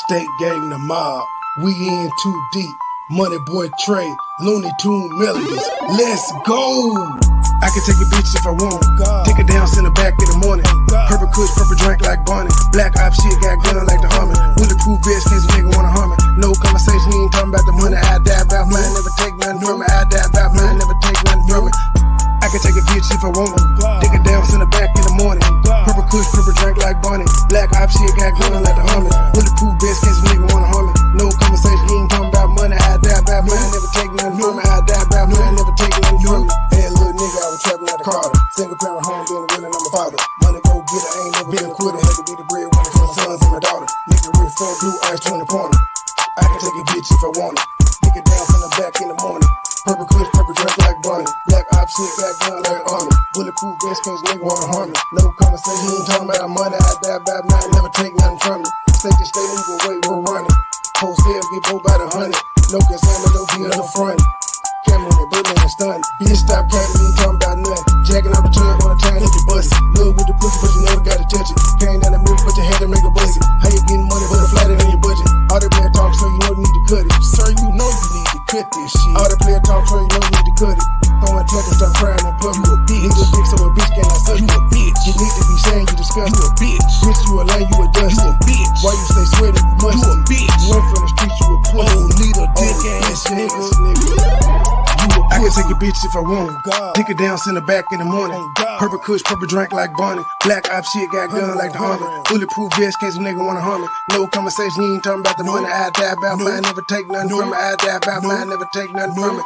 State gang the mob, we in too deep. MoneyBoy Trey, Looney Tune melodies. Let's go! I can take a bitch if I want. Take her down, send her back in the morning. Purple kush, purple drink like Bonnie. Black op shit, got gun like the Hummer. Bulletproof vest, case a nigga wanna harm me. No conversation, he ain't talking about the money. I die about mine, never take nothing from me. I die about mine, never take nothing from me. I can take a bitch if I want. Take her down, send her back in the morning. Purple kush, purple drink like Bonnie. Black op shit, got gun like the Hummer. Bulletproof vest, case a nigga wanna harm me. No conversation, he ain't talking about money. I die about mine, never take nothing from me. I die about mine, never take nothing from me. Hey, little nigga, I was trapping out the Carter. Single parent home, being a winner, I'm a father. Money go get it, I ain't never been a quitter. Had to be the breadwinner for my sons and my daughter. Nigga real fat, blue eyes, 20 pointer. I can take a bitch if I want it. Pick it down, send her back in the morning. Purple kush, purple drink like Bonnie. Black op shit, got gun like Army. Bulletproof vest, cause nigga wanna harm me. No conversation, he ain't talking about money. I die about mine, never take nothing from me. State to state, we gon' wait, we're running. Wholesale, get both by the 100. No consignment, no deal, no front. Camera in Berlin and stun. Bitch, stop catting, ain't talking about nothing. Jacking out the tub on the time, hit your bust. Love with the pussy, but you never gotta touch it. Came down the middle, but you had to make a bust it. How you getting money, but a flatter than your budget? All the player talk, so you know you need to cut it. Sir, you know you need to cut this shit. All the player talk, so you know you need to cut it. Throwing touch and start crying in public. You a bitch. Nigga dick, so a bitch cannot suck. You a bitch. You need to be saying you disgusting. You a bitch. Bitch, you a lame, you a dust. You a bitch. Why you stay sweaty, you must. You a bitch. You went from the streets, you a pussy. Oh, need a dick ass nigga. I can take a bitch if I want. Take her down, send her back in the morning. Purple kush, purple drink like Bonnie. Black op shit, got gun like the Hummer. Bulletproof vest, case a nigga wanna harm me. No conversation, he ain't talking about the money. I die about mine, never take nothing from me. I die about mine, never take nothing from me.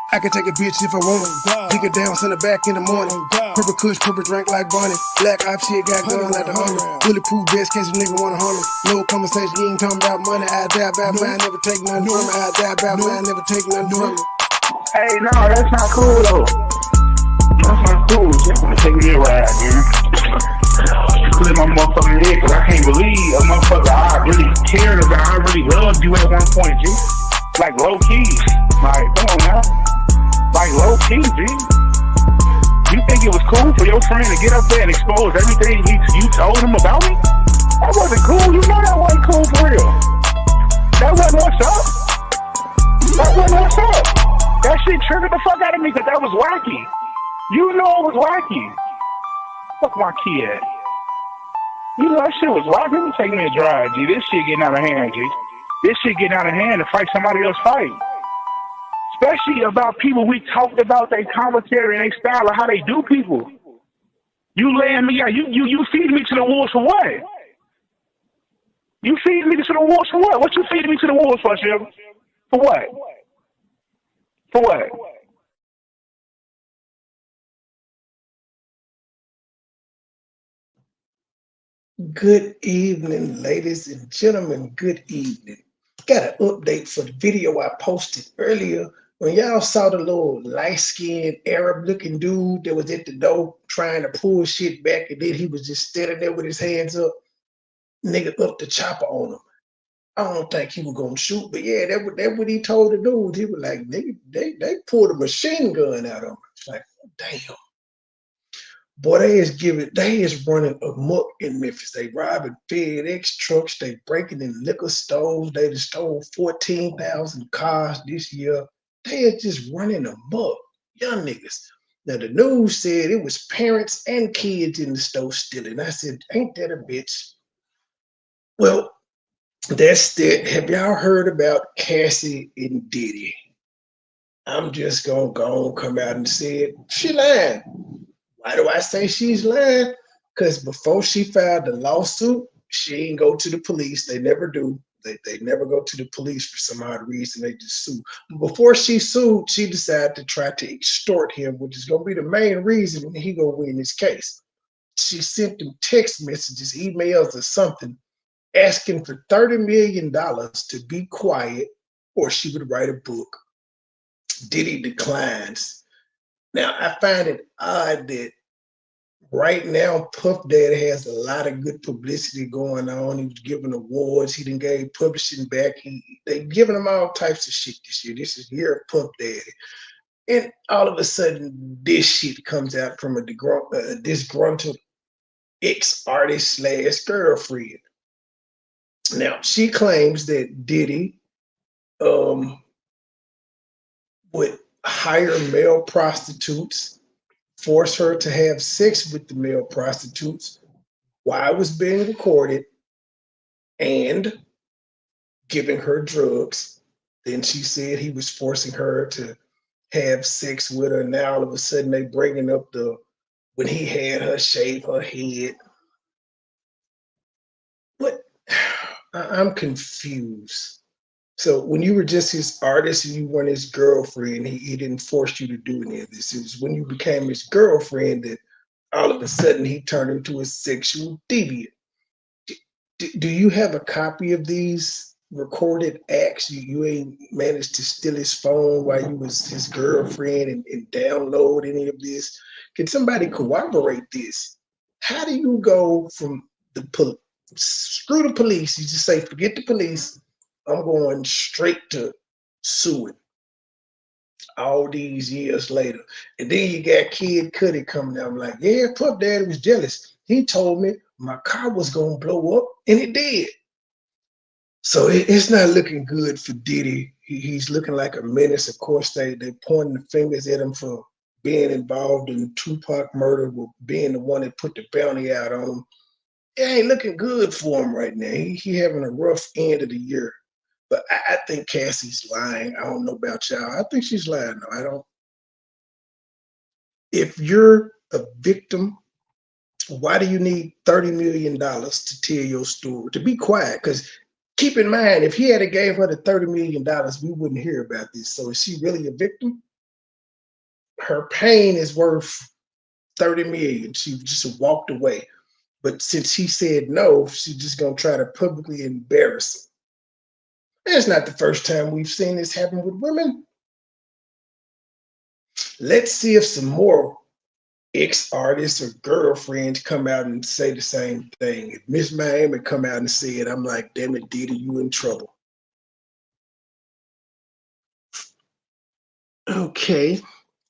I can take a bitch if I want. Take her down, send her back in the morning. Purple kush, purple drink like Bonnie. Black op shit, got gun like the Hummer. Bulletproof vest, case a nigga wanna harm me. No conversation, he ain't talking about money. I die about mine, never take nothing from me. I die about mine, never take nothing from me. Hey, no, that's not cool though. That's not cool. Just wanna take me a ride, man. Clear my motherfucking head, cause I can't believe a motherfucker I really cared about, I really loved you at one point, G. Like low key. Like, come on now. Like low key, G. You think it was cool for your friend to get up there and expose everything you told him about me? That wasn't cool. You know that wasn't cool for real. That wasn't what's up. That wasn't what's up. That shit triggered the fuck out of me because that was wacky. You know it was wacky. Fuck my key at. You know that shit was wacky. You take me a drive, G. This shit getting out of hand, G. This shit getting out of hand to fight somebody else fight. Especially about people we talked about their commentary and their style of how they do people. You laying me out. You feed me to the wolves for what? You feed me to the wolves for what? What you feeding me to the wolves for, Shib? For what? For what? Good evening, ladies and gentlemen. Good evening. Got an update for the video I posted earlier. When y'all saw the little light-skinned Arab-looking dude that was at the door trying to pull shit back, and then he was just standing there with his hands up, nigga up the chopper on him. I don't think he was gonna shoot, but yeah, that what he told the dude. He was like, nigga, they pulled a machine gun out of him. It's like, oh, damn. Boy, they is running amok in Memphis. They robbing FedEx trucks, they breaking in liquor stores, they just stole 14,000 cars this year. They is just running amok, young niggas. Now the news said it was parents and kids in the store stealing. I said, ain't that a bitch? Well, that's it. Have y'all heard about Cassie and Diddy? I'm just gonna go come out and say it. She lying. Why do I say she's lying? Because before she filed the lawsuit, she didn't go to the police. They never do. They never go to the police for some odd reason. They just sue. But before she sued, she decided to try to extort him, which is gonna be the main reason he gonna win this case. She sent him text messages, emails, or something, asking for $30 million to be quiet or she would write a book. Diddy declines. Now, I find it odd that right now Puff Daddy has a lot of good publicity going on. He was giving awards. He done gave publishing back. They giving him all types of shit this year. This is year of Puff Daddy. And all of a sudden, this shit comes out from a disgruntled ex-artist / girlfriend. Now, she claims that Diddy would hire male prostitutes, force her to have sex with the male prostitutes while it was being recorded, and giving her drugs. Then she said he was forcing her to have sex with her. Now all of a sudden they bringing up when he had her shave her head. What? I'm confused. So when you were just his artist and you weren't his girlfriend, he didn't force you to do any of this. It was when you became his girlfriend that all of a sudden he turned into a sexual deviant. Do you have a copy of these recorded acts? You ain't managed to steal his phone while you was his girlfriend and download any of this? Can somebody corroborate this? How do you go from screw the police? You just say, forget the police. I'm going straight to suing all these years later. And then you got Kid Cudi coming out like, yeah, Puff Daddy was jealous. He told me my car was going to blow up, and it did. So it's not looking good for Diddy. He's looking like a menace. Of course, they pointing the fingers at him for being involved in the Tupac murder, with being the one that put the bounty out on him. It ain't looking good for him right now. He having a rough end of the year. But I think Cassie's lying. I don't know about y'all. I think she's lying. No, I don't. If you're a victim, why do you need $30 million to tell your story? To be quiet, because keep in mind, if he had gave her the $30 million, we wouldn't hear about this. So is she really a victim? Her pain is worth $30 million. She just walked away. But since he said no, she's just gonna try to publicly embarrass him. It's not the first time we've seen this happen with women. Let's see if some more ex-artists or girlfriends come out and say the same thing. If Miss Miami come out and say it, I'm like, damn it, Diddy, you in trouble. Okay.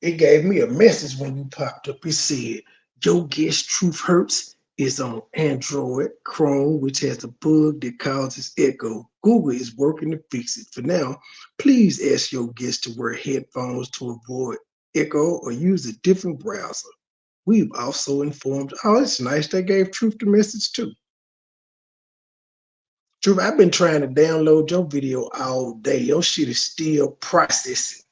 It gave me a message when you popped up. It said, your guess Truth Hurts is on Android, Chrome, which has a bug that causes echo. Google is working to fix it. For now, please ask your guest to wear headphones to avoid echo or use a different browser. We've also informed, oh, it's nice they gave Truth the message too. Truth, I've been trying to download your video all day. Your shit is still processing.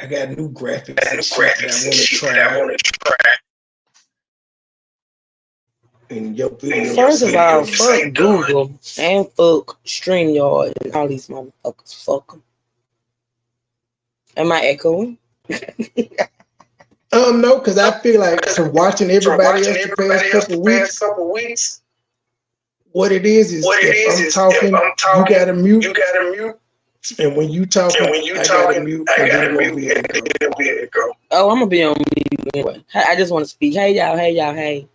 I got new graphics and shit that I want to try. And your video. First of all, fuck Google and fuck StreamYard and all these motherfuckers. Fuck them. Am I echoing? No, because I feel like from watching everybody else the past couple weeks, what it is if I'm talking, you gotta mute. And when you talking, I gotta mute. Oh, I'm gonna be on mute anyway. I just want to speak. Hey y'all, hey.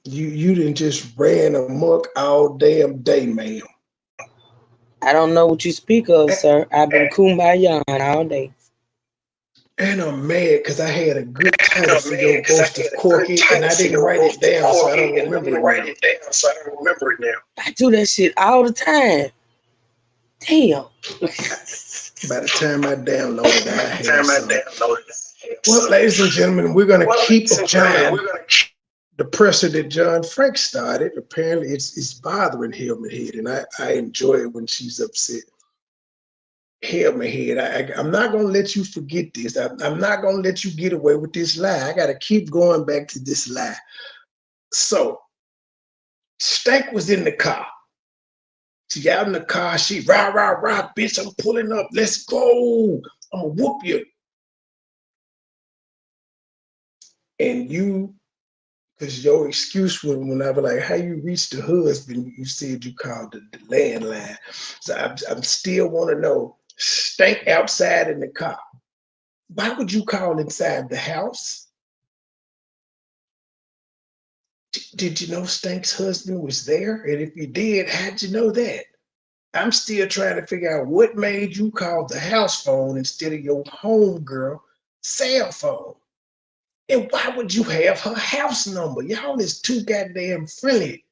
You didn't just ran amok all damn day, ma'am. I don't know what you speak of, sir. I've been kumbaya all day. And I'm mad because I had a good title for your ghost of Corky, and I didn't write it down, so I don't remember it now. I do that shit all the time. Damn. By the time I downloaded it, I had some. Well, ladies and gentlemen, we're going to keep applying the pressure that John Frank started. Apparently, it's bothering Helmet Head, and I enjoy it when she's upset. Helmet Head, I'm not going to let you forget this. I'm not going to let you get away with this lie. I got to keep going back to this lie. So, Stank was in the car. She out in the car. She, rah, bitch, I'm pulling up. Let's go. I'm going to whoop you. And you, because your excuse when I was like, how you reached the husband, you said you called the landline. So I'm still want to know, Stank outside in the car. Why would you call inside the house? Did you know Stank's husband was there? And if you did, how'd you know that? I'm still trying to figure out what made you call the house phone instead of your homegirl cell phone. And why would you have her house number? Y'all is too goddamn friendly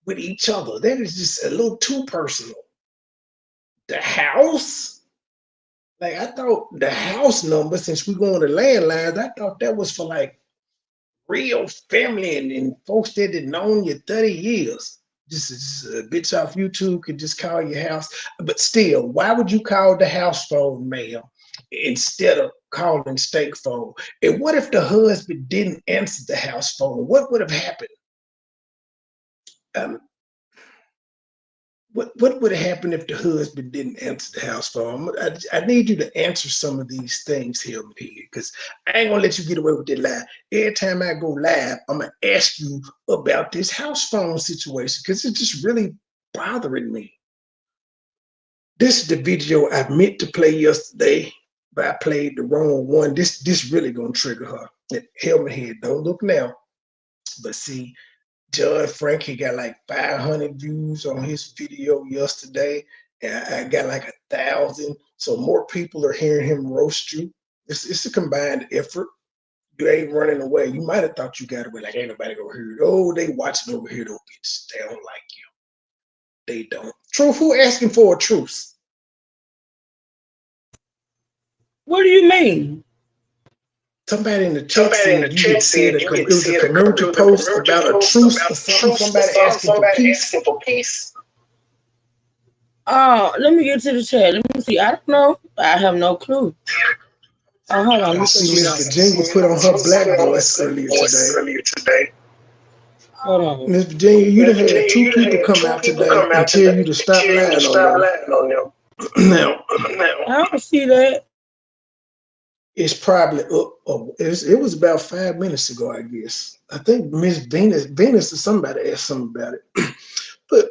with each other. That is just a little too personal. The house? Like, I thought the house number, since we go on the landlines, I thought that was for like real family and folks that had known you 30 years. Just a bitch off YouTube could just call your house. But still, why would you call the house phone, ma'am, instead of calling Stank phone? And what if the husband didn't answer the house phone? What would have happened? What would have happened if the husband didn't answer the house phone? I need you to answer some of these things here, because I ain't gonna let you get away with that lie. Every time I go live, I'm gonna ask you about this house phone situation because it's just really bothering me. This is the video I meant to play yesterday, but I played the wrong one. This really gonna trigger her. Helmet head, don't look now. But see, John Frank, he got like 500 views on his video yesterday, and I got like 1,000. So more people are hearing him roast you. It's a combined effort. You ain't running away. You might have thought you got away, like ain't nobody gonna hear it. Oh, they watching over here, though, bitch. They don't like you. They don't. Truth, who asking for a truce? What do you mean? Somebody in the chat said you had said it was a community post about a truce or something. Somebody asking for peace. Let me get to the chat. Let me see. I don't know. I have no clue. Oh, hold on. I see Miss Virginia put on her black voice earlier today. Hold on. Miss Virginia, you done had two people come out today and tell you to stop lying on them. Now, I don't see that. it's probably it was about 5 minutes ago, I guess. I think Miss Venus or somebody asked something about it. but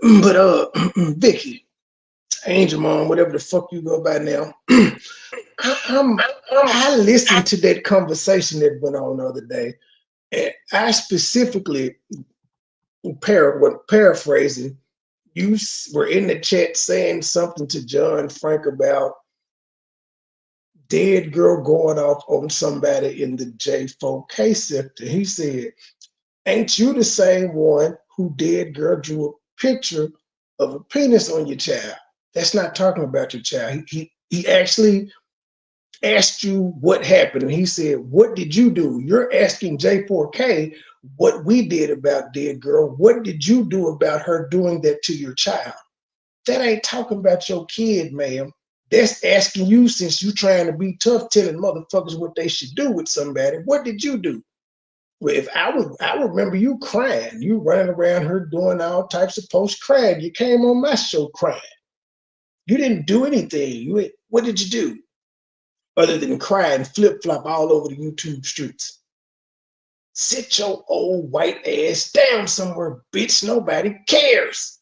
Vicky, Angel Mom, whatever the fuck you go by now. I listened to that conversation that went on the other day, and I specifically paraphrasing, you were in the chat saying something to John Frank about dead girl going off on somebody in the J4K sector. He said, ain't you the same one who dead girl drew a picture of a penis on your child? That's not talking about your child. He actually asked you what happened. And he said, what did you do? You're asking J4K what we did about dead girl. What did you do about her doing that to your child? That ain't talking about your kid, ma'am. That's asking you, since you trying to be tough, telling motherfuckers what they should do with somebody. What did you do? Well, if I remember you crying, you running around her doing all types of post crying. You came on my show crying. You didn't do anything. What did you do? Other than cry and flip-flop all over the YouTube streets. Sit your old white ass down somewhere, bitch. Nobody cares.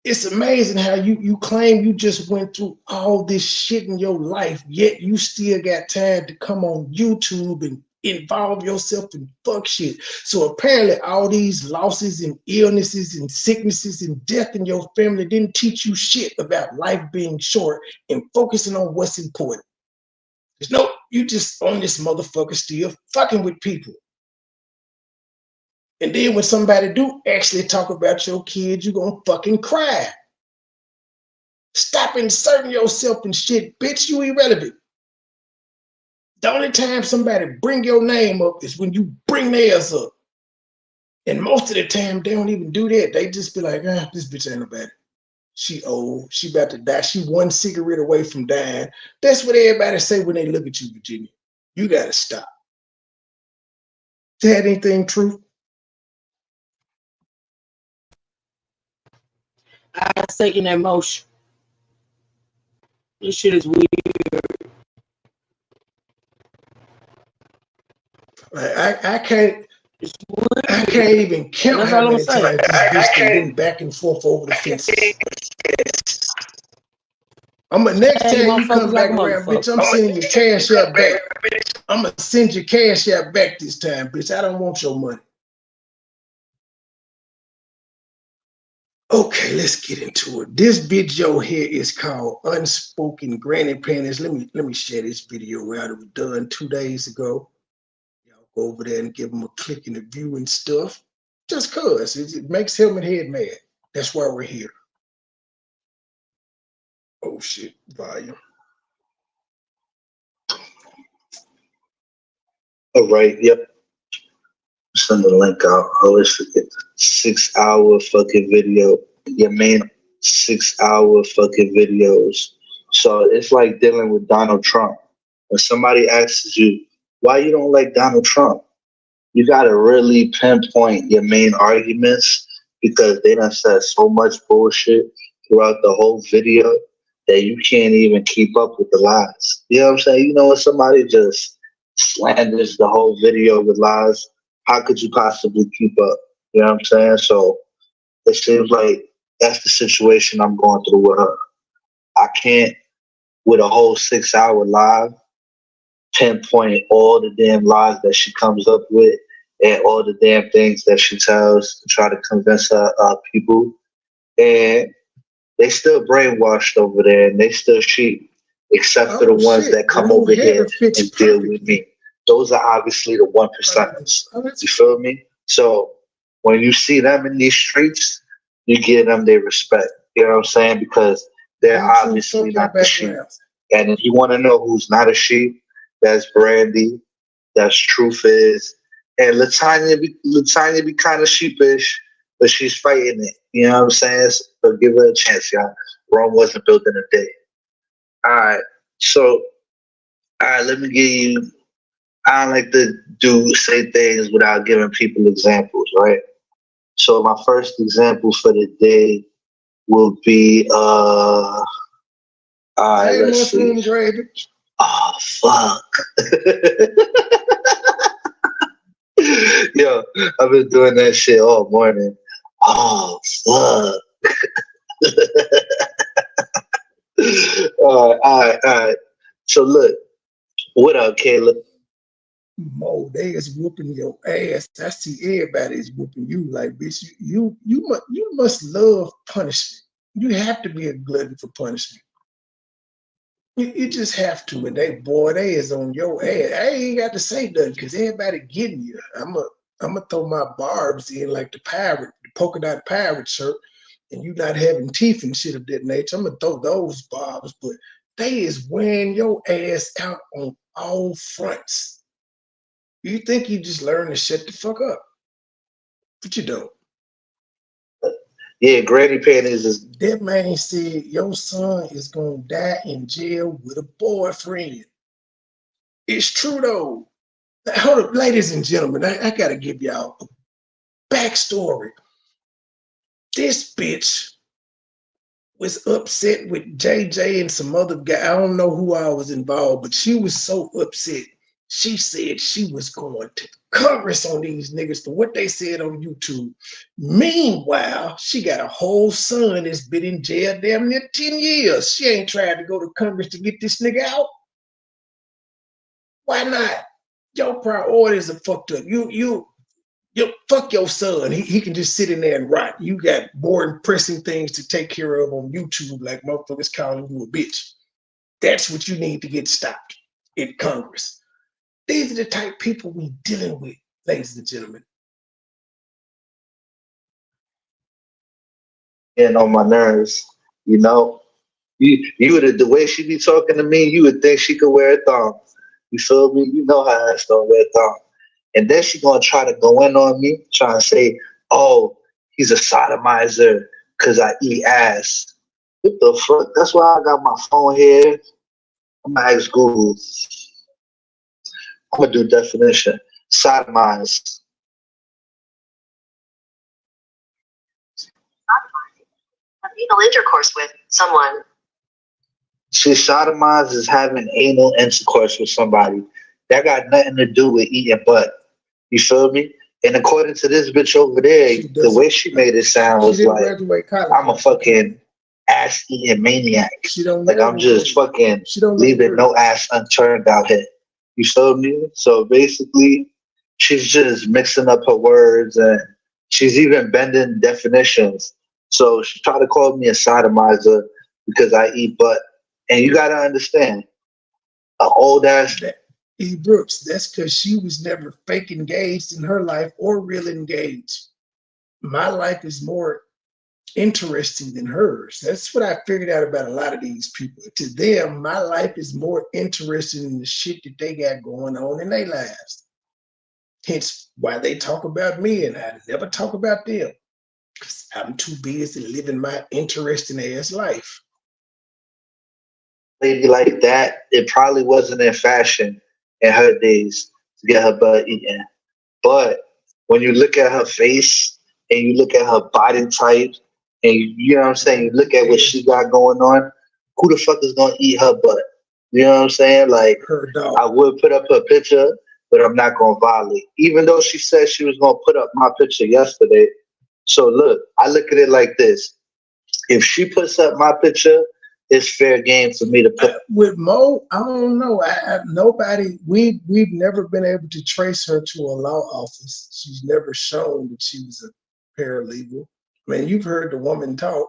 It's amazing how you claim you just went through all this shit in your life, yet you still got time to come on YouTube and involve yourself in fuck shit. So apparently all these losses and illnesses and sicknesses and death in your family didn't teach you shit about life being short and focusing on what's important. There's no, you just on this motherfucker still fucking with people. And then when somebody do actually talk about your kids, you're gonna fucking cry. Stop inserting yourself in shit, bitch. You irrelevant. The only time somebody bring your name up is when you bring theirs up. And most of the time, they don't even do that. They just be like, this bitch ain't nobody. She old. She about to die. She one cigarette away from dying. That's what everybody say when they look at you, Virginia. You gotta stop. Is that anything true? I second that motion. This shit is weird. I can't even count how many times this bitch been back and forth over the fences. Next time you come back around, bitch, I'm sending your cash out back. I'm gonna send your cash out back this time, bitch. I don't want your money. Okay, let's get into it. This video here is called Unspoken Granny Panties. Let me share this video out. It was done 2 days ago. go over there and give him a click and a view and stuff. Just cause it makes Helmet Head mad. That's why we're here. Oh shit, volume. All right, yep. Send the link out. I always forget. 6 hour fucking video. Your main 6 hour fucking videos. So it's like dealing with Donald Trump. When somebody asks you, why you don't like Donald Trump? You gotta really pinpoint your main arguments because they done said so much bullshit throughout the whole video that you can't even keep up with the lies. You know what I'm saying? You know when somebody just slanders the whole video with lies, how could you possibly keep up? You know what I'm saying? So it seems like that's the situation I'm going through with her. I can't, with a whole 6 hour live, pinpoint all the damn lies that she comes up with and all the damn things that she tells to try to convince her people. And they still brainwashed over there and they still sheep, except for the ones that come over here and deal with me. Those are obviously the 1%ers. You feel me? So when you see them in these streets, you give them their respect. You know what I'm saying? Because they're obviously not the sheep. And if you want to know who's not a sheep, that's Brandy, that's Truth Is, and Latanya be kind of sheepish, but she's fighting it. You know what I'm saying? So give her a chance, y'all. Rome wasn't built in a day. All right, let me give you. I don't like to say things without giving people examples, right? So my first example for the day will be all right, let's see. Gravy. Oh fuck. Yo, I've been doing that shit all morning. Oh fuck. All right. So look, what up, Caleb? Mo, they is whooping your ass. I see everybody is whooping you. Like, bitch, you must love punishment. You have to be a glutton for punishment. You just have to, and they is on your ass. I ain't got to say nothing because everybody getting you. I'm gonna throw my barbs in like the polka dot pirate shirt, and you not having teeth and shit of that nature. I'm gonna throw those barbs, but they is wearing your ass out on all fronts. You think you just learn to shut the fuck up, but you don't. Yeah, granny panties is. That man said your son is gonna die in jail with a boyfriend. It's true though. Hold up, ladies and gentlemen, I gotta give y'all a backstory. This bitch was upset with JJ and some other guy. I don't know who all was involved, but she was so upset. She said she was going to Congress on these niggas for what they said on YouTube. Meanwhile, she got a whole son that's been in jail damn near 10 years. She ain't tried to go to Congress to get this nigga out. Why not? Your priorities are fucked up. You fuck your son. He can just sit in there and rot. You got more pressing things to take care of on YouTube, like motherfuckers calling you a bitch. That's what you need to get stopped in Congress. These are the type of people we dealing with, ladies and gentlemen. And on my nerves, you know. You would, the way she be talking to me, you would think she could wear a thong. You feel me? You know how ass don't wear a thong. And then she gonna try to go in on me, trying to say, oh, he's a sodomizer because I eat ass. What the fuck? That's why I got my phone here. I'm gonna ask Google. I'm gonna do definition. Sodomize. Anal intercourse with someone. See, sodomize is having anal intercourse with somebody. That got nothing to do with eating butt. You feel me? And according to this bitch over there, the way she made it sound was like, I'm a fucking ass-eating maniac. Like, I'm just fucking leaving no ass unturned out here. You feel me? So basically, she's just mixing up her words and she's even bending definitions. So she tried to call me a sodomizer because I eat butt. And you gotta understand, an old ass E. Brooks, that's because she was never fake engaged in her life or real engaged. My life is more interesting than hers. That's what I figured out about a lot of these people. To them, my life is more interesting than the shit that they got going on in their lives. Hence why they talk about me and I never talk about them. Because I'm too busy living my interesting ass life. Lady like that, it probably wasn't in fashion in her days to get her butt eaten. But when you look at her face and you look at her body type and you know what I'm saying, you look at what she got going on, who the fuck is gonna eat her butt? You know what I'm saying? Like, Her dog. I would put up her picture, but I'm not gonna violate. Even though she said she was gonna put up my picture yesterday. So look, I look at it like this. If she puts up my picture, it's fair game for me to put. With Mo, I don't know. Nobody. We've never been able to trace her to a law office. She's never shown that she was a paralegal. I mean, you've heard the woman talk.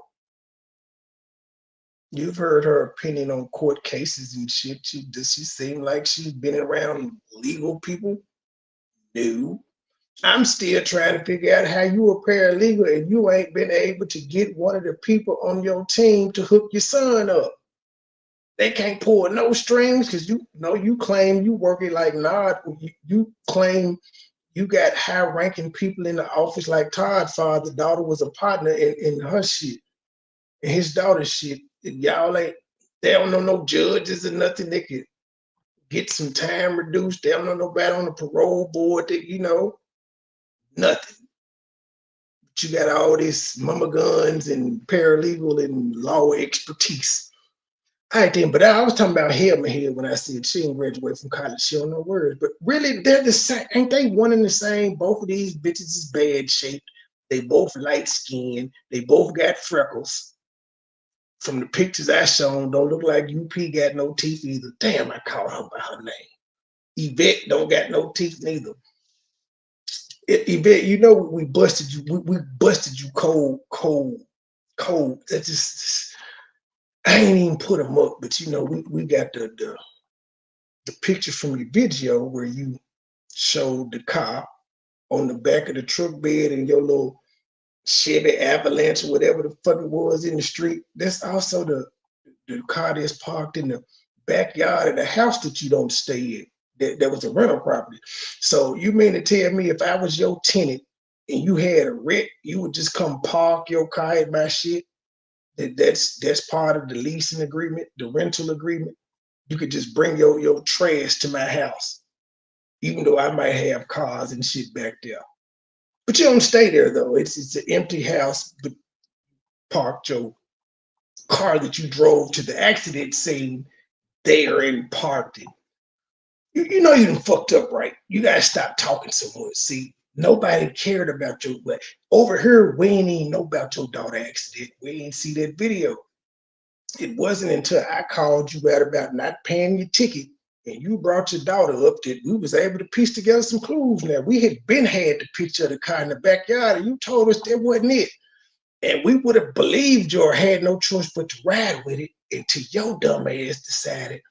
You've heard her opinion on court cases and shit. Does she seem like she's been around legal people? No. I'm still trying to figure out how you a paralegal and you ain't been able to get one of the people on your team to hook your son up. They can't pull no strings because you claim you working like Nod. You claim you got high-ranking people in the office like Todd father. The daughter was a partner in her shit, and his daughter's shit. Y'all ain't, they don't know no judges or nothing. They could get some time reduced. They don't know nobody on the parole board that, nothing. But you got all this mama guns and paralegal and law expertise. All right then, but I was talking about Helma here when I said she didn't graduate from college. She don't know words. But really, they're the same. Ain't they one and the same? Both of these bitches is bad shaped. They both light skinned. They both got freckles. From the pictures I shown, don't look like UP got no teeth either. Damn, I called her by her name. Yvette don't got no teeth neither. Yvette, we busted you. We busted you cold. That just I ain't even put them up, but we got the picture from your video where you showed the car on the back of the truck bed and your little Chevy Avalanche or whatever the fuck it was in the street. That's also the car that's parked in the backyard of the house that you don't stay in. That was a rental property. So you mean to tell me if I was your tenant and you had a wreck, you would just come park your car at my shit? That's part of the leasing agreement, the rental agreement. You could just bring your trash to my house, even though I might have cars and shit back there. But you don't stay there though. It's an empty house, but parked your car that you drove to the accident scene there and parked it. You know you done fucked up, right? You gotta stop talking so much. See, nobody cared about your, but over here, we ain't even know about your daughter accident. We ain't see that video. It wasn't until I called you out about not paying your ticket and you brought your daughter up that we was able to piece together some clues. Now, we had the picture of the car in the backyard and you told us that wasn't it. And we would have believed you or had no choice but to ride with it until your dumb ass decided,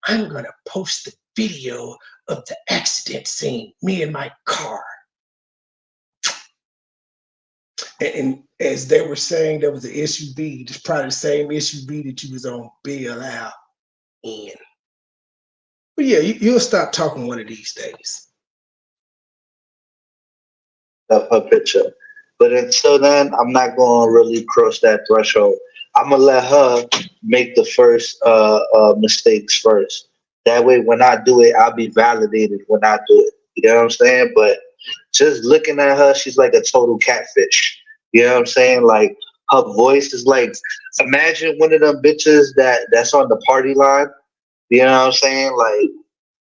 I'm gonna post the video of the accident scene, me and my car. And as they were saying, there was an SUV, it's probably the same SUV that you was on bail out in. But yeah, you'll stop talking one of these days. Of her picture. But until then, I'm not going to really cross that threshold. I'm going to let her make the first mistakes first. That way, when I do it, I'll be validated when I do it. You know what I'm saying? But just looking at her, she's like a total catfish. You know what I'm saying? Like, her voice is like, imagine one of them bitches that's on the party line. You know what I'm saying? Like,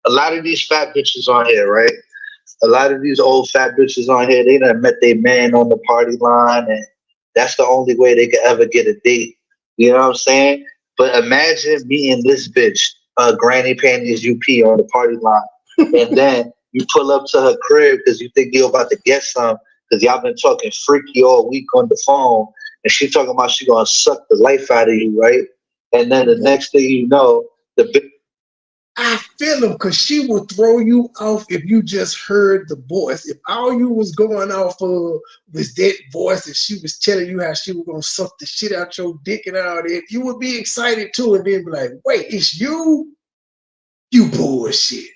a lot of these fat bitches on here, right? A lot of these old fat bitches on here, they done met their man on the party line, and that's the only way they could ever get a date. You know what I'm saying? But imagine meeting this bitch, Granny Panties UP on the party line, and then you pull up to her crib because you think you're about to get some, because y'all been talking freaky all week on the phone, and she talking about she gonna suck the life out of you, right? And then the next thing you know, the bitch. I feel him because she will throw you off if you just heard the voice. If all you was going off of was that voice, if she was telling you how she was gonna suck the shit out your dick and all that, you would be excited too, and then be like, wait, it's you? You bullshit.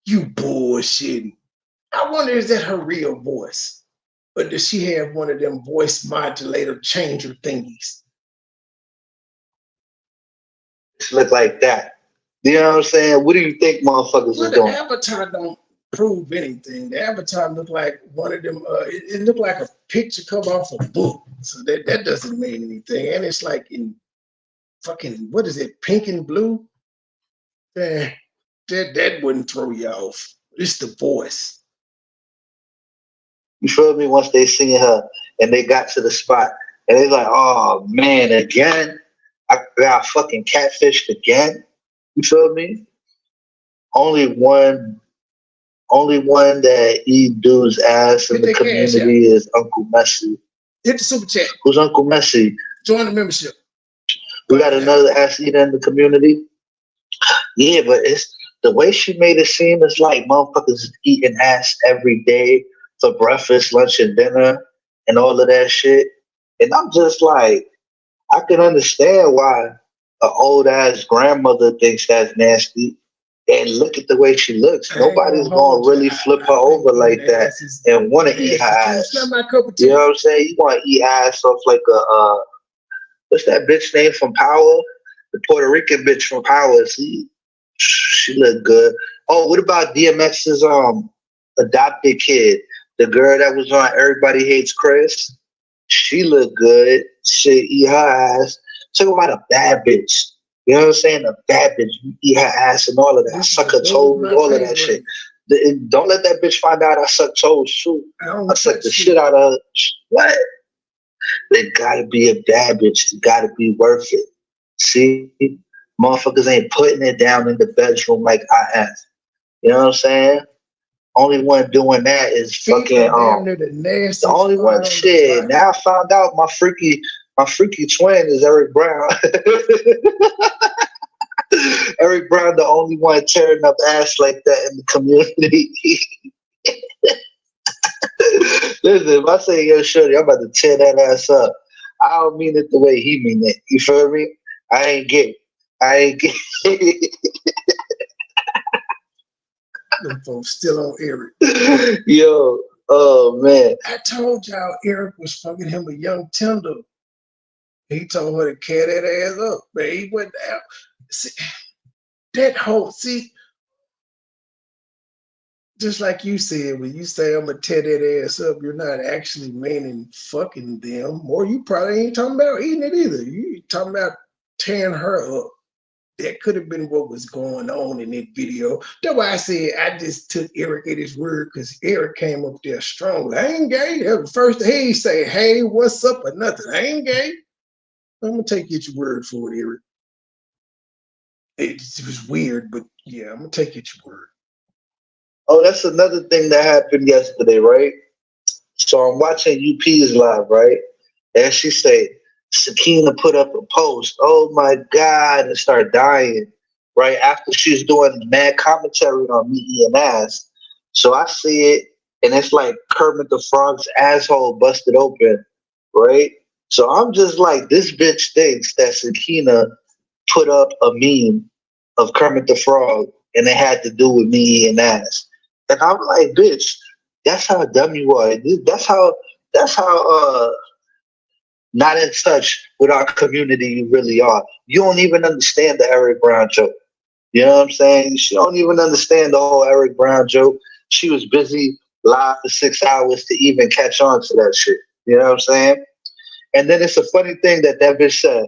You bullshitting. I wonder, is that her real voice? Or does she have one of them voice modulator changer thingies? It look like that. You know what I'm saying? What do you think motherfuckers is doing? The avatar don't prove anything. The avatar look like one of them. It looked like a picture come off a book. So that doesn't mean anything. And it's like in fucking, what is it, pink and blue? That wouldn't throw you off. It's the voice. You feel me? Once they seen her and they got to the spot and they like, oh man, again? I got fucking catfished again? You feel me? Only one that eat dude's ass in the community is Uncle Messi. Hit the super chat. Who's Uncle Messi? Join the membership. We got another ass eater in the community. Yeah, but it's the way she made it seem is like motherfuckers eating ass every day for breakfast, lunch, and dinner, and all of that shit. And I'm just like, I can understand why an old ass grandmother thinks that's nasty. And look at the way she looks. Nobody's gonna really flip her over like that and want to eat her ass. You know what I'm saying? You want to eat ass off like a what's that bitch name from Power? The Puerto Rican bitch from Power. See, she look good. Oh, what about DMX's adopted kid? The girl that was on Everybody Hates Chris. She look good. She eat her ass. Talk about a bad bitch. You know what I'm saying? A bad bitch. You eat her ass and all of that. Suck her toes, all of that shit. Don't let that bitch find out I suck toes too. I suck the shit out of her. What? They gotta be a bad bitch. They gotta be worth it. See? Motherfuckers ain't putting it down in the bedroom like I am. You know what I'm saying? Only one doing that is fucking the only one shit. Now I found out my freaky twin is Eric Brown. Eric Brown, the only one tearing up ass like that in the community. Listen, if I say yo shorty, I'm about to tear that ass up. I don't mean it the way he mean it. You feel me? I ain't gay. Them folks still on Eric. Yo, oh man. I told y'all Eric was fucking him a young tender. He told her to carry that ass up, man. He went down. See, that whole, just like you said, when you say I'm gonna tear that ass up, you're not actually meaning fucking them, or you probably ain't talking about eating it either. You talking about tearing her up. That could have been what was going on in that video. That's why I said I just took Eric at his word, because Eric came up there strong. I ain't gay. That was the first thing he say, hey, what's up or nothing. I ain't gay. I'm gonna take your word for it, Eric. It was weird, but yeah, I'm gonna take your word. Oh, that's another thing that happened yesterday, right? So I'm watching UP's live, right? And she said, Sakina put up a post, oh my God, and start dying, right? After she's doing mad commentary on me eating ass. So I see it, and it's like Kermit the Frog's asshole busted open, right? So I'm just like, this bitch thinks that Sakina put up a meme of Kermit the Frog, and it had to do with me eating ass. And I'm like, bitch, that's how dumb you are. That's how not in touch with our community you really are. You don't even understand the Eric Brown joke. You know what I'm saying? She don't even understand the whole Eric Brown joke. She was busy live for 6 hours to even catch on to that shit. You know what I'm saying? And then it's a funny thing that bitch said.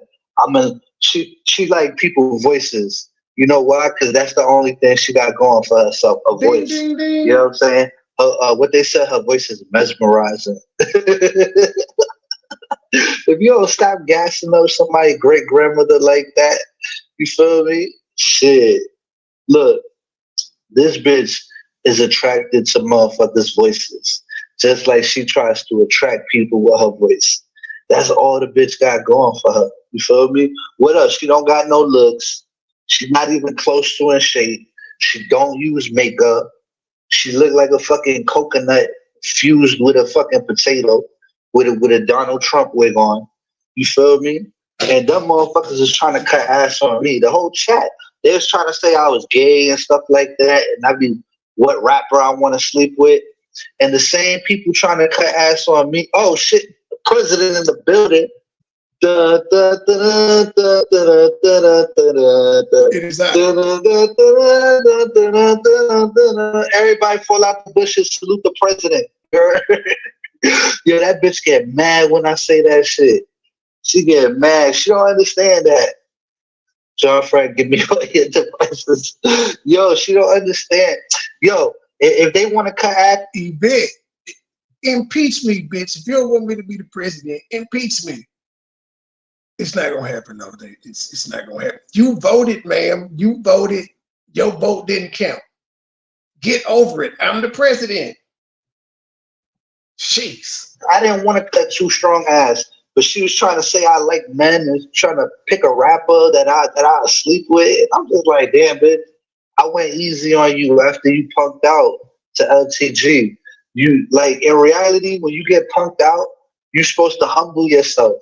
She like people's voices. You know why? Because that's the only thing she got going for herself, a voice. Ding, ding, ding. You know what I'm saying? What they said, her voice is mesmerizing. If you don't stop gassing up somebody's great grandmother like that, you feel me? Shit. Look, this bitch is attracted to motherfuckers' voices, just like she tries to attract people with her voice. That's all the bitch got going for her. You feel me? What else? She don't got no looks. She's not even close to in shape. She don't use makeup. She look like a fucking coconut fused with a fucking potato with a Donald Trump wig on. You feel me? And them motherfuckers is trying to cut ass on me. The whole chat, they was trying to say I was gay and stuff like that, and I be what rapper I want to sleep with. And the same people trying to cut ass on me. Oh shit, president in the building. Everybody fall out the bushes, salute the president. Yo, that bitch get mad when I say that shit. She get mad. She don't understand that. John Frank, give me all your devices. Yo, she don't understand. Yo, if they want to cut ass, Yvette, impeach me, bitch. If you don't want me to be the president, impeach me. It's not gonna happen, though. It's not gonna happen. You voted, ma'am. You voted. Your vote didn't count. Get over it. I'm the president. Jeez. I didn't want to cut too strong ass, but she was trying to say I like men and trying to pick a rapper that I sleep with. And I'm just like, damn, bitch. I went easy on you after you punked out to LTG. You like in reality, when you get punked out, you're supposed to humble yourself.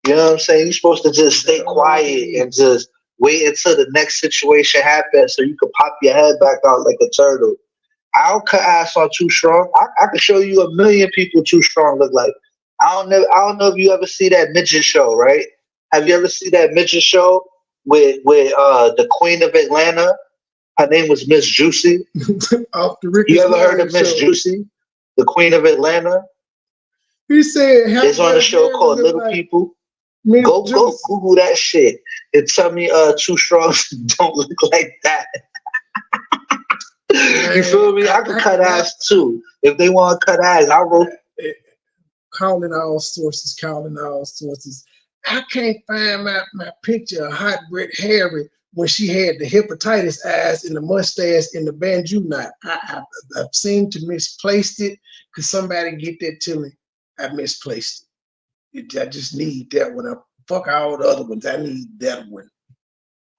You know what I'm saying? You're supposed to just stay quiet and just wait until the next situation happens so you can pop your head back out like a turtle. I don't cut ass on Too Strong. I can show you a million people Too Strong look like. I don't know if you ever see that midget show, right? Have you ever seen that midget show with the Queen of Atlanta? Her name was Miss Juicy. You ever heard of Miss Juicy, the Queen of Atlanta? He said it's on a show called Little People. Go Google that shit and tell me Too Strong don't look like that. You feel me? I can cut ass too. If they want to cut ass, I wrote. Calling all sources. I can't find my picture of Hot Brick Harry when she had the hepatitis eyes and the mustache and the banjo knot. I've seemed to misplaced it. Could somebody get that to me? I misplaced it. I just need that one. Fuck all the other ones. I need that one.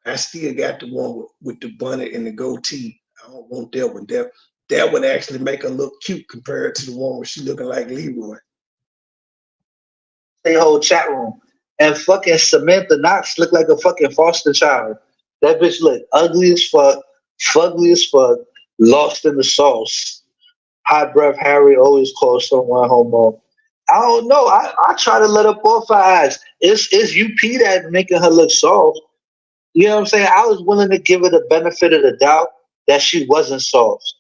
I still got the one with the bonnet and the goatee. I don't want that one. That would actually make her look cute compared to the one where she looking like Leroy. The whole chat room. And fucking Samantha Knox looked like a fucking foster child. That bitch looked ugly as fuck, fugly as fuck, lost in the sauce. Hot breath Harry always calls someone homo. I don't know. I try to let up off her ass. It's UP that making her look soft. You know what I'm saying? I was willing to give her the benefit of the doubt that she wasn't soft.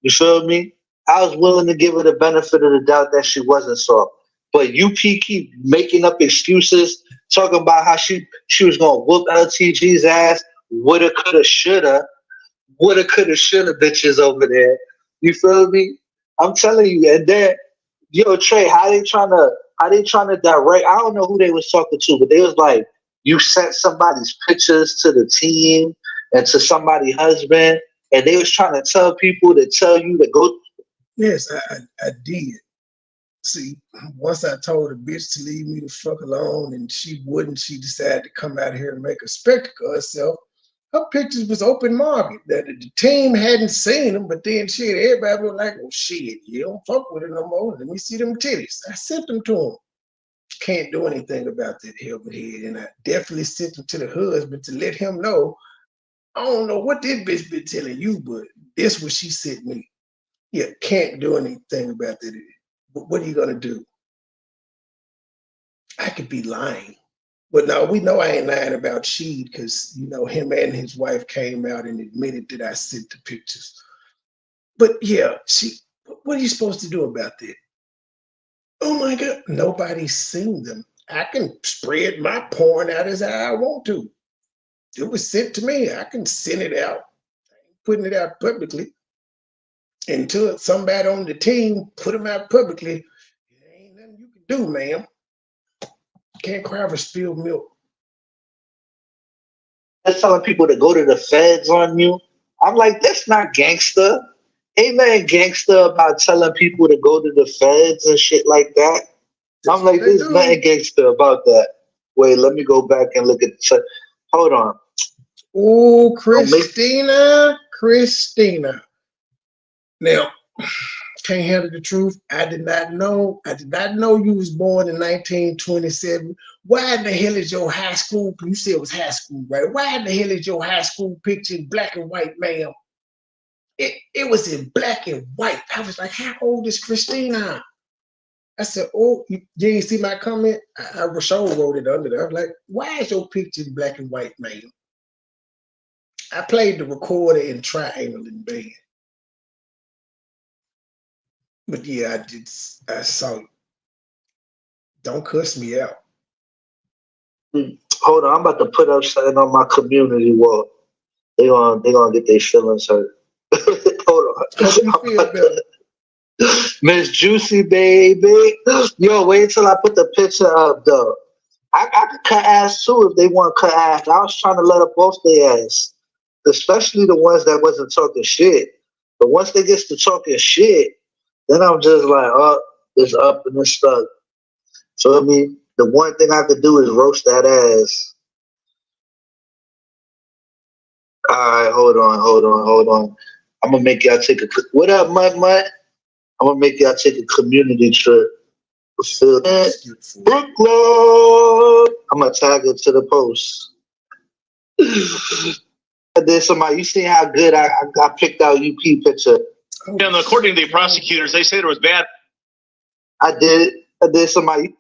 You feel me? I was willing to give her the benefit of the doubt that she wasn't soft. But UP keep making up excuses, talking about how she was gonna whoop LTG's ass. Woulda, coulda, shoulda. Woulda, coulda, shoulda bitches over there. You feel me? I'm telling you. And then, yo, Trey, how they trying to direct? I don't know who they was talking to, but they was like, you sent somebody's pictures to the team and to somebody's husband, and they was trying to tell people to tell you to go. Yes, I did. See, once I told the bitch to leave me the fuck alone and she wouldn't, she decided to come out here and make a spectacle of herself. Her pictures was open market. That the team hadn't seen them, but then shit, everybody was like, well, shit, you don't fuck with it no more. Let me see them titties. I sent them to him. Can't do anything about that helmet head. And I definitely sent them to the husband to let him know, I don't know what this bitch been telling you, but this what she sent me. Yeah, can't do anything about that. But what are you gonna do? I could be lying. But no, we know I ain't lying about Sheed because, you know, him and his wife came out and admitted that I sent the pictures. But yeah, what are you supposed to do about that? Oh my God, nobody's seen them. I can spread my porn out as I want to. It was sent to me. I can send it out. I ain't putting it out publicly. Until somebody on the team put them out publicly, there ain't nothing you can do, ma'am. Can't cry over spilled milk. That's telling people to go to the feds on you. I'm like, that's not gangster. Ain't nothing gangster about telling people to go to the feds and shit like that. I'm like, there's nothing gangster about that. Wait, let me go back and look at hold on. Oh, Christina. Now, can't handle the truth. I did not know you was born in 1927. Why in the hell is your high school? You said it was high school, right? Why in the hell is your high school picture in black and white, ma'am? It was in black and white. I was like, how old is Christina? I said, oh, you didn't see my comment? I wrote it under there. I was like, why is your picture in black and white, ma'am? I played the recorder in triangle in bed. But yeah, I saw it. Don't cuss me out. Hold on, I'm about to put up something on my community wall. They gonna get their feelings hurt. Hold on. Hope you feel better. Miss Juicy, baby. Yo, wait till I put the picture up, though. I could cut ass too if they want to cut ass. I was trying to let up off their ass, especially the ones that wasn't talking shit. But once they get to talking shit, then I'm just like, oh, it's up and it's stuck. So I mean, the one thing I could do is roast that ass. All right, hold on. I'm gonna make y'all take a. What up, Mutt? I'm gonna make y'all take a community trip. Brooklyn. I'm gonna tag it to the post. There's somebody. You see how good I picked out UP picture. And according to the prosecutors, they said it was bad. I did somebody.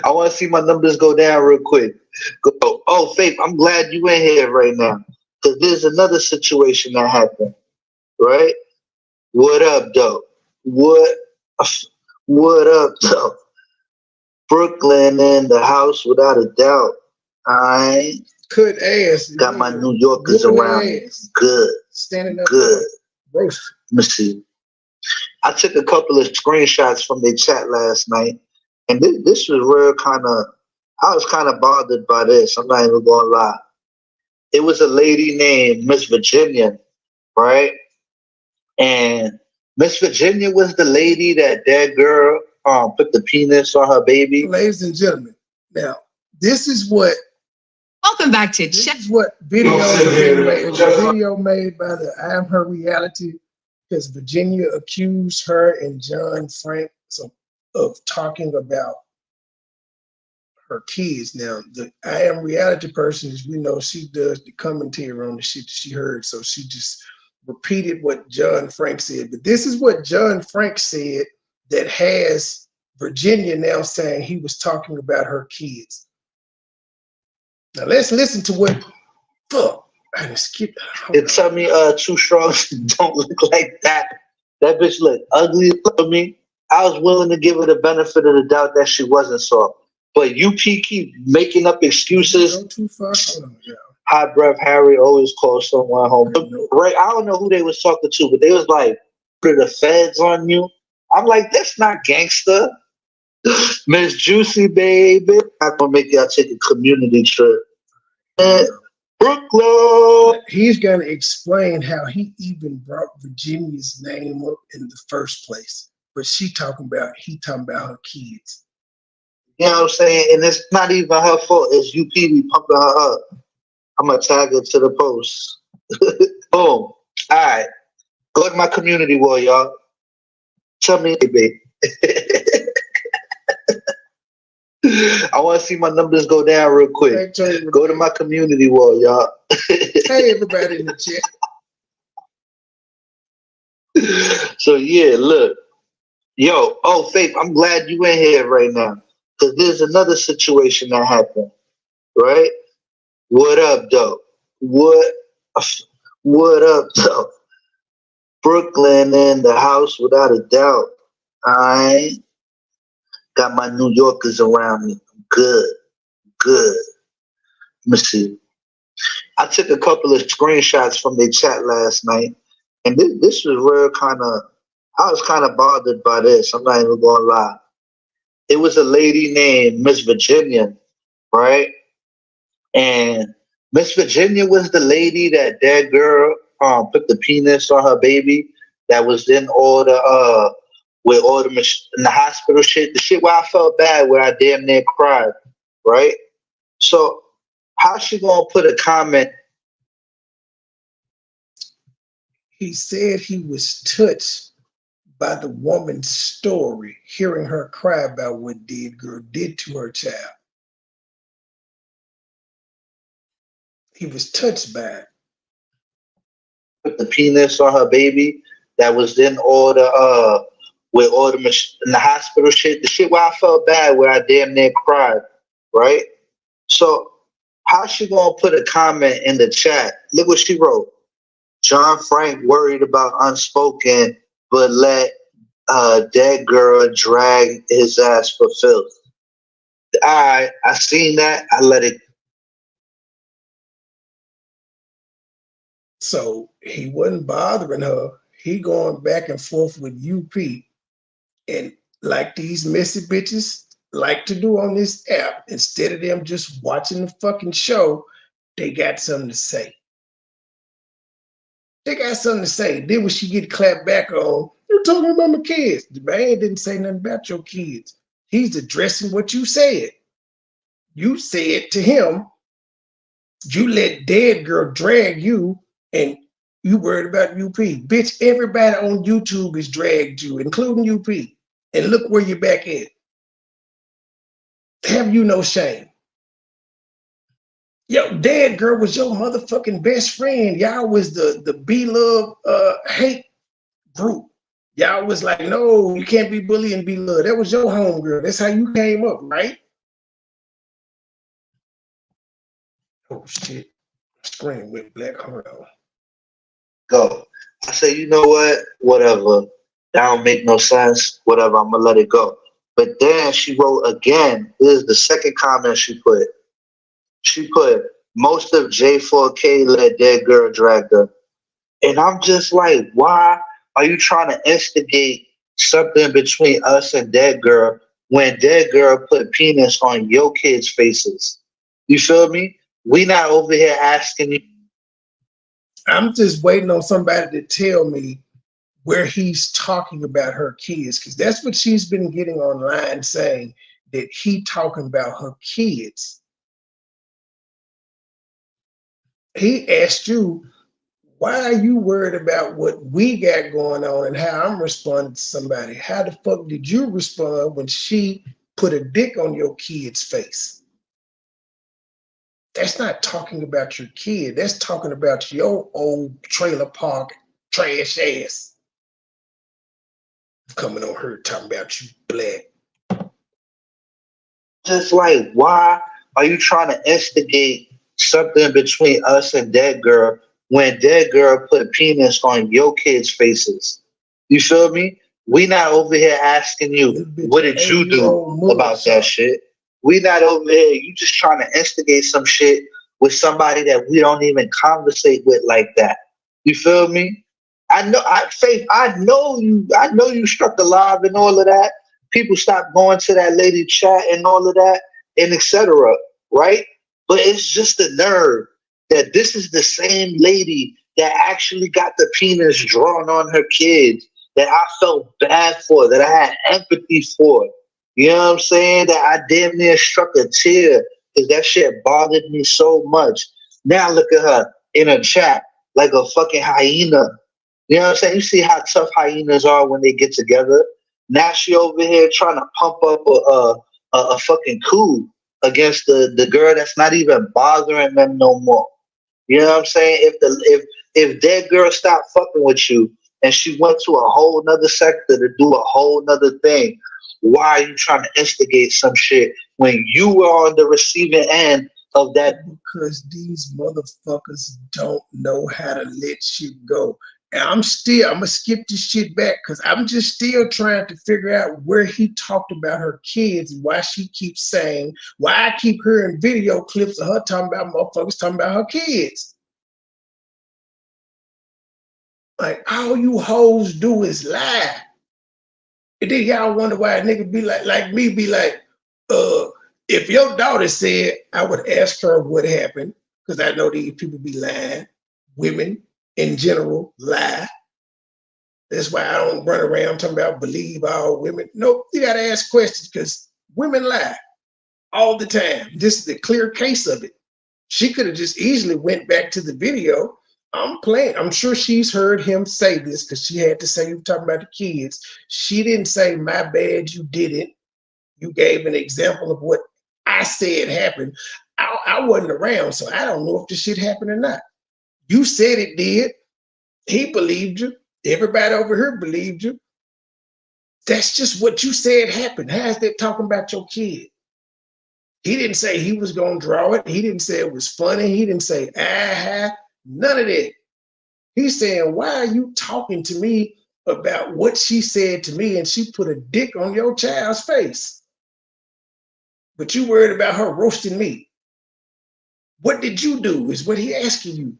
I want to see my numbers go down real quick. Oh, Faith, I'm glad you in here right now. Because there's another situation that happened, right? What up, though? What up, though? Brooklyn in the house without a doubt. I Good ass. got my New Yorkers around me. Good. Standing up. Good. Roast. Let me see. I took a couple of screenshots from their chat last night. And this was real I was kind of bothered by this. I'm not even going to lie. It was a lady named Miss Virginia, right? And Miss Virginia was the lady that girl put the penis on her baby. Ladies and gentlemen, now, this is what. Welcome back to This is what video made. It was a video made by the I Am Her Reality, because Virginia accused her and John Frank of talking about her kids. Now, the I Am Reality person, as we know, she does the commentary on the shit that she heard, so she just repeated what John Frank said. But this is what John Frank said that has Virginia now saying he was talking about her kids. Now let's listen to what. Fuck, I just skipped. It tell me Too Strong don't look like that. That bitch look ugly to me. I was willing to give her the benefit of the doubt that she wasn't soft. But UP keep making up excuses. Go too far. Hold on, yeah. Hot breath Harry always calls someone home. Right? I don't know who they was talking to, but they was like, put the feds on you. I'm like, that's not gangster. Miss Juicy, baby. I'm gonna make y'all take a community trip. Brooklyn. He's gonna explain how he even brought Virginia's name up in the first place. But he talking about her kids. You know what I'm saying? And it's not even her fault. It's UPD pumping her up. I'm gonna tag it to the post. Boom. All right. Go to my community wall, y'all. Tell me, baby. I want to see my numbers go down real quick. Go to my community wall, y'all. Hey, everybody in the chat. So, yeah, look. Yo, Faith, I'm glad you in here right now. Because there's another situation that happened, right? What up, though? What up, though? Brooklyn in the house without a doubt. I got my New Yorkers around me. Good. Let me see. I took a couple of screenshots from their chat last night. And this was real I was kind of bothered by this. I'm not even going to lie. It was a lady named Miss Virginia, right? And Miss Virginia was the lady that girl put the penis on her baby that was in all the with all the in the hospital shit, the shit where I felt bad, where I damn near cried, right? So how she gonna put a comment? He said he was touched by the woman's story, hearing her cry about what Did Girl did to her child. He was touched by it. Put the penis on her baby that was in all the with all the in the hospital shit, the shit where I felt bad, where I damn near cried, right? So how she gonna put a comment in the chat? Look what she wrote. John Frank worried about unspoken, but let dead girl drag his ass for filth. I seen that. I let it. So he wasn't bothering her. He going back and forth with UP. And like these messy bitches like to do on this app, instead of them just watching the fucking show, they got something to say. They got something to say. Then when she get clapped back on, you're talking about my kids. The man didn't say nothing about your kids. He's addressing what you said. You said to him, you let dead girl drag you and you worried about UP. Bitch, everybody on YouTube has dragged you, including UP. And look where you're back at. Have you no shame? Yo, dead girl was your motherfucking best friend. Y'all was the B-Love hate group. Y'all was like, no, you can't be bully and be love. That was your homegirl. That's how you came up, right? Oh shit. Screen went black. Hold on. Go. I say, you know what? Whatever. That don't make no sense. Whatever. I'm gonna let it go. But then she wrote again. This is the second comment she put. She put, most of J4K let dead girl drag her. And I'm just like, why are you trying to instigate something between us and dead girl when dead girl put penis on your kids' faces? You feel me? We not over here asking you. I'm just waiting on somebody to tell me where he's talking about her kids, because that's what she's been getting online, saying that he talking about her kids. He asked you, why are you worried about what we got going on and how I'm responding to somebody? How the fuck did you respond when she put a dick on your kid's face? That's not talking about your kid. That's talking about your old trailer park trash ass. Coming on her talking about you black. Just like, why are you trying to instigate something between us and dead girl when dead girl put penis on your kids' faces? You feel me? We not over here asking you, what did you do about that shit? We not over here, you just trying to instigate some shit with somebody that we don't even conversate with like that. You feel me? Faith, I know you struck the live and all of that. People stop going to that lady chat and all of that and etc. Right? But it's just the nerve that this is the same lady that actually got the penis drawn on her kids, that I felt bad for, that I had empathy for. You know what I'm saying? That I damn near struck a tear because that shit bothered me so much. Now look at her in a chat like a fucking hyena. You know what I'm saying? You see how tough hyenas are when they get together. Now she over here trying to pump up a fucking coup against the girl that's not even bothering them no more. You know what I'm saying? If that girl stopped fucking with you and she went to a whole nother sector to do a whole nother thing, why are you trying to instigate some shit when you were on the receiving end of that? Because these motherfuckers don't know how to let shit go. And I'm gonna skip this shit back because I'm just still trying to figure out where he talked about her kids and why she keeps saying, why I keep hearing video clips of her talking about motherfuckers talking about her kids. Like, all you hoes do is lie. And then y'all wonder why a nigga be like me, be like, if your daughter said, I would ask her what happened, because I know these people be lying. Women in general lie. That's why I don't run around talking about believe all women. Nope, you gotta ask questions because women lie. all the time. This is a clear case of it. She could have just easily went back to the video. I'm sure she's heard him say this because she had to say, you were talking about the kids. She didn't say, my bad, you did it. You gave an example of what I said happened. I wasn't around, so I don't know if this shit happened or not. You said it did. He believed you. Everybody over here believed you. That's just what you said happened. How's that talking about your kid? He didn't say he was going to draw it. He didn't say it was funny. He didn't say, none of that. He's saying, why are you talking to me about what she said to me and she put a dick on your child's face? But you worried about her roasting me. What did you do is what he asking you.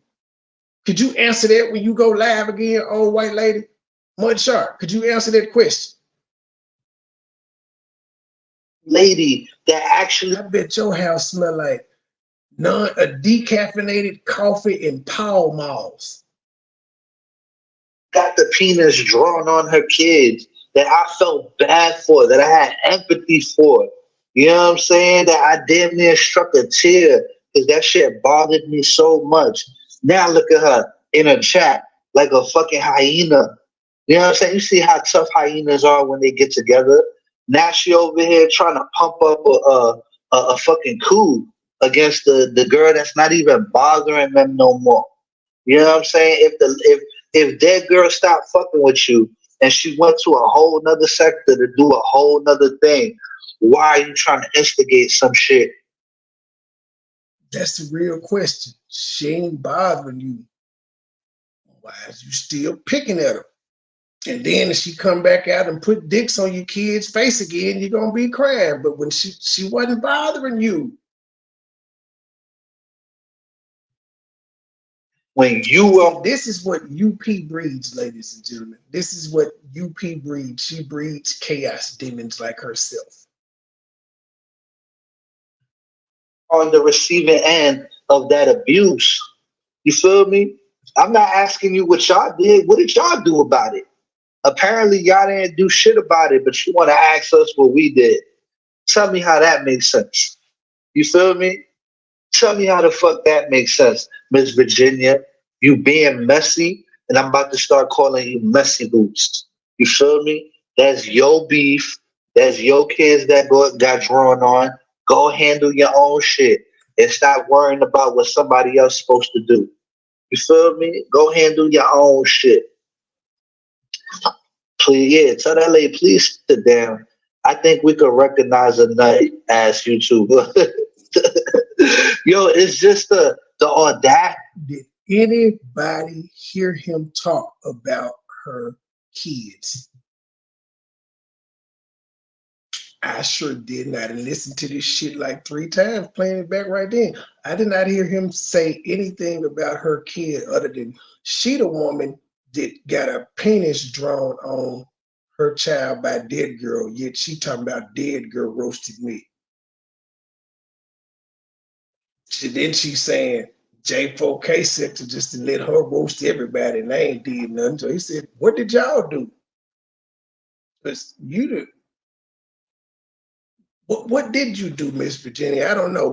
Could you answer that when you go live again, old white lady? Mud Shark, could you answer that question? Lady that actually, I bet your house smell like a decaffeinated coffee and Pall Malls. got the penis drawn on her kids, that I felt bad for, that I had empathy for. You know what I'm saying? That I damn near struck a tear because that shit bothered me so much. Now look at her in a chat like a fucking hyena. You know what I'm saying? You see how tough hyenas are when they get together. Now she over here trying to pump up a fucking coup against the girl that's not even bothering them no more. You know what I'm saying? If that girl stopped fucking with you and she went to a whole nother sector to do a whole nother thing, why are you trying to instigate some shit? That's the real question. She ain't bothering you. Why is you still picking at her? And then if she come back out and put dicks on your kid's face again, you're gonna be crying. But when she wasn't bothering you. When you were, this is what UP breeds, ladies and gentlemen. This is what UP breeds. She breeds chaos demons like herself. On the receiving end of that abuse, you feel me? I'm not asking you what y'all did. What did y'all do about it? Apparently, y'all didn't do shit about it, but you want to ask us what we did. Tell me how that makes sense. You feel me? Tell me how the fuck that makes sense, Miss Virginia. You being messy, and I'm about to start calling you Messy Boots. You feel me? That's your beef. That's your kids that got drawn on. Go handle your own shit and stop worrying about what somebody else is supposed to do. You feel me? Go handle your own shit. Please, yeah, tell that lady, please sit down. I think we could recognize a nut as YouTuber. Yo, it's just the audacity. Did anybody hear him talk about her kids? I sure did not. And listened to this shit like 3 times, playing it back right then. I did not hear him say anything about her kid other than she the woman that got a penis drawn on her child by dead girl, yet she talking about dead girl roasted me. Then she's saying J4K said to just to let her roast everybody and they ain't did nothing. So he said, what did y'all do? Because you did. What did you do, Miss Virginia? I don't know.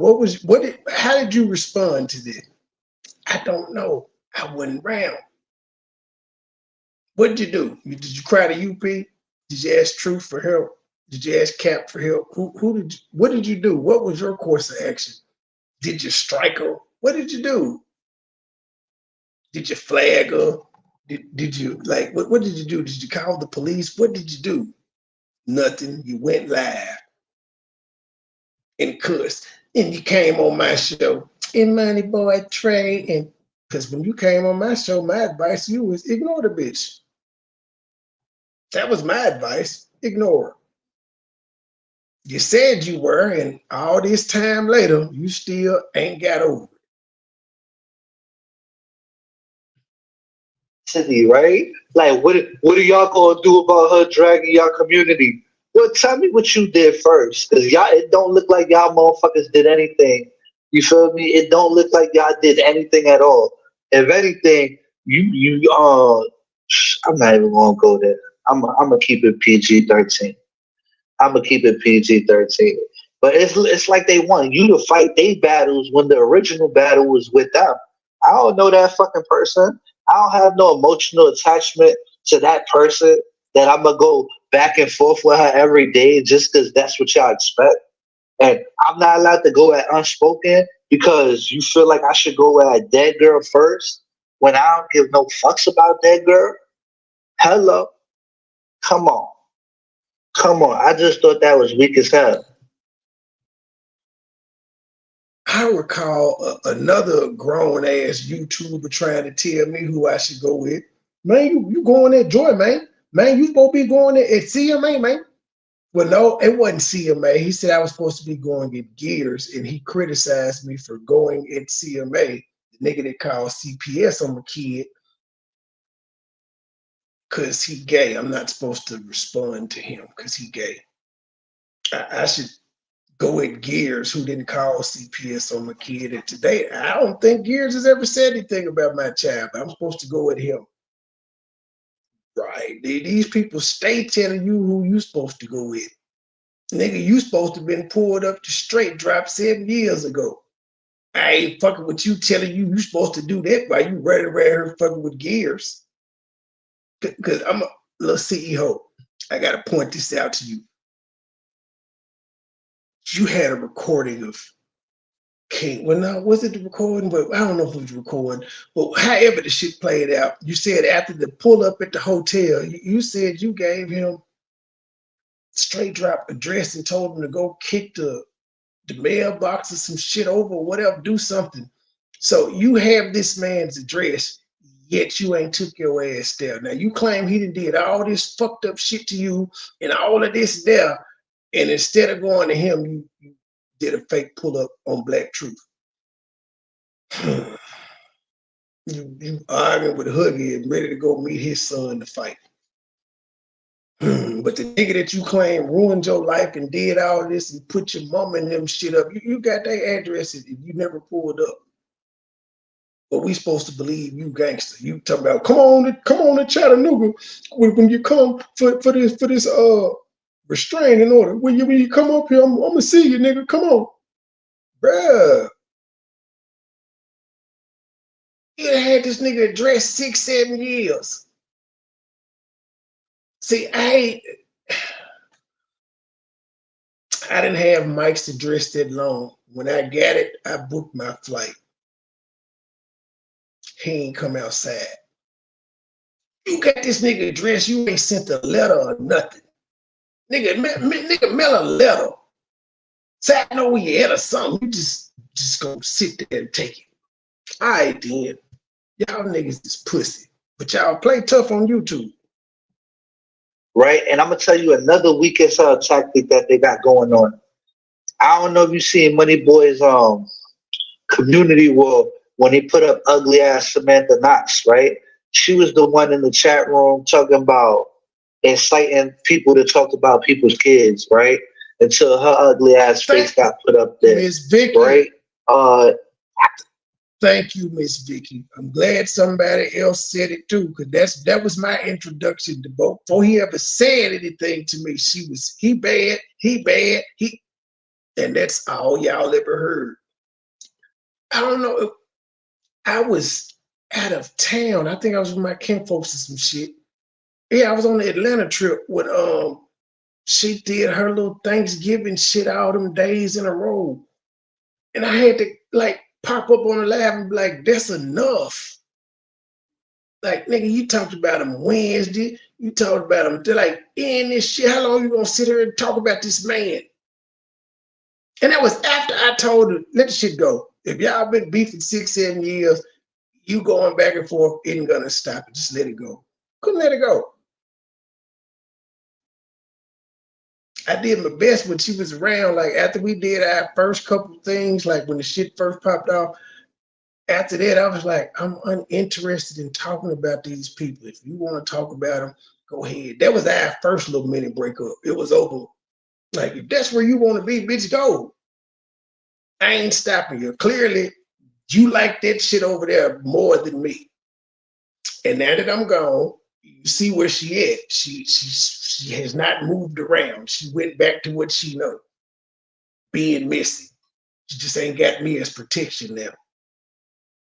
How did you respond to this? I don't know. I wasn't around. What did you do? Did you cry to UP? Did you ask Truth for help? Did you ask Cap for help? What did you do? What was your course of action? Did you strike her? What did you do? Did you flag her? Did you what did you do? Did you call the police? What did you do? Nothing. You went live and cussed. And you came on my show in MoneyBoy Trey. And because when you came on my show, my advice to you was ignore the bitch. That was my advice. Ignore her. You said you were, and all this time later, you still ain't got over it. City, right? Like, what are y'all gonna do about her dragging y'all community? Yo, tell me what you did first, cause it don't look like y'all motherfuckers did anything. You feel me? It don't look like y'all did anything at all. If anything, I'm not even gonna go there. I'm gonna keep it PG-13. I'm gonna keep it PG-13. But it's like they want you to fight their battles when the original battle was with them. I don't know that fucking person. I don't have no emotional attachment to that person that I'm gonna go back and forth with her every day just because that's what y'all expect. And I'm not allowed to go at unspoken because you feel like I should go at dead girl first when I don't give no fucks about dead girl. Hello, come on, come on. I just thought that was weak as hell. I recall another grown ass YouTuber trying to tell me who I should go with. Man, you going at Joy, man. Man, you supposed to be going at CMA, man. Well, no, it wasn't CMA. He said I was supposed to be going at Gears, and he criticized me for going at CMA. The nigga that called CPS on my kid because he gay. I'm not supposed to respond to him because he gay. I should go at Gears, who didn't call CPS on my kid. And today, I don't think Gears has ever said anything about my child. I'm supposed to go at him. Right. These people stay telling you who you supposed to go with. Nigga, you supposed to been pulled up to straight drop 7 years ago. I ain't fucking with you telling you supposed to do that while you running around here fucking with Gears. Because I'm a little CEO. I got to point this out to you. You had a recording of King. Well, no, was it the recording? But I don't know if it was recording. But however the shit played out, you said after the pull up at the hotel, you said you gave him straight drop address and told him to go kick the mailbox or some shit over or whatever, do something. So you have this man's address, yet you ain't took your ass there. Now you claim he did all this fucked up shit to you and all of this there, and instead of going to him, you did a fake pull up on Black Truth. you arguing with Huggy and ready to go meet his son to fight. But the nigga that you claim ruined your life and did all this and put your mama and them shit up, you got their addresses and you never pulled up. But we supposed to believe you gangster. You talking about come on to Chattanooga when you come for this restraining order. When you come up here, I'm gonna see you, nigga. Come on, bruh. You had this nigga address 6-7 years. See, I didn't have Mike's address that long. When I got it, I booked my flight. He ain't come outside. You got this nigga address, you ain't sent a letter or nothing. Nigga mail a letter. Say I know where you at or something. You just gonna sit there and take it. All right, then. Y'all niggas is pussy. But y'all play tough on YouTube. Right? And I'm gonna tell you another weakest tactic that they got going on. I don't know if you seen MoneyBoy's community wall when he put up ugly ass Samantha Knox, right? She was the one in the chat room talking about inciting people to talk about people's kids, right? Until her ugly ass face got put up there. Miss Vicky. Right? Thank you, Miss Vicky. I'm glad somebody else said it too, because that was my introduction to Bo. Before he ever said anything to me, he bad, and that's all y'all ever heard. I don't know. I was out of town. I think I was with my kinfolks or some shit. Yeah, I was on the Atlanta trip when she did her little Thanksgiving shit all them days in a row. And I had to like pop up on the live and be like, that's enough. Like, nigga, you talked about them Wednesday. You talked about them. They're like, in this shit, how long you gonna sit here and talk about this man? And that was after I told her, let the shit go. If y'all been beefing 6-7 years, you going back and forth isn't gonna stop it. Just let it go. Couldn't let it go. I did my best when she was around. Like after we did our first couple things, like when the shit first popped off, after that, I was like, I'm uninterested in talking about these people. If you want to talk about them, go ahead. That was our first little mini breakup. It was over. Like, if that's where you want to be, bitch, go. I ain't stopping you. Clearly, you like that shit over there more than me. And now that I'm gone, you see where she at. She has not moved around. She went back to what she knows. being messy. You just ain't got me as protection now.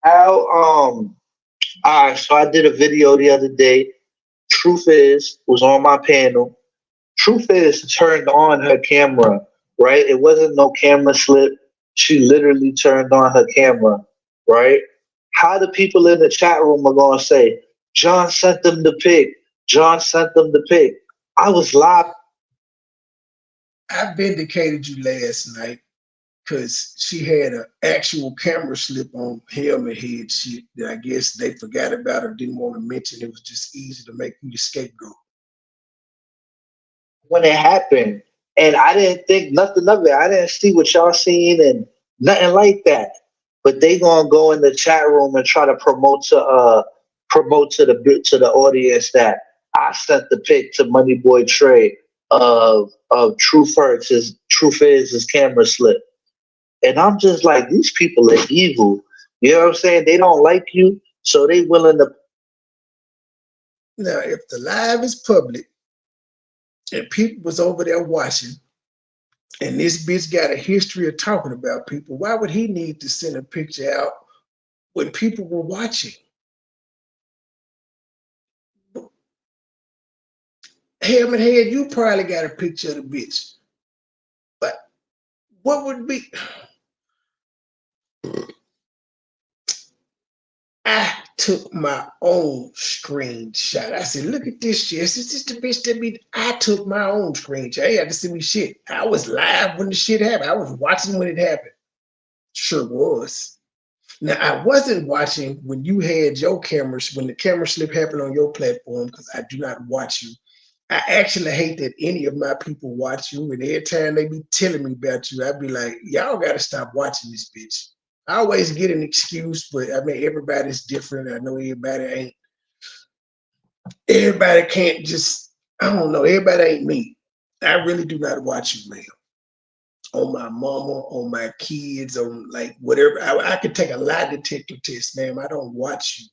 How all right, so I did a video the other day. Truth is was on my panel. Truth is turned on her camera, right? It wasn't no camera slip. She literally turned on her camera, right? How the people in the chat room are gonna say, John sent them the pic. John sent them the pic. I was live. I vindicated you last night because she had an actual camera slip on helmet head shit that I guess they forgot about or didn't want to mention. It was just easy to make you the scapegoat. When it happened, and I didn't think nothing of it. I didn't see what y'all seen and nothing like that. But they gonna go in the chat room and try to promote to the audience that I sent the pic to MoneyBoy Trey of Truth is his camera slip. And I'm just like, these people are evil. You know what I'm saying? They don't like you, so they willing to. Now, if the live is public and people was over there watching, and this bitch got a history of talking about people, why would he need to send a picture out when people were watching? Helmet head, you probably got a picture of the bitch. But what would be? I took my own screenshot. I said, look at this shit. Is this the bitch that be? I took my own screenshot. I ain't had to see me shit. I was live when the shit happened. I was watching when it happened. Sure was. Now, I wasn't watching when you had your cameras, when the camera slip happened on your platform, because I do not watch you. I actually hate that any of my people watch you, and every time they be telling me about you, I be like, y'all got to stop watching this bitch. I always get an excuse, but I mean, everybody's different. I know everybody can't just, I don't know, everybody ain't me. I really do not watch you, ma'am. On my mama, on my kids, on like whatever. I could take a lie detector test, ma'am. I don't watch you.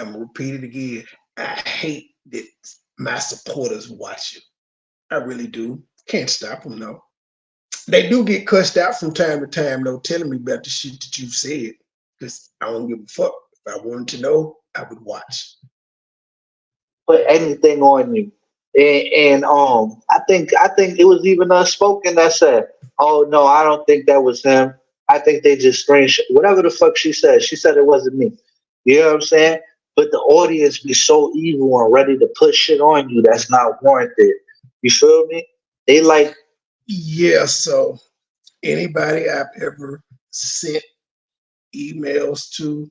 I'm gonna repeat it again. I hate that my supporters watch you. I really do. Can't stop them, though. They do get cussed out from time to time, though, telling me about the shit that you've said. Because I don't give a fuck. If I wanted to know, I would watch. Put anything on you. And I think it was even unspoken that said, "Oh no, I don't think that was him. I think they just screenshot whatever the fuck she said. She said it wasn't me. You know what I'm saying? But the audience be so evil and ready to put shit on you that's not warranted. You feel me? They like, yeah. So anybody I've ever sent emails to,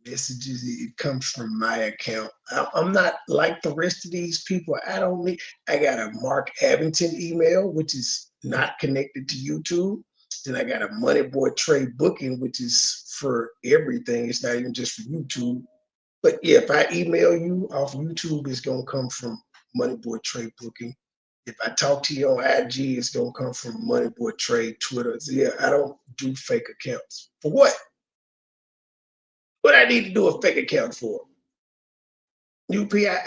messages, it comes from my account. I'm not like the rest of these people. I got a Mark Abington email, which is not connected to YouTube. Then I got a MoneyBoy Trey booking, which is for everything. It's not even just for YouTube. But yeah, if I email you off YouTube, it's gonna come from MoneyBoy Trey booking. If I talk to you on IG, it's gonna come from MoneyBoy Trey Twitter. So yeah, I don't do fake accounts. For what? What I need to do a fake account for? UPI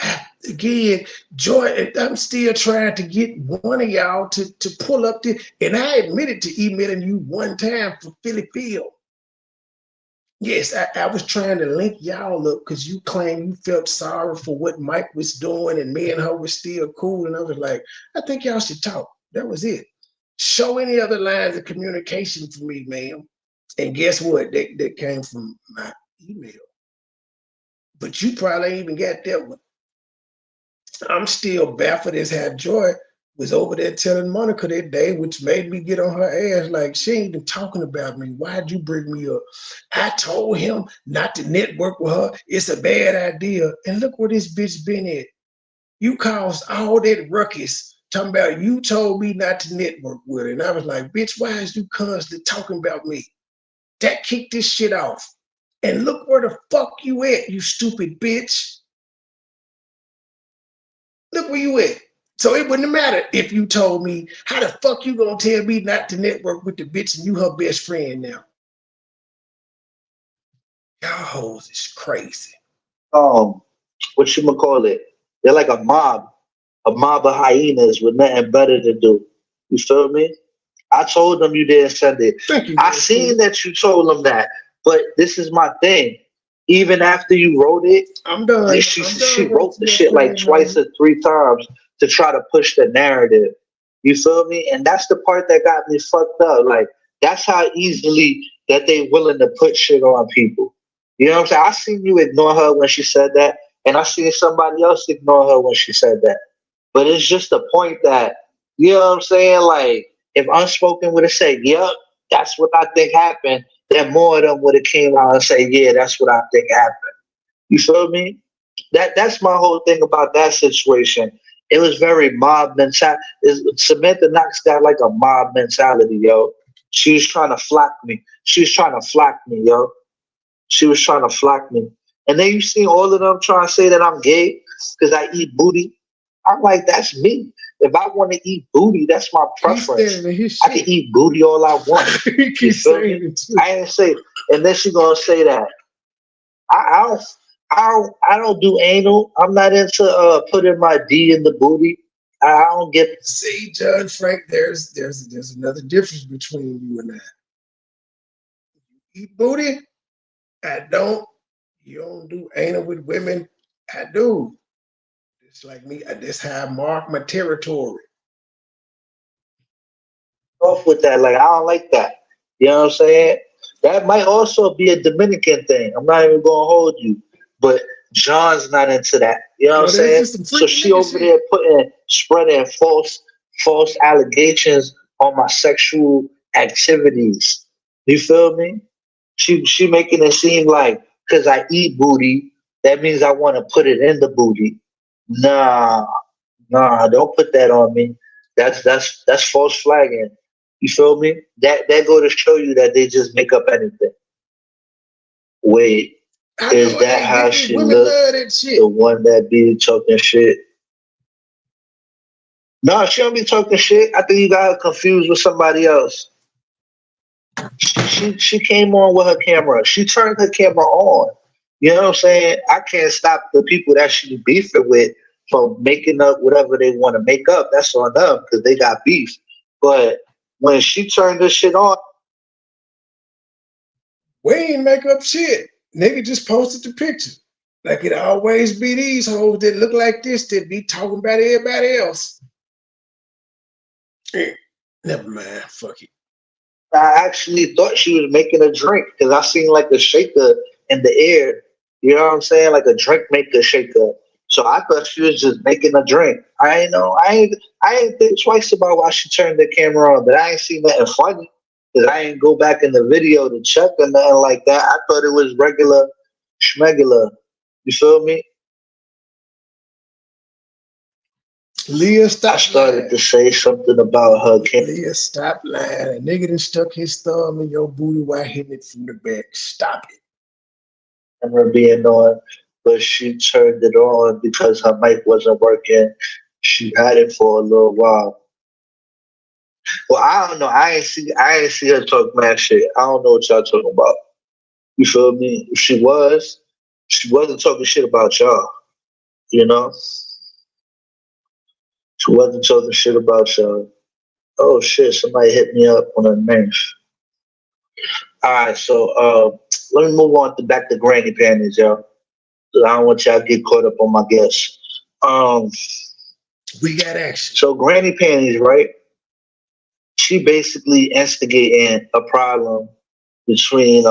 again, Joy. I'm still trying to get one of y'all to pull up the. And I admitted to emailing you one time for Philly Field. Yes, I was trying to link y'all up because you claim you felt sorry for what Mike was doing and me and her was still cool. And I was like, I think y'all should talk. That was it. Show any other lines of communication for me, ma'am. And guess what? That came from my email. But you probably ain't even got that one. I'm still baffled as how Joy was over there telling Monica that day, which made me get on her ass like, she ain't even talking about me. Why'd you bring me up? I told him not to network with her. It's a bad idea. And look where this bitch been at. You caused all that ruckus talking about you told me not to network with her. And I was like, bitch, why is you constantly talking about me? That kicked this shit off. And look where the fuck you at, you stupid bitch. Look where you at. So it wouldn't matter if you told me, how the fuck you gonna tell me not to network with the bitch and you her best friend now? Y'all hoes is crazy. what you call it? They're like a mob of hyenas with nothing better to do. You feel me? I told them you didn't send it. Thank you. I seen that you told them that, but this is my thing. Even after you wrote it, I'm done. she wrote the shit like twice or 3 times to try to push the narrative. You feel me? And that's the part that got me fucked up. Like, that's how easily that they willing to put shit on people. You know what I'm saying? I seen you ignore her when she said that, and I seen somebody else ignore her when she said that. But it's just the point that, you know what I'm saying? Like, if Unspoken would have said, yep, that's what I think happened, then more of them would have came out and say, yeah, that's what I think happened. You feel me? That's my whole thing about that situation. It was very mob mentality. Samantha Knox got like a mob mentality, yo. She was trying to flock me. She was trying to flock me, yo. She was trying to flock me. And then you see all of them trying to say that I'm gay because I eat booty. I'm like, that's me. If I want to eat booty, that's my preference. I can eat booty all I want. He keeps saying it too. I ain't say, and then she gonna say that I don't do anal. I'm not into putting my D in the booty. I don't get. See, Judge Frank, there's another difference between you and I. Eat booty? I don't. You don't do anal with women? I do. It's like me. That's how I mark my territory. Off with that. Like, I don't like that. You know what I'm saying? That might also be a Dominican thing. I'm not even gonna hold you, but John's not into that. You know what I'm saying? So she over there spreading false allegations on my sexual activities. You feel me? She making it seem like because I eat booty, that means I want to put it in the booty. Nah, don't put that on me. That's false flagging. You feel me? That go to show you that they just make up anything. Wait, is that how she looks? The one that be talking shit? No, she don't be talking shit. I think you got her confused with somebody else. She came on with her camera. She turned her camera on. You know what I'm saying? I can't stop the people that she beefing with from making up whatever they want to make up. That's on them because they got beef. But when she turned this shit on, we ain't make up shit. Nigga just posted the picture. Like it always be these hoes that look like this that be talking about everybody else. Never mind. Fuck it. I actually thought she was making a drink because I seen like a shaker in the air. You know what I'm saying? Like a drink maker shaker. So I thought she was just making a drink. I ain't know. I ain't think twice about why she turned the camera on, but I ain't seen nothing funny because I ain't go back in the video to check or nothing like that. I thought it was regular schmegular. You feel me? Leah, stop. I started to say something about her. Leah, stop lying. A nigga done stuck his thumb in your booty while hitting it from the back. Stop it. Camera being on, but she turned it on because her mic wasn't working. She had it for a little while. Well, I don't know. I ain't see her talk mad shit. I don't know what y'all talking about. You feel me? If she wasn't talking shit about y'all. You know? She wasn't talking shit about y'all. Oh shit, somebody hit me up on her name. Alright, so let me move on back to granny panties, y'all. I don't want y'all to get caught up on my guess. We got action. So granny panties, right? She basically instigating a problem between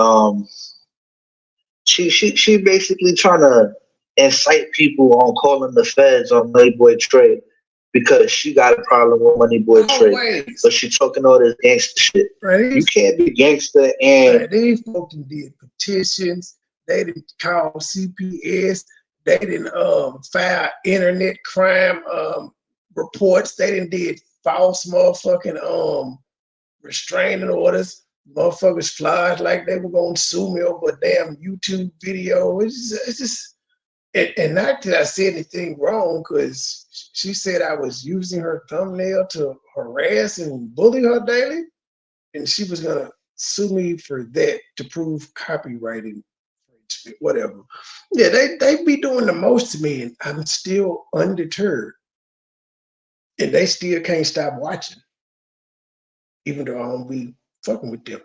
she basically trying to incite people on calling the feds on MoneyBoy Trey because she got a problem with MoneyBoy Trey. But she talking all this gangster shit. Right. You can't be gangster and right. These folks did petitions. They didn't call CPS. They didn't file internet crime reports. They didn't did false motherfucking restraining orders. Motherfuckers flies like they were gonna sue me over a damn YouTube video. It's just and not that I said anything wrong, because she said I was using her thumbnail to harass and bully her daily, and she was gonna sue me for that to prove copywriting, whatever. Yeah, they be doing the most to me, and I'm still undeterred, and they still can't stop watching. even though I don't be fucking with them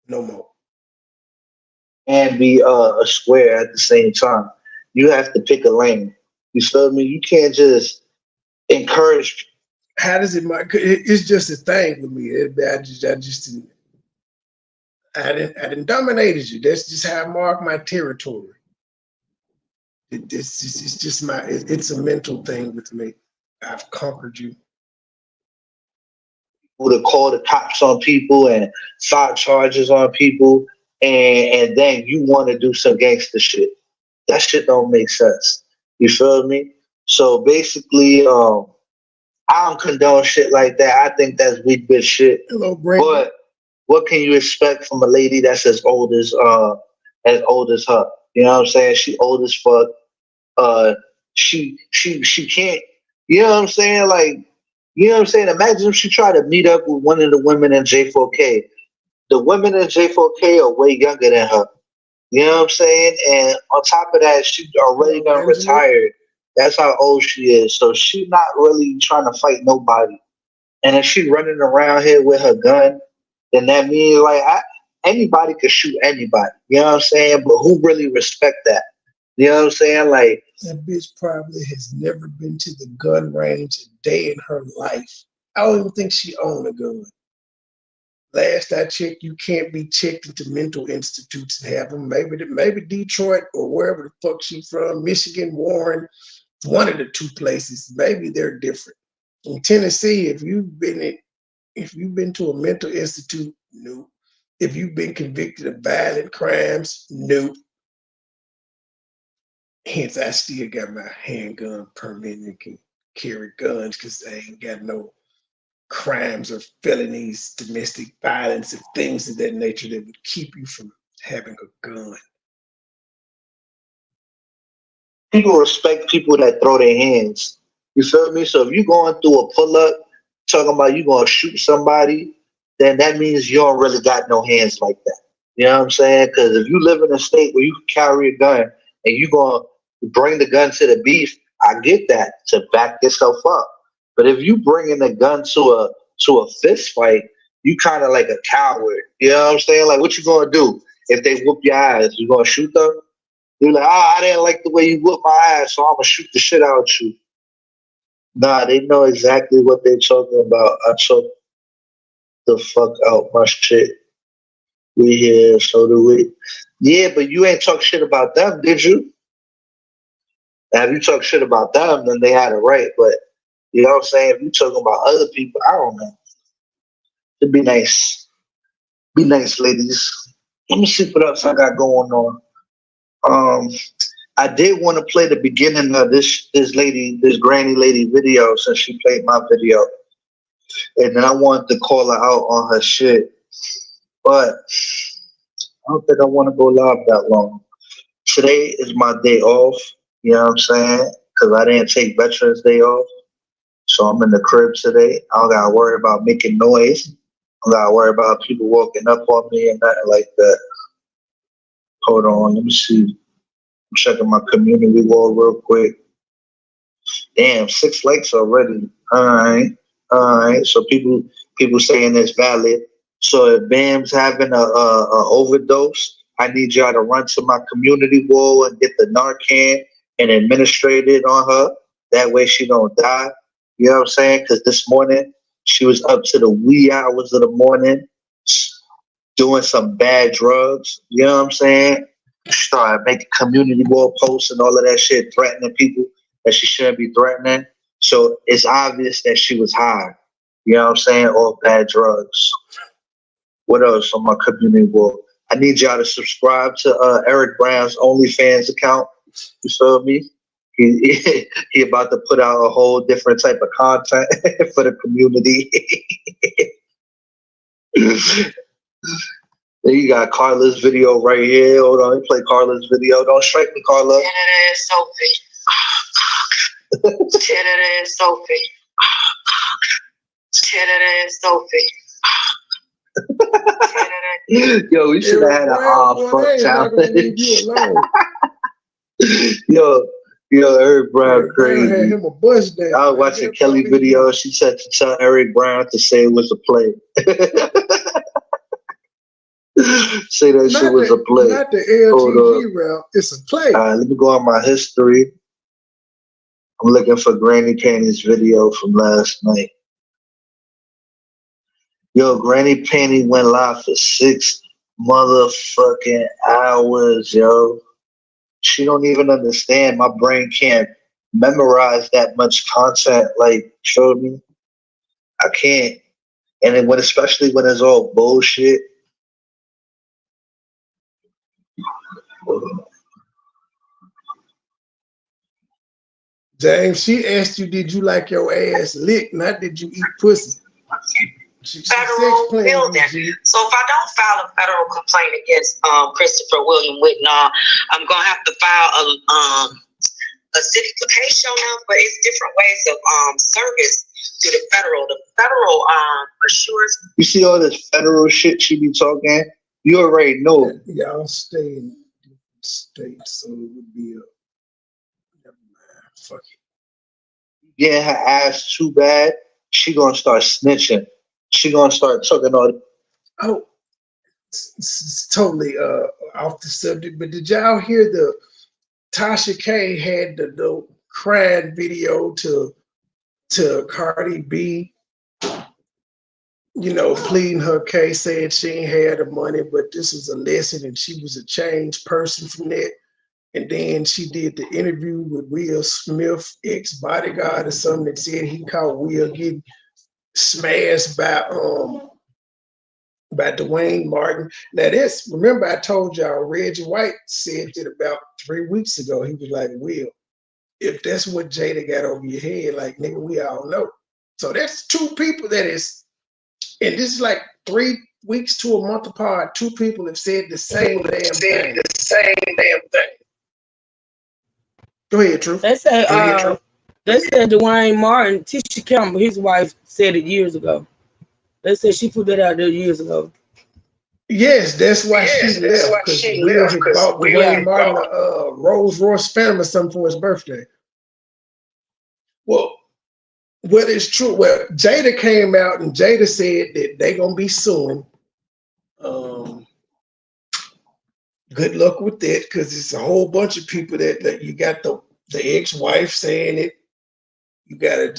no more. And be a square at the same time. You have to pick a lane. You feel me? You can't just encourage. How does it? It's just a thing with me. I didn't dominated you. That's just how I mark my territory. It's just it's a mental thing with me. I've conquered you. To call the cops on people and file charges on people, and then you want to do some gangster shit. That shit don't make sense. You feel me? So basically, I don't condone shit like that. I think that's weak bitch shit. Hello, Brandon. But what can you expect from a lady that's as old as her? You know what I'm saying? She old as fuck. She can't. You know what I'm saying? Like, you know what I'm saying? Imagine if she tried to meet up with one of the women in J4K. The women in J4K are way younger than her. You know what I'm saying? And on top of that, she's already done retired. That's how old she is. So she's not really trying to fight nobody. And if she running around here with her gun, then that means like anybody could shoot anybody. You know what I'm saying? But who really respect that? You know what I'm saying? Like, that bitch probably has never been to the gun range a day in her life. I don't even think she owned a gun. Last I checked, you can't be checked into mental institutes and have them. Maybe Detroit or wherever the fuck she from, Michigan, Warren, one of the two places. Maybe they're different. In Tennessee, if you've been to a mental institute, no. If you've been convicted of violent crimes, no. Hence, I still got my handgun permit and can carry guns because I ain't got no crimes or felonies, domestic violence, and things of that nature that would keep you from having a gun. people respect people that throw their hands. You feel me? So if you're going through a pull-up, talking about you going to shoot somebody, then that means you don't really got no hands like that. You know what I'm saying? Because if you live in a state where you can carry a gun and you going to bring the gun to the beef, I get that, to back yourself up. But if you bringing a gun to a fist fight, you kind of like a coward. You know what I'm saying? Like, what you going to do if they whoop your ass? You going to shoot them? You're like, I didn't like the way you whooped my ass, so I'm going to shoot the shit out you. Nah, they know exactly what they're talking about. I took the fuck out my shit. We here, so do we. Yeah, but you ain't talk shit about them, did you? Now, if you talk shit about them, then they had it right. But, you know what I'm saying? If you talking about other people, I don't know. It'd be nice. Be nice, ladies. Let me see what else I got going on. I did want to play the beginning of this granny lady video since she played my video. And then I wanted to call her out on her shit. But I don't think I want to go live that long. Today is my day off, you know what I'm saying? Because I didn't take Veterans Day off. So I'm in the crib today. I don't got to worry about making noise. I don't got to worry about people walking up on me and nothing like that. Hold on, let me see. I'm checking my community wall real quick. Damn, 6 likes already. All right. So people saying it's valid. So if Bam's having a overdose, I need y'all to run to my community wall and get the Narcan and administrate it on her. That way she don't die. You know what I'm saying? Because this morning she was up to the wee hours of the morning doing some bad drugs. You know what I'm saying? Started making community wall posts and all of that shit, threatening people that she shouldn't be threatening. So it's obvious that she was high. You know what I'm saying? Or bad drugs. What else on my community wall? I need y'all to subscribe to Eric Brown's OnlyFans account. You feel me? He about to put out a whole different type of content for the community. Then you got Carla's video right here. Hold on, let me play Carla's video. Don't strike me, Carla. Sophie. Sophie. Sophie. Yo, we should have had an fuck challenge. Yo, Yo, Eric Brown Eric Brown had crazy. him a bus down. I was watching Kelly video. She said to tell Eric Brown to say it was a play. Say that shit was a play. Not the LTG route. It's a play. Let me go on my history. I'm looking for Granny Panty's video from last night. Yo, Granny Panty went live for 6 motherfucking hours, yo. She don't even understand. My brain can't memorize that much content. Like, show me. I can't. And then especially when it's all bullshit. James, she asked you, did you like your ass licked? Not did you eat pussy? Federal building. So if I don't file a federal complaint against Christopher William Whitnall, I'm gonna have to file a city case now. But it's different ways of service to the federal. The federal assures. You see all this federal shit she be talking? You already know. Y'all stay in states, so it would be a. Never mind. Fuck it. Getting her ass too bad, she gonna start snitching. She gonna start talking all. Oh, it's totally off the subject. But did y'all hear the Tasha K had the crying video to Cardi B? You know, pleading her case, saying she ain't had the money, but this was a lesson, and she was a changed person from that. And then she did the interview with Will Smith, ex-bodyguard or something, that said he caught Will getting smashed by Dwayne Martin. Now this, remember I told y'all Reggie White said it about 3 weeks ago. He was like, Will, if that's what Jada got over your head, like, nigga, we all know. So that's 2 people that is, and this is like 3 weeks to a month apart. 2 people have said the same damn thing. Go ahead, Truth. They said Dwayne Martin, Tisha Campbell, his wife, said it years ago. They said she put that out there years ago. Yes, that's why she left. Because Will had bought Dwayne Martin a Rolls Royce Phantom or something for his birthday. Well, it's true. Well, Jada came out and Jada said that they're gonna be suing. Good luck with that, because it's a whole bunch of people that you got the ex-wife saying it. You got a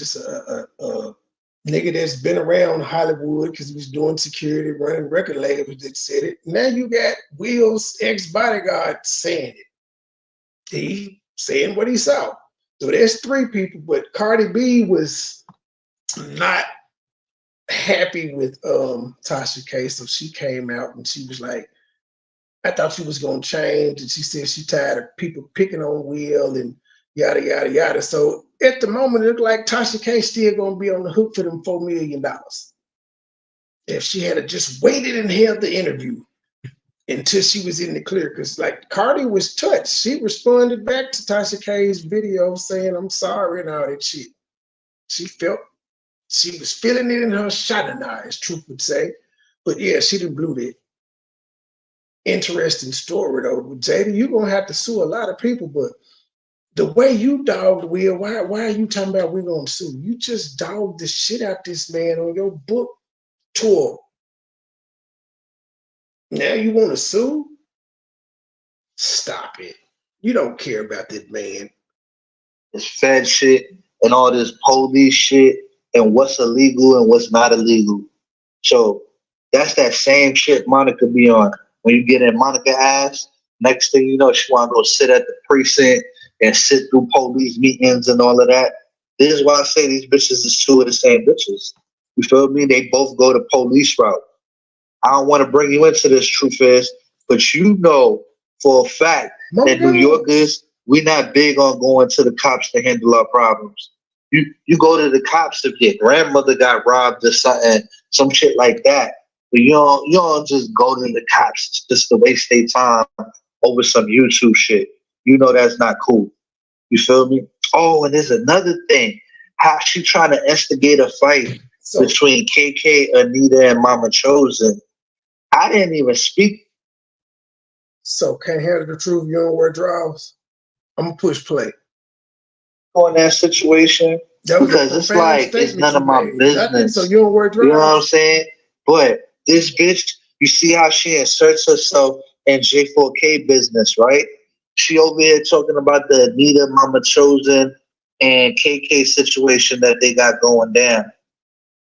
nigga that's been around Hollywood because he was doing security, running record labels that said it. Now you got Will's ex-bodyguard saying it. He saying what he saw. So there's 3 people, but Cardi B was not happy with Tasha K, so she came out and she was like, I thought she was gonna change, and she said she tired of people picking on Will and yada yada yada. So at the moment, it looked like Tasha K still gonna be on the hook for them $4 million. If she had just waited and held the interview until she was in the clear, because like Cardi was touched. She responded back to Tasha K's video saying, I'm sorry and all that shit. She was feeling it in her shining eyes, Truth would say. But yeah, she done blew that. Interesting story though. Jada, you're gonna have to sue a lot of people, but the way you dogged Will, why are you talking about we're gonna sue? You just dogged the shit out this man on your book tour. Now you want to sue? Stop it. You don't care about that man. This Fed shit and all this police shit and what's illegal and what's not illegal. So that's that same shit Monica be on. When you get in Monica ass, next thing you know, she want to go sit at the precinct and sit through police meetings and all of that. This is why I say these bitches is 2 of the same bitches. You feel me? They both go the police route. I don't want to bring you into this, Truth is, but you know for a fact that New Yorkers, we're not big on going to the cops to handle our problems. You go to the cops if your grandmother got robbed or something, some shit like that. But you don't just go to the cops just to waste their time over some YouTube shit. You know that's not cool. You feel me? Oh, and there's another thing. How she trying to instigate a fight between KK, Anita, and Mama Chosen. I didn't even speak. So can't handle the truth, you don't wear drawers. I'm gonna push play. on that situation because it's like it's none of my business. So you don't wear drugs. You know what I'm saying? But this bitch, you see how she inserts herself in J4K business, right? She over here talking about the Anita, Mama Chosen, and KK situation that they got going down.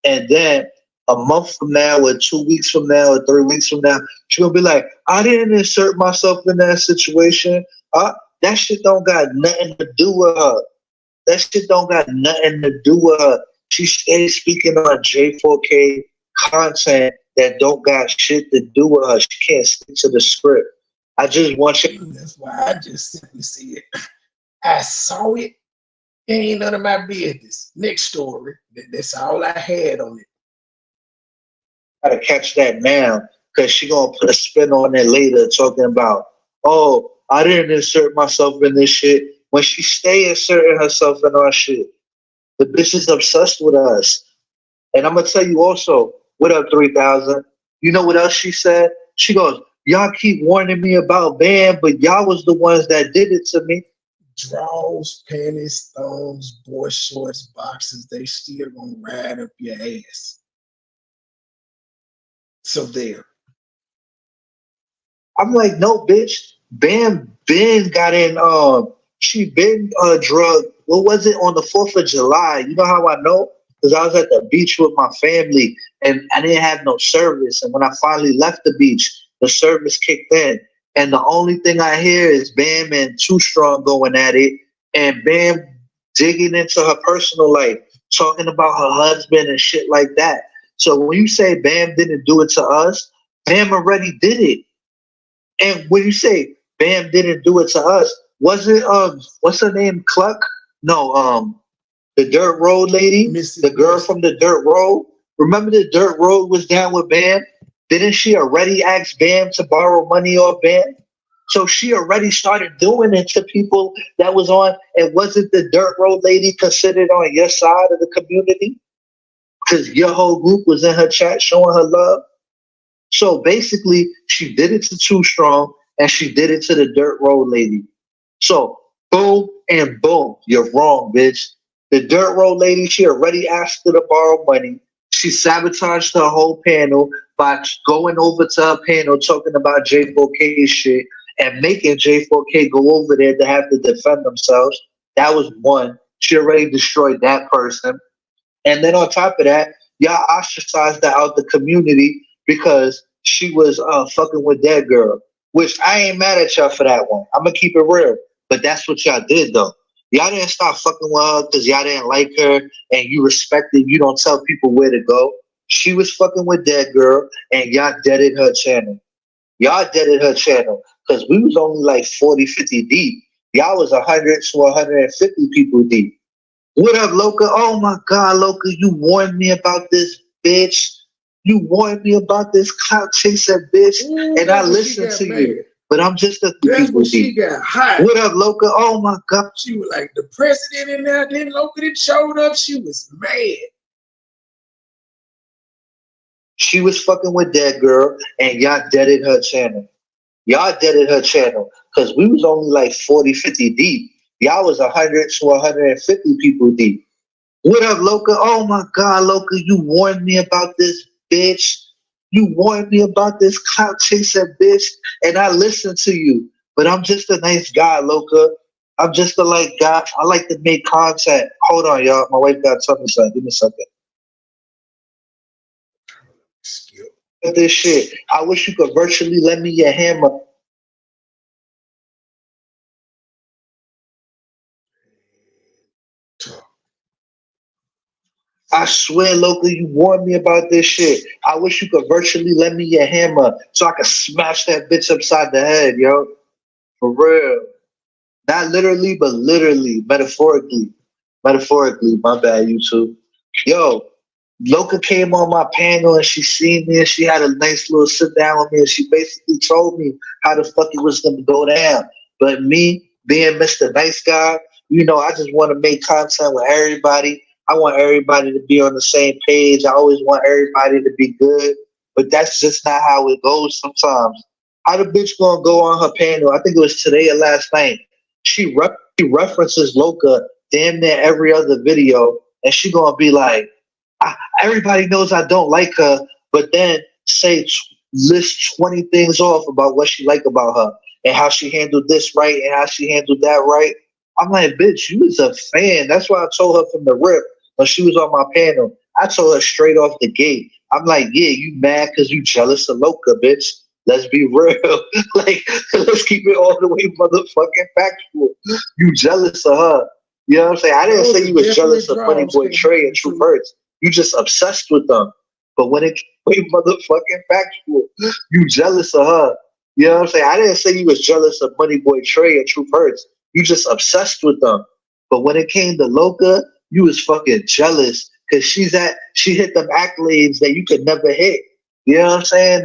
And then a month from now, or 2 weeks from now, or 3 weeks from now, she gonna be like, I didn't insert myself in that situation. That shit don't got nothing to do with her. That shit don't got nothing to do with her. She stays speaking on J4K content that don't got shit to do with her. She can't stick to the script. I just want you. That's why I just simply see it. I saw it. Ain't none of my business. Next story. That's all I had on it. Gotta catch that now, because she gonna put a spin on it later, talking about, oh, I didn't insert myself in this shit. When she stay inserting herself in our shit, the bitch is obsessed with us. And I'm gonna tell you also, what up, 3000? You know what else she said? She goes, y'all keep warning me about Bam, but y'all was the ones that did it to me. Draws, panties, thongs, boy shorts, boxes, they still gonna ride up your ass. So there. I'm like, no, bitch. Bam got in, she been drug. What was it, on the 4th of July? You know how I know? Because I was at the beach with my family and I didn't have no service. And when I finally left the beach, the service kicked in. And the only thing I hear is Bam and Too Strong going at it, and Bam digging into her personal life, talking about her husband and shit like that. So when you say Bam didn't do it to us, Bam already did it. And when you say Bam didn't do it to us, was it what's her name? Cluck? No, the Dirt Road lady, the girl from the Dirt Road. Remember the Dirt Road was down with Bam? Didn't she already ask Bam to borrow money off Bam? So she already started doing it to people that was on. And wasn't the Dirt Road lady considered on your side of the community? Because your whole group was in her chat showing her love. So basically, she did it to Too Strong, and she did it to the Dirt Road lady. So boom and boom, you're wrong, bitch. The Dirt Road lady, she already asked her to borrow money. She sabotaged her whole panel by going over to her panel talking about J4K shit and making J4K go over there to have to defend themselves. That was one. She already destroyed that person. And then on top of that, y'all ostracized her out the community because she was fucking with that girl. Which I ain't mad at y'all for that one. I'm going to keep it real. But that's what y'all did, though. Y'all didn't stop fucking with her because y'all didn't like her and you respected, you don't tell people where to go. She was fucking with that girl and y'all deaded her channel. Y'all deaded her channel because we was only like 40, 50 deep. Y'all was 100 to 150 people deep. What up, Loca? Oh my God, Loca, you warned me about this bitch. You warned me about this clout chaser bitch. And I listened to you. But I'm just a few people deep. She got hot. What up, Loca? Oh my God. She was like, the president in there, then Loca that showed up. She was mad. She was fucking with that girl and y'all deaded her channel. Y'all deaded her channel because we was only like 40, 50 deep. Y'all was 100 to 150 people deep. What up, Loca? Oh my God, Loca, you warned me about this bitch. You warned me about this clout chaser bitch, and I listened to you. But I'm just a nice guy, Loca. I'm just a like guy. I like to make content. Hold on, y'all. My wife got something to say. Give me a second. This shit. I wish you could virtually lend me your hammer. I swear, Loca, you warned me about this shit. I wish you could virtually lend me your hammer so I could smash that bitch upside the head, yo. For real. Not literally, but literally, metaphorically. Metaphorically, my bad, YouTube. Yo, Loca came on my panel and she seen me and she had a nice little sit down with me and she basically told me how the fuck it was gonna go down. But me, being Mr. Nice Guy, you know, I just want to make content with everybody. I want everybody to be on the same page. I always want everybody to be good. But that's just not how it goes sometimes. How the bitch gonna go on her panel? I think it was today or last night. She references Loca damn near every other video, and she gonna be like, everybody knows I don't like her, but then list 20 things off about what she like about her and how she handled this right and how she handled that right. I'm like, bitch, you was a fan. That's why I told her from the rip when she was on my panel. I told her straight off the gate. I'm like, yeah, you mad because you jealous of Loca, bitch. Let's be real. Like, let's keep it all the way motherfucking factual. You jealous of her. You know what I'm saying? I didn't say you was jealous of MoneyBoy Trey and True Hurts. You just obsessed with them. But when it came motherfucking factual, you jealous of her. You know what I'm saying? I didn't say you was jealous of MoneyBoy Trey and True Hurts. You just obsessed with them. But when it came to Loca, you was fucking jealous because she hit them accolades that you could never hit. You know what I'm saying?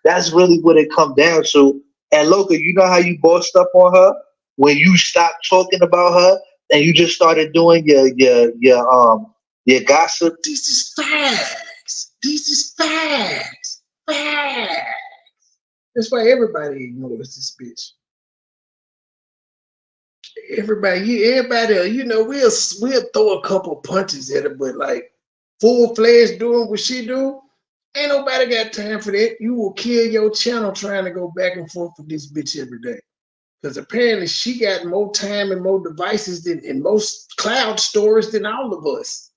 That's really what it come down to. And Loca, you know how you bossed up on her when you stopped talking about her and you just started doing your gossip. This is facts. This is facts. Facts. That's why everybody ignores this bitch. Everybody, you know, we'll throw a couple punches at her, but like full-fledged doing what she do, ain't nobody got time for that. You will kill your channel trying to go back and forth with this bitch every day. Because apparently she got more time and more devices than in most cloud stores than all of us.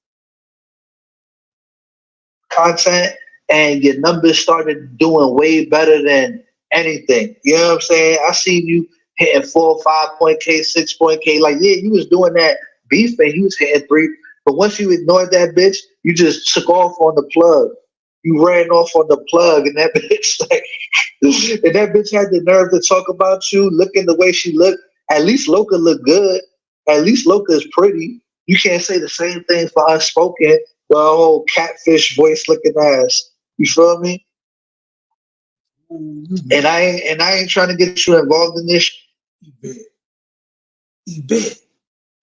Content, and your numbers started doing way better than anything. You know what I'm saying? I seen you hitting 4, 5 point K, 6 point K. Like, yeah, you was doing that beef and you was hitting 3. But once you ignored that bitch, you just took off on the plug. You ran off on the plug, and that bitch, like, and that bitch had the nerve to talk about you, looking the way she looked. At least Loca looked good. At least Loca is pretty. You can't say the same thing for Unspoken, the whole catfish voice looking ass. You feel me? And I ain't trying to get you involved in this. Yvette,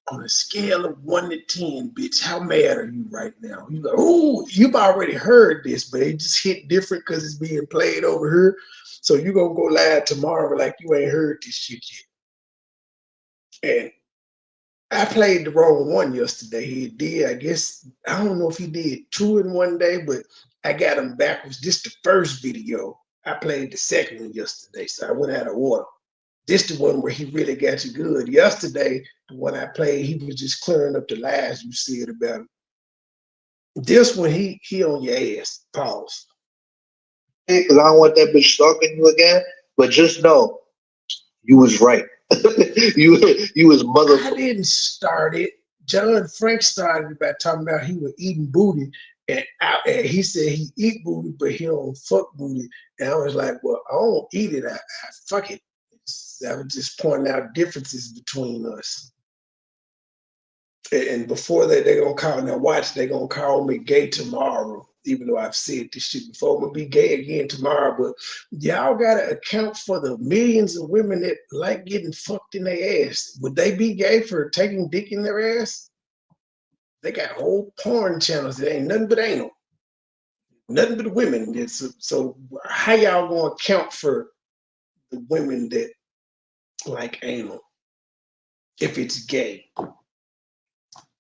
on a scale of 1 to 10, bitch, how mad are you right now? You go, ooh, you've already heard this, but it just hit different because it's being played over here. So you gonna go live tomorrow like you ain't heard this shit yet. And I played the wrong one yesterday. He did, I guess, I don't know if he did 2 in one day, but I got him backwards. This the first video. I played the second one yesterday, so I went out of order. This the one where he really got you good. Yesterday, the one I played, he was just clearing up the lies you said about him. This one, he on your ass. Pause. Because I don't want that bitch stalking you again. But just know, you was right. you was motherfucker. I didn't start it. John Frank started it by talking about he was eating booty. And he said he eat booty, but he don't fuck booty. And I was like, well, I don't eat it. I fuck it. I was just pointing out differences between us. And before that, they're going to call, now watch, they're going to call me gay tomorrow, even though I've said this shit before. I'm going to be gay again tomorrow, but y'all got to account for the millions of women that like getting fucked in their ass. Would they be gay for taking dick in their ass? They got whole porn channels that ain't nothing but anal. Nothing but women. So how y'all going to account for the women that like anal if it's gay?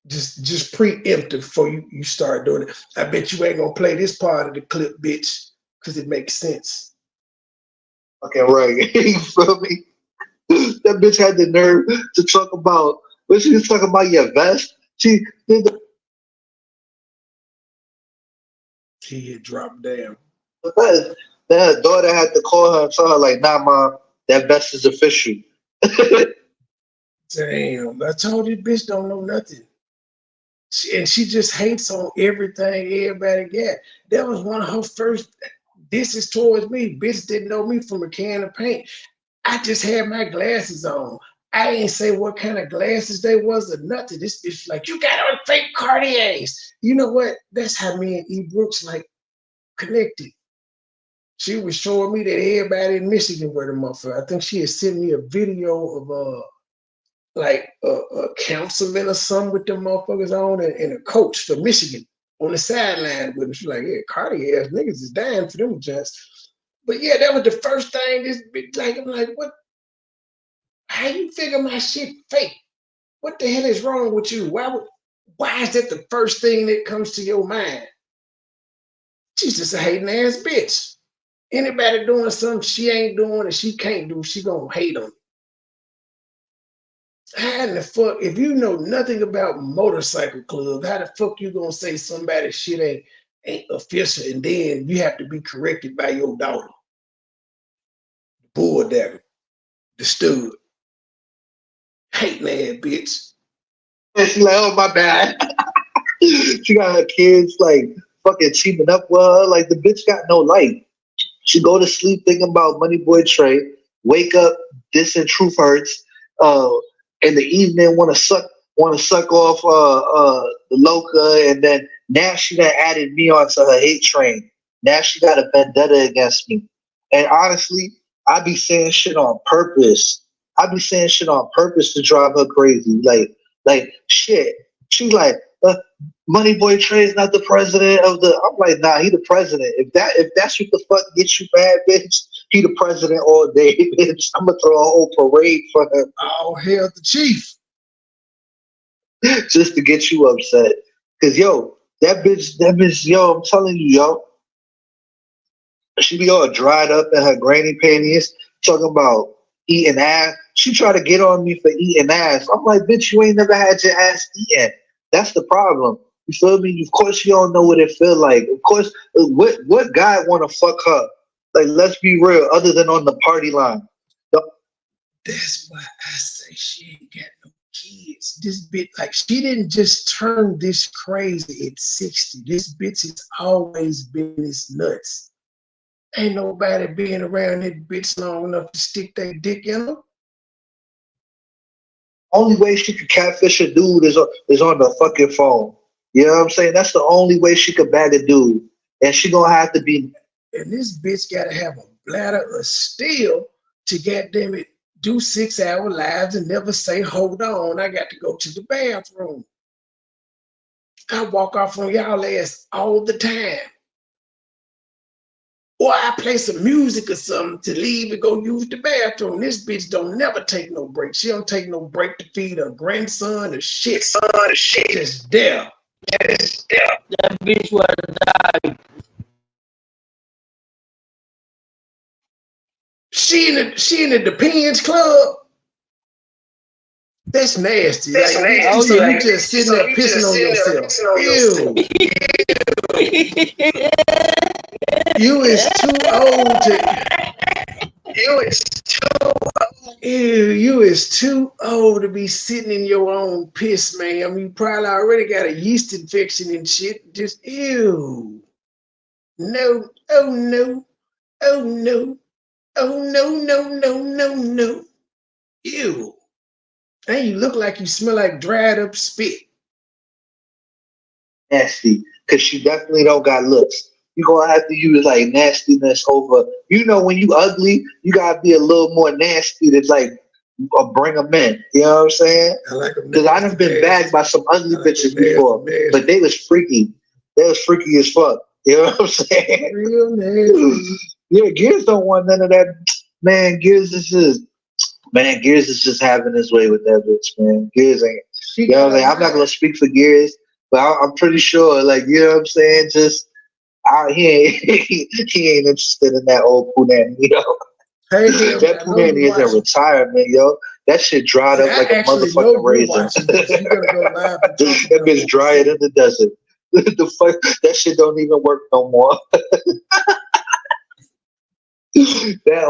Just preemptive before you start doing it. I bet you ain't gonna play this part of the clip, bitch, because it makes sense. Okay, right. You feel me? That bitch had the nerve to talk about, when she was talking about your vest, she did the He had dropped down. vest. Then her daughter had to call her and tell her, like, nah, mom, that vest is official. Damn, I told you, bitch don't know nothing. And she just hates on everything everybody got. That was one of her first disses towards me. Bitch didn't know me from a can of paint. I just had my glasses on. I didn't say what kind of glasses they was or nothing. This bitch like, you got on fake Cartiers. You know what? That's how me and E. Brooks like connected. She was showing me that everybody in Michigan were the motherfucker. I think she had sent me a video of like a councilman or something with them motherfuckers on and a coach for Michigan on the sideline with him. She's like, yeah, Cartier ass niggas is dying for them just. But yeah, that was the first thing this bitch, like, I'm like, what? How you figure my shit fake? What the hell is wrong with you? Why is that the first thing that comes to your mind? She's just a hating ass bitch. Anybody doing something she ain't doing and she can't do, she gonna hate on it. How in the fuck, if you know nothing about motorcycle club, how the fuck you gonna say somebody shit ain't official and then you have to be corrected by your daughter? Bull dagger, the stud, hating ass bitch. And she's like, oh my bad. She got her kids like fucking teaming up with her. Like the bitch got no life. She go to sleep thinking about MoneyBoy Trey, wake up, dissing Truth Hurts, in the evening want to suck off the Loca, and then now she done added me onto her hate train. Now she got a vendetta against me. And honestly, I be saying shit on purpose. I be saying shit on purpose to drive her crazy. Like shit. She's like, MoneyBoy Trey is not the president of the. I'm like, nah, he the president. If that's what the fuck gets you mad, bitch, he the president all day, bitch. I'm gonna throw a whole parade for him. Oh, hell, the chief. Just to get you upset. Cause yo, that bitch, yo, I'm telling you, yo, she be all dried up in her granny panties, talking about eating ass. She tried to get on me for eating ass. I'm like, bitch, you ain't never had your ass eaten. That's the problem. You feel me? Of course you don't know what it feel like. Of course, what guy want to fuck her? Like, let's be real, other than on the party line. That's why I say she ain't got no kids. This bitch, like, she didn't just turn this crazy at 60. This bitch has always been this nuts. Ain't nobody being around that bitch long enough to stick their dick in her. Only way she could catfish a dude is on the fucking phone. You know what I'm saying? That's the only way she could bag a dude. And she gonna have to be. And this bitch gotta have a bladder of steel to goddamn it do 6-hour lives and never say, hold on, I got to go to the bathroom. I walk off on y'all ass all the time. Or I play some music or something to leave and go use the bathroom. This bitch don't never take no break. She don't take no break to feed her grandson or shit. Just there. That bitch was die. She in the Depends club. That's nasty. That's like, nasty. Oh, so yeah. you just sitting there pissing on yourself. Ew. You is too old to. You is too old to be sitting in your own piss, man. I mean, you probably already got a yeast infection and shit. Just ew. No. Oh no. Oh no. Oh no. Ew. And you look like you smell like dried up spit. Nasty, because she definitely don't got looks. You're gonna have to use like nastiness over. You know, when you ugly, you gotta be a little more nasty to like bring them in. You know what I'm saying? Because I done been bagged by some ugly bitches before, but they was freaky. They was freaky as fuck. You know what I'm saying? Real nasty. Yeah, Gears don't want none of that. Man, Gears is just having his way with that bitch, man. Gears ain't. You know what I'm saying? I'm not gonna speak for Gears, but I'm pretty sure, like, you know what I'm saying? Just he ain't interested in that old punani, yo. Hey, that punani is in retirement, yo. That shit dried up like a motherfucking raisin. That bitch drier than the desert. The fuck, that shit don't even work no more. That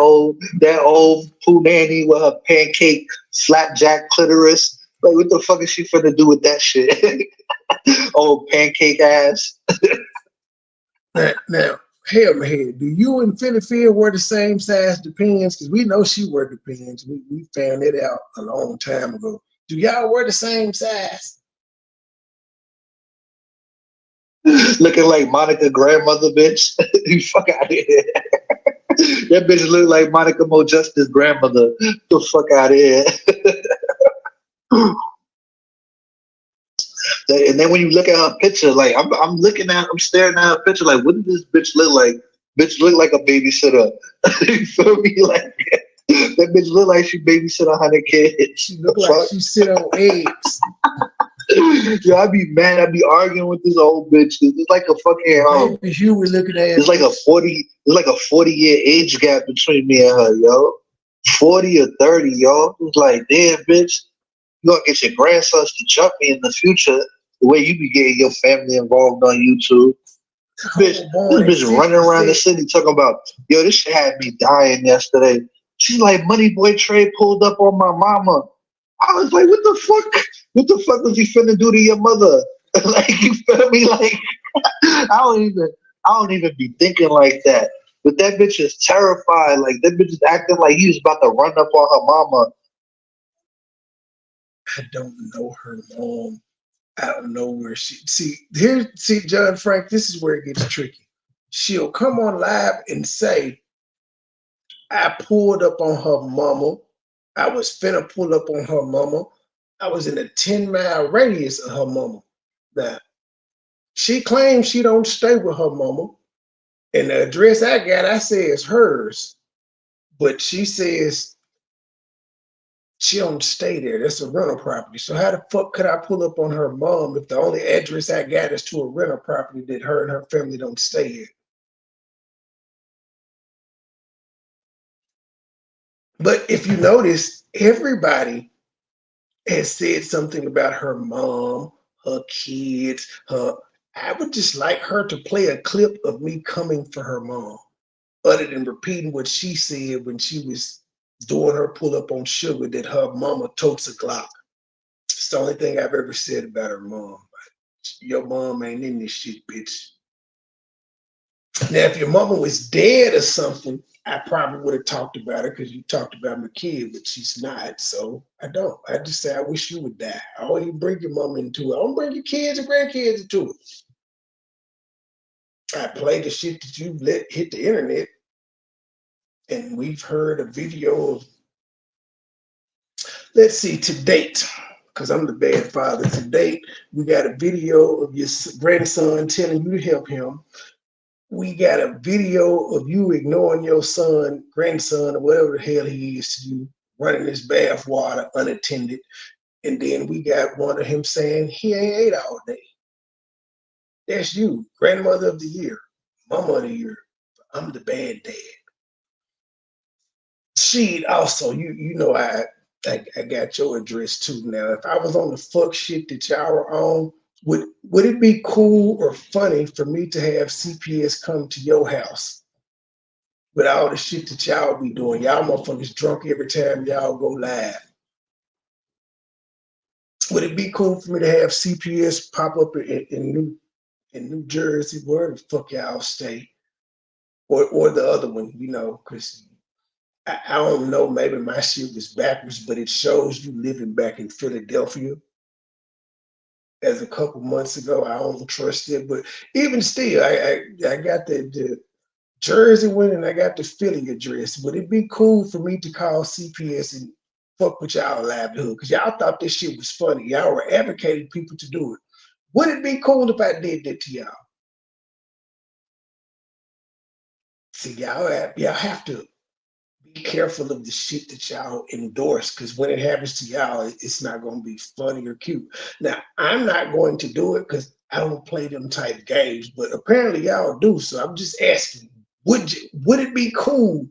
old punani with her pancake slapjack clitoris. Like, what the fuck is she finna do with that shit? Old pancake ass. Now, hell, man, do you and Philly Phil wear the same size Depends? Because we know she wear Depends. We found it out a long time ago. Do y'all wear the same size? Looking like Monica grandmother, bitch. You fuck out of here. That bitch look like Monica Mo Justice's grandmother. The fuck out of here. And then when you look at her picture, like I'm staring at her picture, like, what did this bitch look like? Bitch look like a babysitter. You feel me? Like, that That bitch look like she babysit 100 kids. She look like she sit on eggs. Yo, I be mad. I be arguing with this old bitch. It's like a fucking Baby Huey looking at It's like a 40-year age gap between me and her, yo. 40 or 30, yo. It's like, damn, bitch, you gonna get your grandsons to jump me in the future the way you be getting your family involved on YouTube. This bitch running around the city talking about, yo, this shit had me dying yesterday. She's like, MoneyBoy Trey pulled up on my mama. I was like, what the fuck? What the fuck was he finna do to your mother? Like, you feel me? Like, I don't even be thinking like that. But that bitch is terrified. Like, that bitch is acting like he was about to run up on her mama. I don't know her mom. I don't know where she see John Frank, this is where it gets tricky. She'll come on live and say, I pulled up on her mama. I was finna pull up on her mama. I was in a 10-mile radius of her mama. Now, she claims she don't stay with her mama. And the address I got, I say is hers. But she says she don't stay there. That's a rental property. So how the fuck could I pull up on her mom if the only address I got is to a rental property that her and her family don't stay in? But if you notice, everybody has said something about her mom, her kids, her. I would just like her to play a clip of me coming for her mom, other than repeating what she said when she was doing her pull up on Sugar, that her mama totes a Glock. It's the only thing I've ever said about her mom. Your mom ain't in this shit, bitch. Now, if your mama was dead or something, I probably would have talked about her because you talked about my kid, but she's not. So I don't. I just say I wish you would die. I don't even bring your mama into it. I don't bring your kids and grandkids into it. I play the shit that you let hit the internet, and we've heard a video of. Let's see, to date, because I'm the bad father. To date, we got a video of your grandson telling you to help him. We got a video of you ignoring your son, grandson, or whatever the hell he is to you, running his bath water unattended. And then we got one of him saying he ain't ate all day. That's you, grandmother of the year, mama of the year. I'm the bad dad. She also, you know, I got your address too. Now, if I was on the fuck shit that y'all were on, would it be cool or funny for me to have CPS come to your house with all the shit that y'all be doing? Y'all motherfuckers drunk every time y'all go live. Would it be cool for me to have CPS pop up in New Jersey, where the fuck y'all stay, or the other one, you know? Because I don't know, maybe my shit was backwards, but it shows you living back in Philadelphia as a couple months ago. I don't trust it, but even still, I got the Jersey one and I got the Philly address. Would it be cool for me to call CPS and fuck with y'all livelihood? Because y'all thought this shit was funny. Y'all were advocating people to do it. Would it be cool if I did that to y'all? See, y'all have to be careful of the shit that y'all endorse, because when it happens to y'all, it's not going to be funny or cute. Now, I'm not going to do it because I don't play them type games, but apparently y'all do. So I'm just asking, would it be cool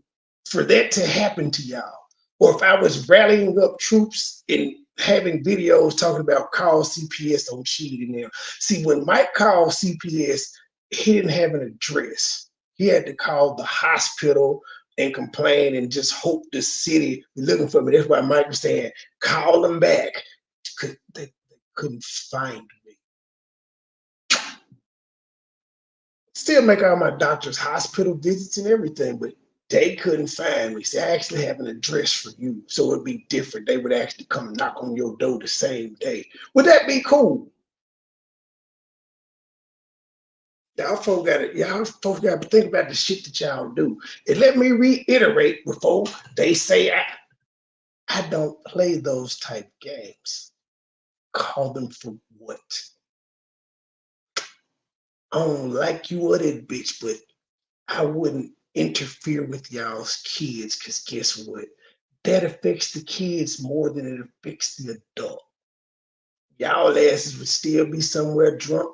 for that to happen to y'all? Or if I was rallying up troops and having videos talking about call CPS on cheating there. See, when Mike called CPS, he didn't have an address. He had to call the hospital and complain and just hope the city was looking for me. That's why Mike was saying, call them back. They couldn't find me. Still make all my doctor's hospital visits and everything, but they couldn't find me. See, I actually have an address for you, so it'd be different. They would actually come knock on your door the same day. Would that be cool? Y'all folks got to think about the shit that y'all do. And let me reiterate before they say I don't play those type games. Call them for what? I don't like you or that bitch, but I wouldn't interfere with y'all's kids, because guess what? that affects the kids more than it affects the adult. Y'all asses would still be somewhere drunk,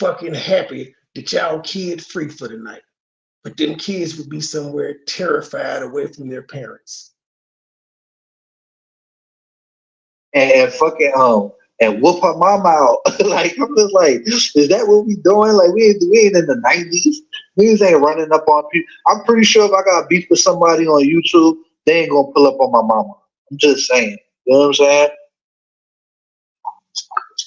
fucking happy that y'all kid free for the night. But them kids would be somewhere terrified away from their parents. And fucking and whoop her mama out. Like, I'm just like, is that what we doing? Like, we ain't in the 90s. We ain't running up on people. I'm pretty sure if I got beef with somebody on YouTube, they ain't gonna pull up on my mama. I'm just saying. You know what I'm saying?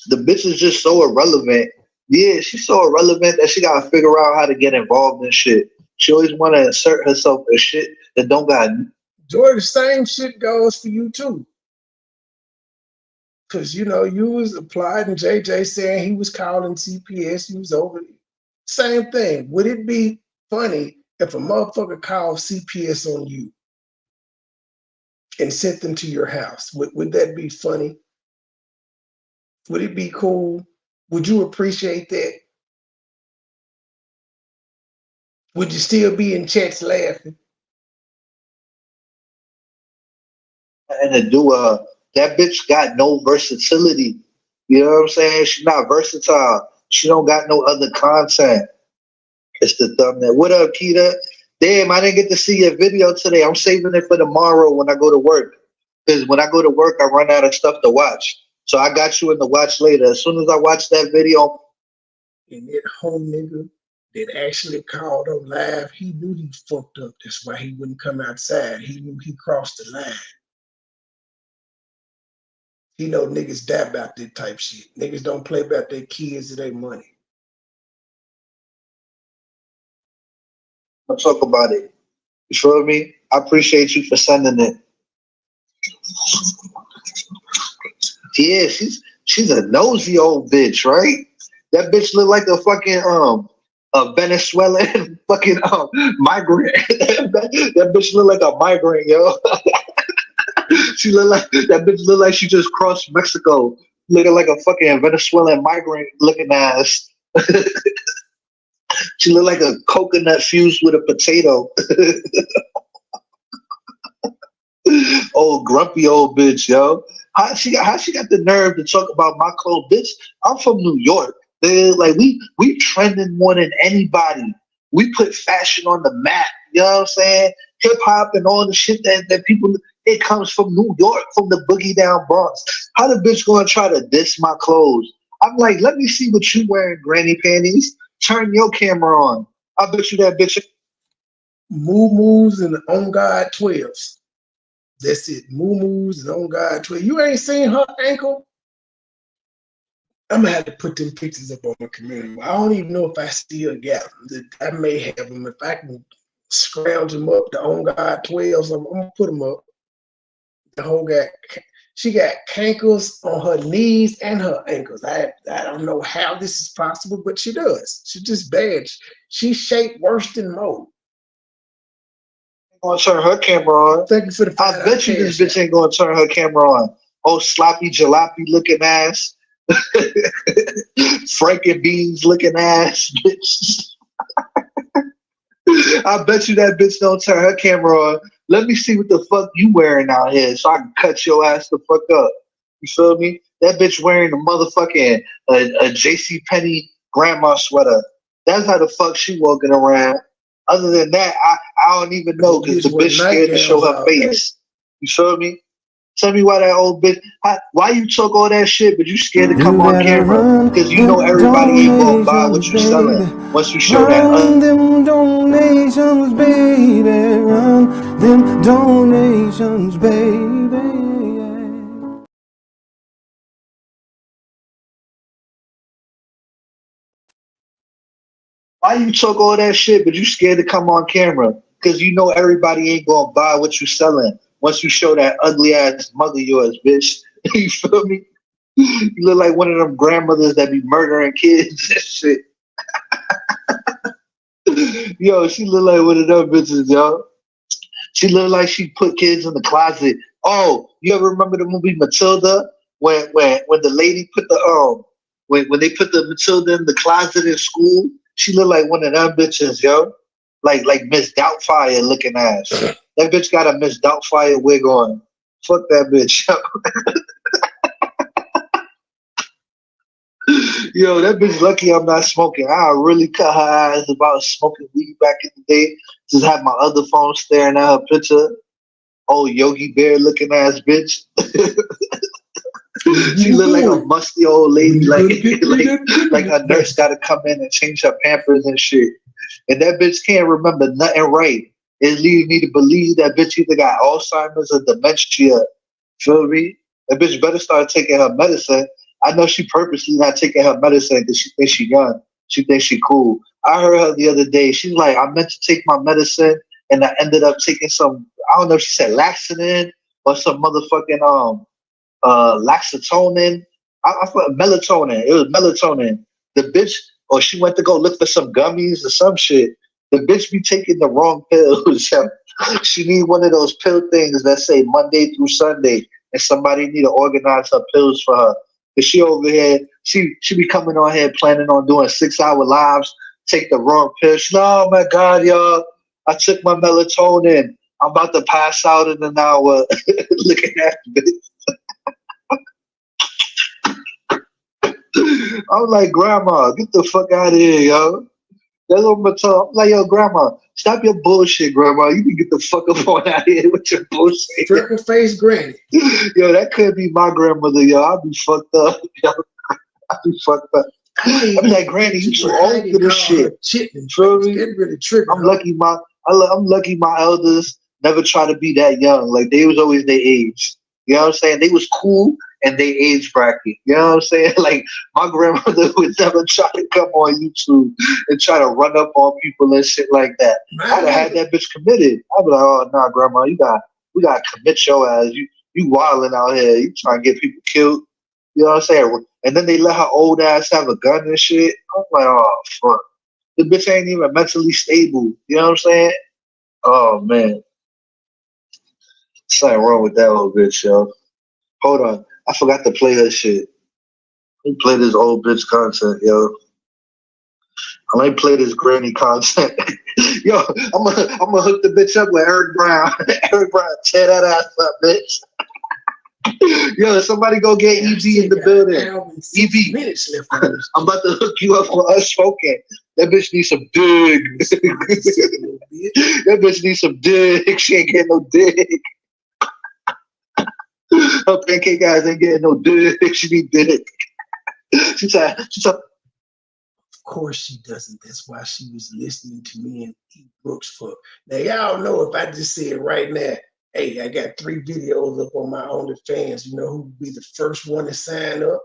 The bitch is just so irrelevant. Yeah, she's so irrelevant that she gotta figure out how to get involved in shit. She always wanna insert herself in shit that don't got. Joy, the same shit goes for you too. Cause you was applied and JJ saying he was calling CPS, he was over it. Same thing. Would it be funny if a motherfucker called CPS on you and sent them to your house? Would that be funny? Would it be cool? Would you appreciate that? Would you still be in chats laughing? And to do that bitch got no versatility. You know what I'm saying? She's not versatile. She don't got no other content. It's the thumbnail. What up, Keita? Damn, I didn't get to see your video today. I'm saving it for tomorrow when I go to work. Because when I go to work, I run out of stuff to watch. So I got you in the watch later. As soon as I watch that video. And that home nigga that actually called on live, he knew he fucked up. That's why he wouldn't come outside. He knew he crossed the line. He know niggas die about that type shit. Niggas don't play about their kids or their money. I'll talk about it. You feel me? I appreciate you for sending it. Yeah, she's a nosy old bitch, right? That bitch look like a fucking a Venezuelan fucking migrant. That bitch look like a migrant, yo. She look like that bitch look like she just crossed Mexico, looking like a fucking Venezuelan migrant looking ass. She look like a coconut fused with a potato. Old grumpy old bitch, yo. How she got the nerve to talk about my clothes, bitch? I'm from New York. Like we trending more than anybody. We put fashion on the map. You know what I'm saying? Hip hop and all the shit that people. It comes from New York, from the boogie down Bronx. How the bitch gonna try to diss my clothes? I'm like, let me see what you wearing, granny panties. Turn your camera on. I bet you that bitch. Moo-moos and On God 12s. That's it. Moo-moos and On God 12. You ain't seen her ankle? I'm gonna have to put them pictures up on my community. I don't even know if I still got them. I may have them. If I can scrounge them up, the On God 12s, I'm gonna put them up. The whole she got cankles on her knees and her ankles. I don't know how this is possible, but she does. She's just bad. She's shaped worse than Mo. Gonna turn her camera on. Thank you for the I bet you this bitch ain't gonna turn her camera on. Oh, sloppy jalopy looking ass. Franken beans looking ass bitch. I bet you that bitch don't turn her camera on. Let me see what the fuck you wearing out here so I can cut your ass the fuck up. You feel me? That bitch wearing a motherfucking a JCPenney grandma sweater. That's how the fuck she walking around. Other than that, I don't even know because the bitch scared to show her face. You feel me? Tell me why that old bitch. Why you talk all that shit, but you scared to come on camera? Because you know everybody ain't gonna buy what you selling once you show that. Run them donations, baby. Run them donations, baby. Why you talk all that shit, but you scared to come on camera? Because you know everybody ain't gonna buy what you selling once you show that ugly ass mug of yours, bitch. You feel me? You look like one of them grandmothers that be murdering kids and shit. Yo, she look like one of them bitches, yo. She look like she put kids in the closet. Oh, you ever remember the movie Matilda? When the lady put the when they put the Matilda in the closet in school? She looked like one of them bitches, yo. like Miss Doubtfire looking ass. That bitch got a Miss Doubtfire wig on. Fuck that bitch. Yo, that bitch lucky I'm not smoking. I really cut her ass about smoking weed back in the day. Just have my other phone staring at her picture. Oh, Yogi Bear looking ass bitch. She look like a musty old lady, like a nurse gotta come in and change her pampers and shit. And that bitch can't remember nothing right. It leads me to believe that bitch either got Alzheimer's or dementia. Feel me? That bitch better start taking her medicine. I know she purposely not taking her medicine because she thinks she young. She thinks she cool. I heard her the other day. She's like, I meant to take my medicine and I ended up taking some, I don't know if she said laxatin or some motherfucking laxatonin. I thought melatonin. It was melatonin. The bitch, or she went to go look for some gummies or some shit. The bitch be taking the wrong pills. She need one of those pill things that say Monday through Sunday, and somebody need to organize her pills for her. Cause she over here, she be coming on here planning on doing 6-hour lives. Take the wrong pill. Oh my God, y'all! I took my melatonin. I'm about to pass out in an hour. Looking at this. I'm like, Grandma, get the fuck out of here, yo. That's what I'm talking. I'm like, yo, Grandma, stop your bullshit, Grandma. You can get the fuck up on out of here with your bullshit. Freckle face granny. Yo, that could be my grandmother, yo. I'll be fucked up. Yo. I'll be fucked up. I'm like, Granny, you too old for this shit. Feel me? Really triggered. I'm lucky my elders never try to be that young. Like, they was always their age. You know what I'm saying? They was cool and they age bracket. You know what I'm saying? Like, my grandmother would never try to come on YouTube and try to run up on people and shit like that. I'd have had that bitch committed. I'd be like, oh, nah, Grandma, we gotta commit your ass. You wilding out here. You trying to get people killed. You know what I'm saying? And then they let her old ass have a gun and shit. I'm like, oh, fuck. The bitch ain't even mentally stable. You know what I'm saying? Oh, man. Something wrong with that old bitch, yo. Hold on. I forgot to play her shit. Let me play this old bitch content, yo. Let me play this granny content. Yo, I'm gonna hook the bitch up with Eric Brown. Eric Brown, tear that ass up, bitch. Yo, somebody go get EV in the building. EV, minutes left on this. I'm about to hook you up for us smoking. That bitch needs some dick. That bitch needs some dick. She ain't getting no dick. Her pancake guys ain't getting no dick. She need dick. She said, of course she doesn't. That's why she was listening to me and E. Brooks for. Now, y'all know if I just say it right now, hey, I got 3 videos up on my OnlyFans. You know who would be the first one to sign up?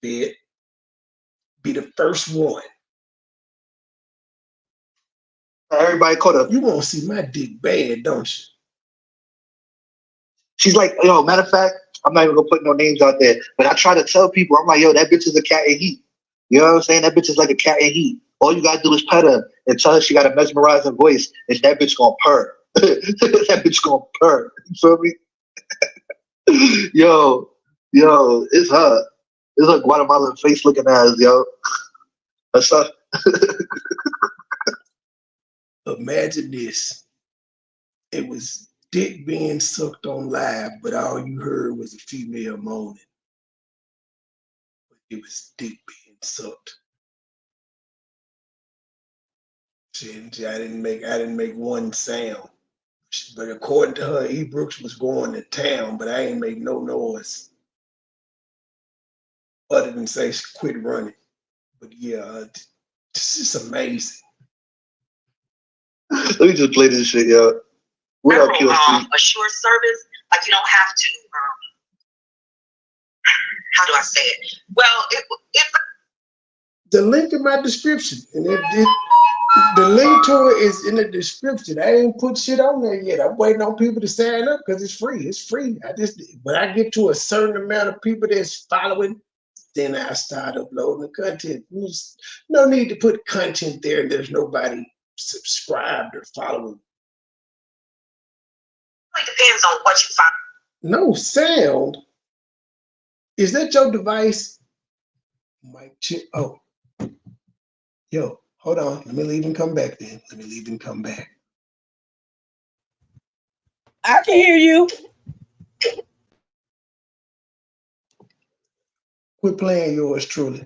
Yvette. Be the first one. Everybody caught up. You won't see my dick bad, don't you? She's like, yo, matter of fact, I'm not even gonna put no names out there, but I try to tell people, I'm like, yo, that bitch is a cat in heat. You know what I'm saying? That bitch is like a cat in heat. All you gotta do is pet her and tell her she got a mesmerizing voice, and that bitch gonna purr. That bitch gonna purr. You feel me? Yo, it's her. It's like Guatemalan face looking ass, yo. What's up? Imagine this. It was dick being sucked on live, but all you heard was a female moaning. But it was dick being sucked. I didn't make one sound. But according to her, E. Brooks was going to town, but I ain't make no noise. Other than say quit running. But yeah, this is amazing. Let me just play this shit, yo. Assured service, like you don't have to. How do I say it? Well, the link in my description, and the link to it is in the description. I ain't put shit on there yet. I'm waiting on people to sign up because it's free. It's free. When I get to a certain amount of people that's following, then I start uploading the content. There's no need to put content there and there's nobody subscribed or following. It depends on what you find. No sound. Is that your device? Mic check. Oh, yo, Hold on. Let me leave and come back then. Let me leave and come back. I can hear you. Quit playing yours truly.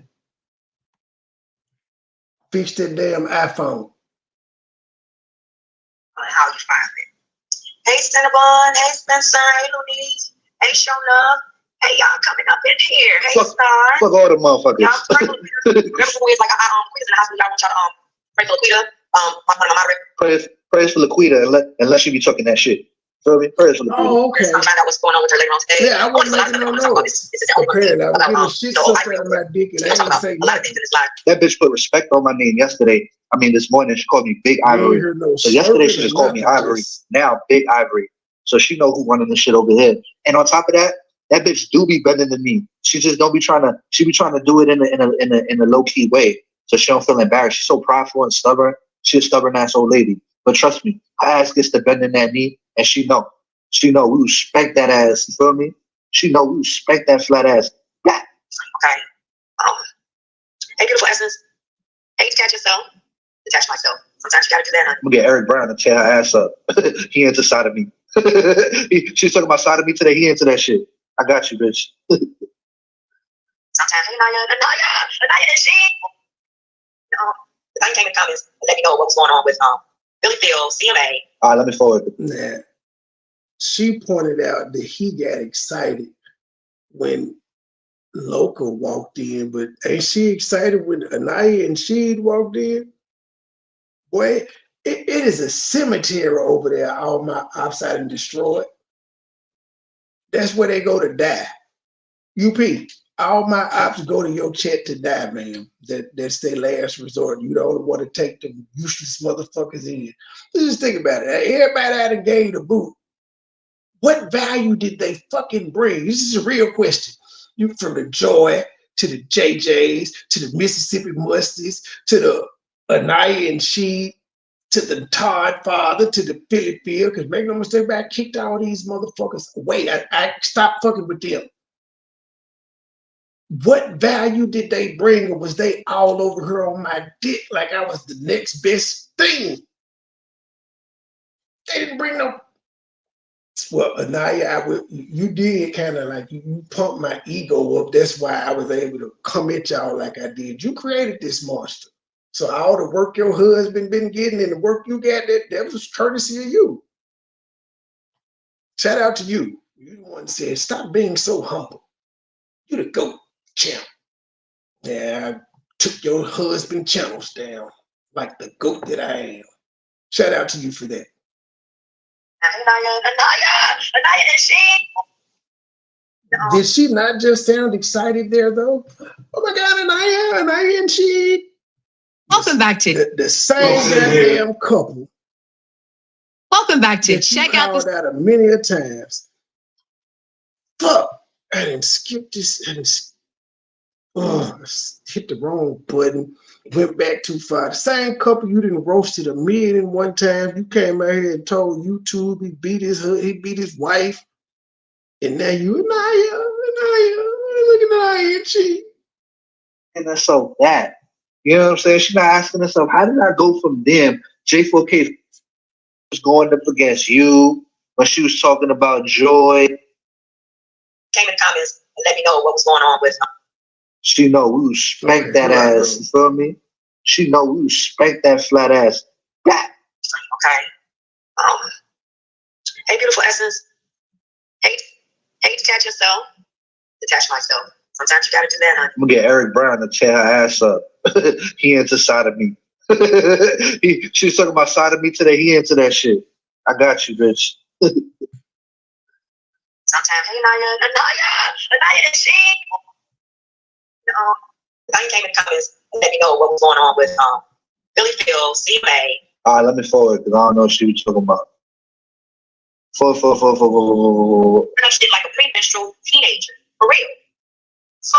Fix that damn iPhone. How you find it? Hey, Cinnabon. Hey, Spencer. Hey, Louise. Hey, Show Love. Hey, y'all coming up in here. Hey, Star. Fuck all the motherfuckers. Y'all pray for Laquita. Remember when it's like Laquita's in the hospital? Y'all want y'all to pray for Laquita? One of my moderators. Prayers for Laquita unless you be talking that shit. Feel me? Prayers for Laquita. Oh, okay. I'll find out what's going on with her later on today. Yeah, I wasn't making no notes. Apparently, I was getting shit sucked out of my dick and I didn't say nothing. That bitch put respect on my name yesterday. I mean, this morning she called me Big Ivory. So yesterday she just called me Ivory. Now Big Ivory. So she know who running the shit over here. And on top of that, that bitch do be better than me. She just don't be trying to. She be trying to do it in a low key way, so she don't feel embarrassed. She's so prideful and stubborn. She's a stubborn ass old lady. But trust me, her ass gets to bending that knee, and she know we respect that ass. You feel me? She know we respect that flat ass. Yeah. Okay. Hey, beautiful essence. Hey, detach yourself. Detach myself. Sometimes you gotta do that. I'm gonna get Eric Brown to tear her ass up. He into side of me. She's talking about side of me today. He into that shit. I got you, bitch. Sometimes, hey, Naya, and she. I came in comments and let me know what's going on with Billy Phil, CMA. All right, let me forward. Nah. She pointed out that he got excited when Local walked in, but ain't she excited when Anaya and Sheed walked in? Boy, it is a cemetery over there, all my outside and destroyed. That's where they go to die. UP, all my ops go to your chat to die, man. That's their last resort. You don't want to take them useless motherfuckers in. Just think about it. Everybody out of game to boot. What value did they fucking bring? This is a real question. You from the Joy to the JJs to the Mississippi Musties to the Anaya and Sheed to the Todd father to the Philly Field, because make no mistake, I kicked all these motherfuckers away. I stopped fucking with them. What value did they bring, or was they all over her on my dick like I was the next best thing? They didn't bring no. Well, Anaya, you did kind of like you pumped my ego up. That's why I was able to come at y'all like I did. You created this monster. So all the work your husband been getting and the work you got, that was courtesy of you. Shout out to you. You the one said, stop being so humble. You the GOAT champ. Yeah, I took your husband channels down like the GOAT that I am. Shout out to you for that. Anaya, and she. Did she not just sound excited there though? Oh my God, Anaya and she. Welcome back to the same goddamn couple. Welcome back to check out this. Out of many a times. Fuck! I didn't skip this. I hit the wrong button. Went back too far. The same couple you didn't roasted a million one time. You came out here and told YouTube he beat his wife, and now you Anaya, look at Anaya and she. And that's so bad. You know what I'm saying? She's not asking herself, how did I go from them? J4K was going up against you when she was talking about Joy. Came in the comments and let me know what was going on with them. She know we respect that ass. You feel me? She know we respect that flat ass. Yeah. Okay. Hey, beautiful essence. Hey, detach yourself. Detach myself. Sometimes you gotta do that, honey. I'm gonna get Eric Brown to tear her ass up. He into side of me. She's talking about side of me today. He into that shit. I got you, bitch. Sometimes, hey, Anaya, and she. I came in the comments and let me know what was going on with Billy Phil, CMA. All right, let me forward because I don't know what she was talking about. She did like a premenstrual teenager, for real. So,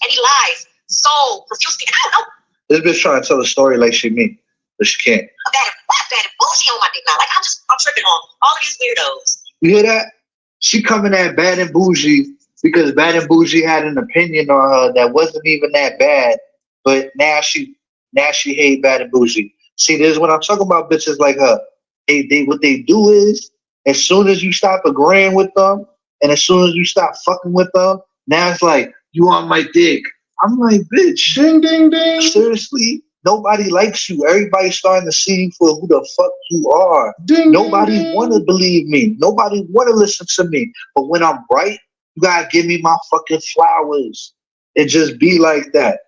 and he lies so profusely. I don't know. This bitch trying to tell a story like she me, but she can't. Bad and bougie on my dick now. Like I'm tripping on all of these weirdos. You hear that? She coming at Bad and Bougie because Bad and Bougie had an opinion on her that wasn't even that bad, but now she Now she hate bad and bougie. See, this when I'm talking about bitches like her. They what they do is, as soon as you stop agreeing with them, and as soon as you stop fucking with them, now it's like, you on my dick. I'm like, bitch. Ding, ding, ding. Seriously, nobody likes you. Everybody's starting to see you for who the fuck you are. Ding, Nobody ding, ding. want to believe me. Nobody want to listen to me. But when I'm right, you gotta give me my fucking flowers. It just be like that.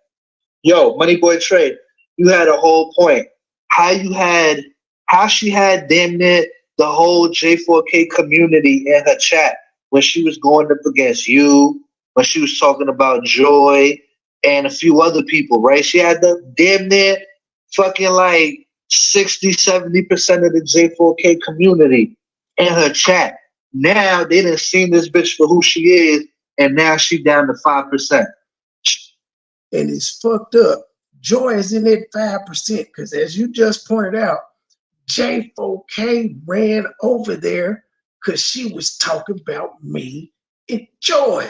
Yo, MoneyBoy Trade, you had a whole point. How she had damn near the whole J4K community in her chat when she was going up against you, when she was talking about Joy and a few other people, right? She had the damn near fucking like 60-70% of the J4K community in her chat. Now they done seen this bitch for who she is, and now she down to 5%. And it's fucked up. Joy is in that 5% because, as you just pointed out, J4K ran over there because she was talking about me and Joy.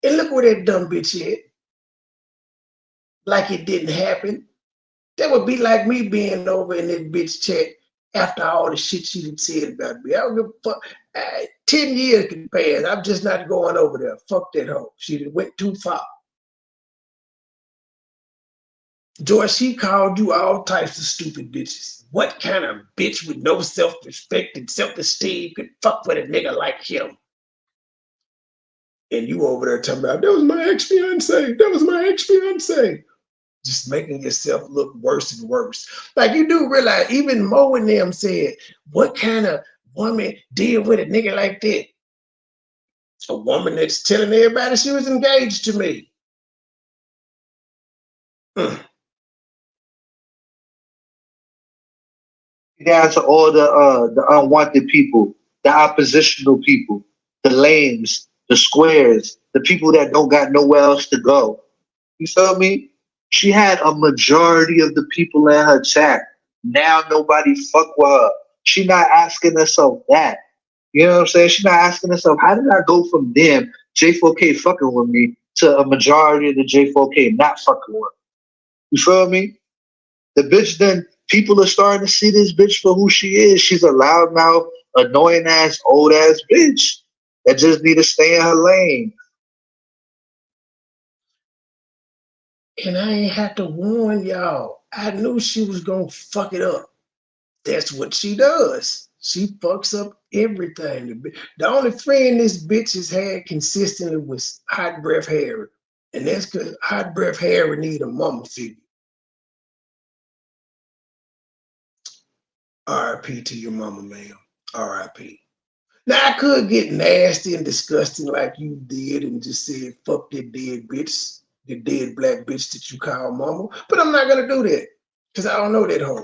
And look where that dumb bitch is. Like it didn't happen. That would be like me being over in that bitch chat after all the shit she done said about me. I don't give a fuck. 10 years can pass. I'm just not going over there. Fuck that hoe. She done went too far. Joy, she called you all types of stupid bitches. What kind of bitch with no self-respect and self-esteem could fuck with a nigga like him? And you over there talking about, that was my ex-fiance. That was my ex-fiance. Just making yourself look worse and worse. Like, you do realize, even Mo and them said, what kind of woman deal with a nigga like that? A woman that's telling everybody she was engaged to me. Down to all the unwanted people, the oppositional people, the lames, the squares, the people that don't got nowhere else to go. You feel me? She had a majority of the people in her chat. Now nobody fuck with her. She not asking herself that. You know what I'm saying? She not asking herself, how did I go from them, J4K fucking with me, to a majority of the J4K not fucking with her? You feel me? The bitch then, people are starting to see this bitch for who she is. She's a loudmouth, annoying ass, old ass bitch that just need to stay in her lane. And I ain't have to warn y'all. I knew she was gonna fuck it up. That's what she does. She fucks up everything. The only friend this bitch has had consistently was Hot Breath Harry. And that's because Hot Breath Harry need a mama figure. R.I.P. to your mama, ma'am. R.I.P. Now, I could get nasty and disgusting like you did and just say, fuck that dead bitch, the dead black bitch that you call mama. But I'm not going to do that because I don't know that hoe.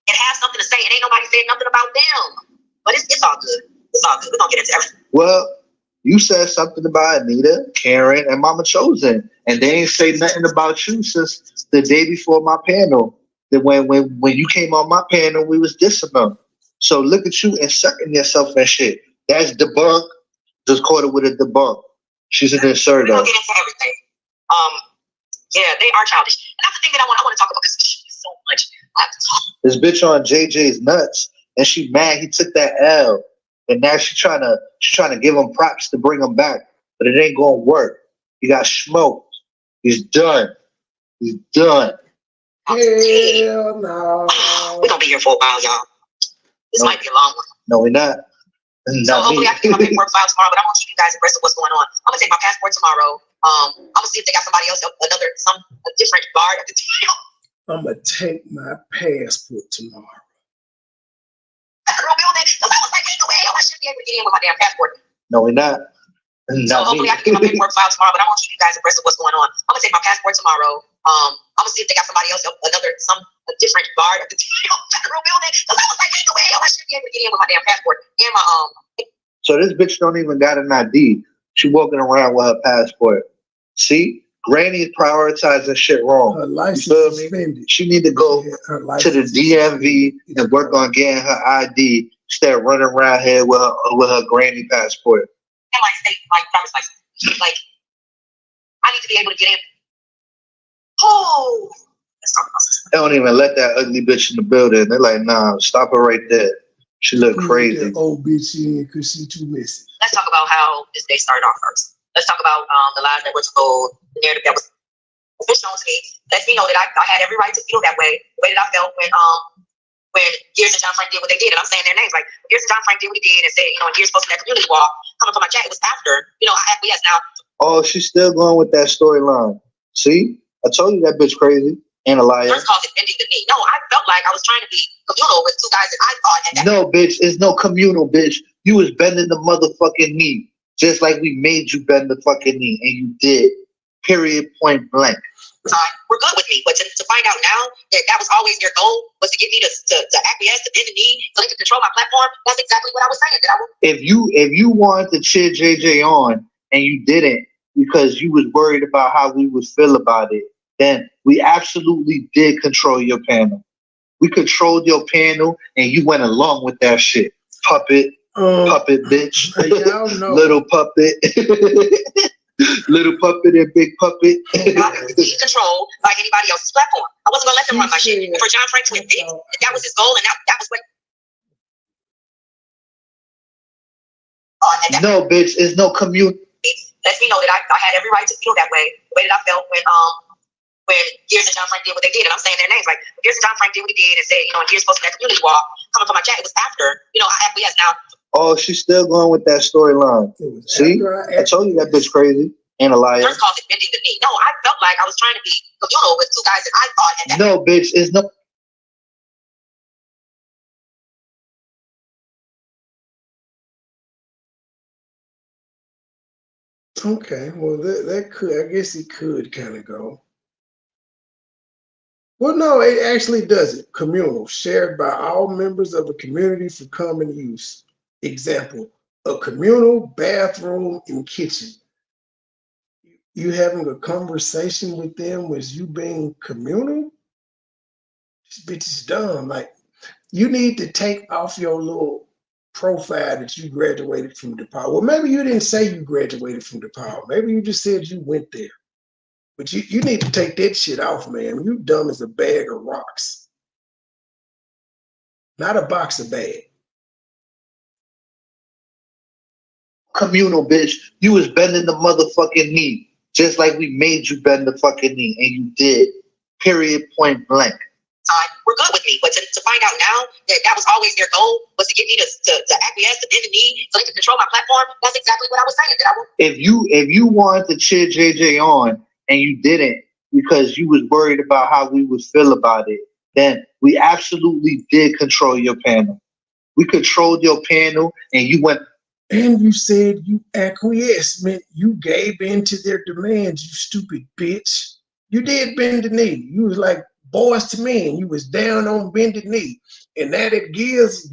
And have something to say, and ain't nobody saying nothing about them. But it's all good. It's all good. We're going to get into everything. Well, you said something about Anita, Karen, and Mama Chosen, and they ain't say nothing about you since the day before my panel. That when you came on my panel, we was dissing them. So look at you inserting yourself and shit. That's debunk. Just caught it with a debunk. She's an inserter. We're going to get into everything. Yeah, they are childish. And that's the thing that I want to talk about because there's so much I have to talk. This bitch on JJ's nuts, and she mad he took that L. And now she's trying to give him props to bring him back, but it ain't gonna work. He got smoked. He's done. He's done. Hell no. We're gonna be here for a while, y'all. This might be a long one. No, we're not. So hopefully I can get my paperwork filed tomorrow, but I want you guys abreast of what's going on. I'm gonna take my passport tomorrow. I'm gonna see if they got somebody else, a different guard at the jail. I'm gonna take my passport tomorrow. Federal building, because I was like, ain't no way I should be able to get in with my damn passport. No, we're not. So hopefully I can get my paperwork filed tomorrow, but I want you guys abreast of what's going on. I'm gonna take my passport tomorrow. I'm gonna see if they got somebody else, a different guard at the jail, federal building, because I was like, ain't no way I should be able to get in with my damn passport and my So this bitch don't even got an ID. She walking around with her passport. See? Granny prioritizing shit wrong. Her license suspended. She need to go to the DMV and work on getting her ID instead of running around here with her granny passport. and my state, my driver's license. Like, I need to be able to get in. Oh, let's talk about this. They don't even let that ugly bitch in the building. They're like, nah, stop her right there. She look crazy. That old bitch in because she too messy. Let's talk about how this day started off first. Let's talk about the lies that were told, the narrative that was shown to me. Lets me know that I had every right to feel that way, the way that I felt when Gears and John Frank did what they did. And I'm saying their names, like Gears and John Frank did what he did and said, and Gears posted that community wall coming from my chat. It was after, I acquiesced. Now, oh, she's still going with that storyline. See? I told you that bitch crazy and a liar. First cause it bending the knee. No, I felt like I was trying to be communal with two guys that I thought at that No, bitch, it's no communal, bitch. You was bending the motherfucking knee. Just like we made you bend the fucking knee. And you did. Period, point blank. Time were good with me, but to find out now that was always their goal, was to get me to acquiesce, to bend the knee, so they could control my platform. That's exactly what I was saying. That I would. If you wanted to cheer JJ on and you didn't because you was worried about how we would feel about it, then we absolutely did control your panel. We controlled your panel and you went along with that shit. Puppet bitch. Little puppet. Little puppet and big puppet. He controlled like anybody else's platform. I wasn't gonna let them run my shit. And for John Frank to admit that was his goal, and that was what. No, bitch, it's no community. Lets me know that I had every right to feel that way, the way that I felt when Gears and John Frank did what they did. And I'm saying their names, like Gears and John Frank did what he did and said, Gears posted that community wall coming from my chat. It was after, I acquiesced. Now. Oh, she's still going with that storyline. See? I told you that bitch crazy and a liar. First cause it bending the knee. No, I felt like I was trying to be communal with two guys that I thought at that. No, bitch, it's no. Okay, well that could, I guess it could kind of go. Well, no, it actually doesn't. Communal, shared by all members of a community for common use. Example, a communal bathroom and kitchen. You having a conversation with them was you being communal? This bitch is dumb. Like, you need to take off your little profile that you graduated from DePaul. Well, maybe you didn't say you graduated from DePaul. Maybe you just said you went there. But you need to take that shit off, man. You dumb as a bag of rocks. Not a box of bag. Communal, bitch. You was bending the motherfucking knee. Just like we made you bend the fucking knee. And you did. Period, point blank. Were good with me, but to find out now that was always their goal, was to get me to acquiesce, to bend the knee, so they could control my platform. That's exactly what I was saying. That I would. If you wanted to cheer JJ on and you didn't because you was worried about how we would feel about it, then we absolutely did control your panel. We controlled your panel and you went. And you said you acquiesced, meant you gave in to their demands, you stupid bitch. You did bend the knee. You was like Boys to Men. You was down on bended knee. And now that gears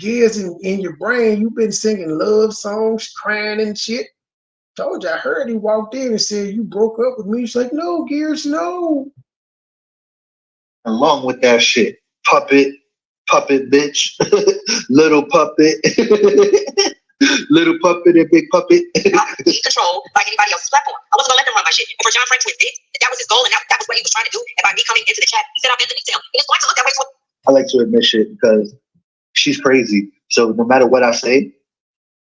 in your brain, you've been singing love songs, crying and shit. Told you, I heard he walked in and said, you broke up with me. She's like, no, Gears, no. Along with that shit. Puppet bitch. Little puppet. Little puppet and big puppet. He controlled like anybody else's platform. I wasn't gonna let them run my shit. And for John Frank to admit that was his goal and that was what he was trying to do. And by me coming into the chat, he said I'm in the detail. And it's going to look that way. I like to admit shit because she's crazy. So no matter what I say,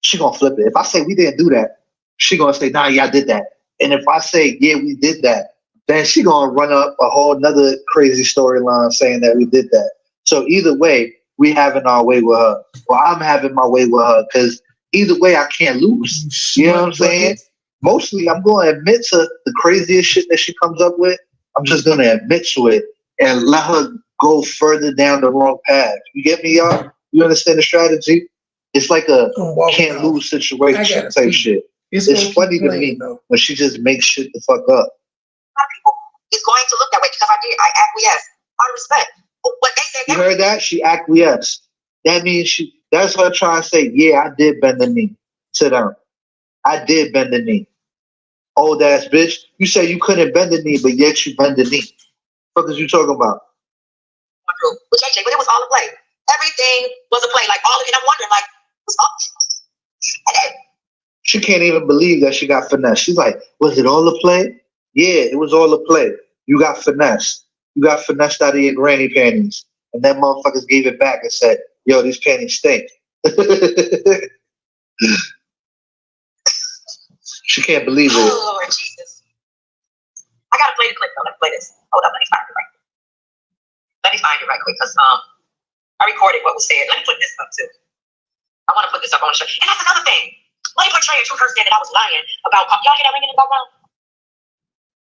she gonna flip it. If I say we didn't do that, she gonna say, nah, yeah, I did that. And if I say, yeah, we did that, then she gonna run up a whole nother crazy storyline saying that we did that. So either way, we having our way with her. Well, I'm having my way with her because either way, I can't lose. You know what I'm saying? Mostly, I'm going to admit to the craziest shit that she comes up with. I'm just going to admit to it and let her go further down the wrong path. You get me, y'all? You understand the strategy? It's like a can't lose situation type shit. It's funny to me when she just makes shit the fuck up. It's going to look that way because I acquiesced. Out of respect. What they said. You heard that? She acquiesced. That means that's her trying to say, yeah, I did bend the knee to them. I did bend the knee. Old ass bitch. You say you couldn't bend the knee, but yet you bend the knee. What is you talking about? But it was all a play. Everything was a play. Like all of it. I'm wondering, like, what's up? And then She can't even believe that she got finessed. She's like, was it all a play? Yeah, it was all a play. You got finessed. You got finessed out of your granny panties. And then motherfuckers gave it back and said, yo, these panties stink. She can't believe it. Oh, Lord Jesus. I gotta play the clip though. Let's play this. Hold up, let me find it right quick. Let me find it right quick, because I recorded what was said. Let me put this up too. I want to put this up on the show. And that's another thing. MoneyBoy Trey and Truth Hurst said that I was lying about, y'all hear that ringing in the background?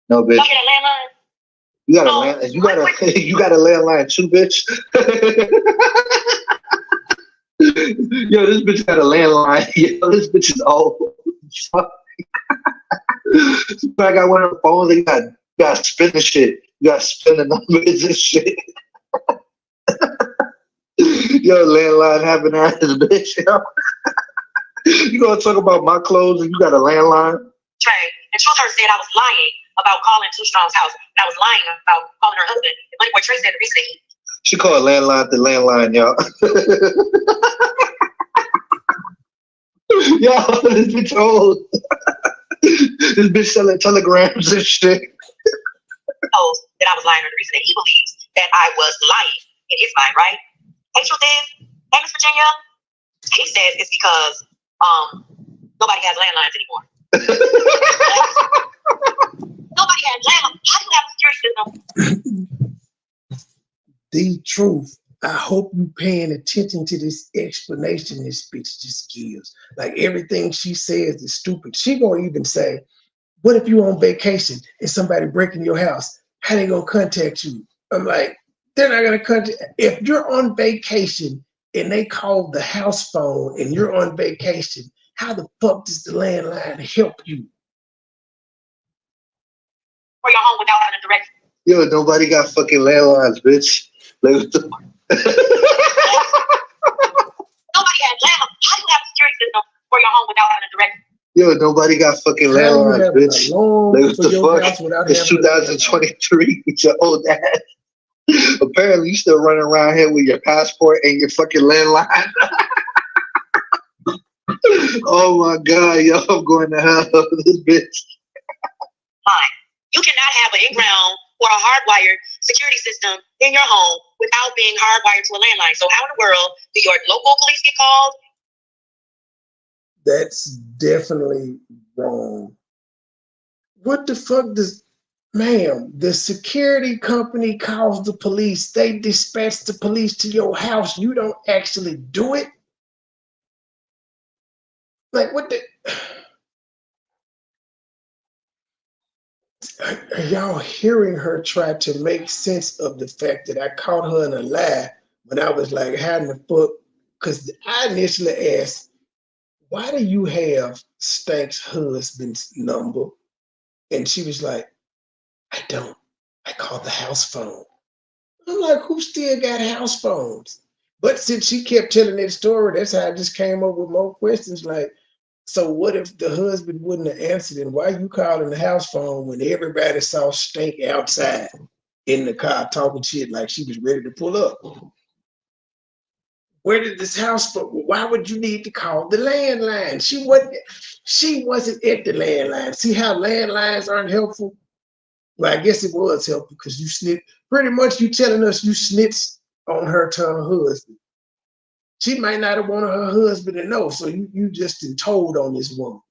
No, bitch. Y'all hear that landline? You got a landline. You got a landline too, bitch. Yo, this bitch got a landline. Yo, this bitch is old. I got one of the phones. You got to spin the shit. You got to spin the numbers and shit. Yo, landline having ass, bitch. Yo. You gonna talk about my clothes and you got a landline? Trey, and Truth Hurst said I was lying about calling Too Strong's house. I was lying about calling her husband. And MoneyBoy Trey said the reason She called landline the landline, y'all. Yo, this bitch old. This bitch selling telegrams and shit. knows that I was lying, or the reason that he believes that I was lying in his mind, right? Hey, Truth is, hey, Miss Virginia, he says it's because nobody has landlines anymore. Nobody has landlines. How do you have a security system? The truth. I hope you paying attention to this explanation this bitch just gives. Like everything she says is stupid. She gonna even say, what if you on vacation and somebody breaking your house? How they gonna contact you? I'm like, they're not gonna contact. If you're on vacation and they call the house phone and you're on vacation, how the fuck does the landline help you? Or you're home without having a direct. Yo, nobody got fucking landlines, bitch. Like, what the Nobody has landlines. How do you have a security system for your home without having a direct? Yo, nobody got fucking landlines, bitch. Like, what the fuck? It's 2023 with your old ass. Apparently, you still running around here with your passport and your fucking landline. Oh my God, yo, I'm going to hell with this bitch. Fine. You cannot have an in-ground or a hardwired security system in your home without being hardwired to a landline. So how in the world do your local police get called? That's definitely wrong. What the fuck does, ma'am, the security company calls the police. They dispatch the police to your house. You don't actually do it? Like, what the... Are y'all hearing her try to make sense of the fact that I caught her in a lie when I was like, how in the fuck? Because I initially asked, why do you have Stank's husband's number? And she was like, I don't. I called the house phone. I'm like, who still got house phones? But since she kept telling that story, that's how I just came up with more questions like, so what if the husband wouldn't have answered, and why you calling the house phone when everybody saw Stank outside in the car talking shit like she was ready to pull up? Where did this house phone? Why would you need to call the landline? She wasn't at the landline. See how landlines aren't helpful? Well, I guess it was helpful because you snitched. Pretty much you telling us you snitched on her to her husband. She might not have wanted her husband to know, so you just told on this woman.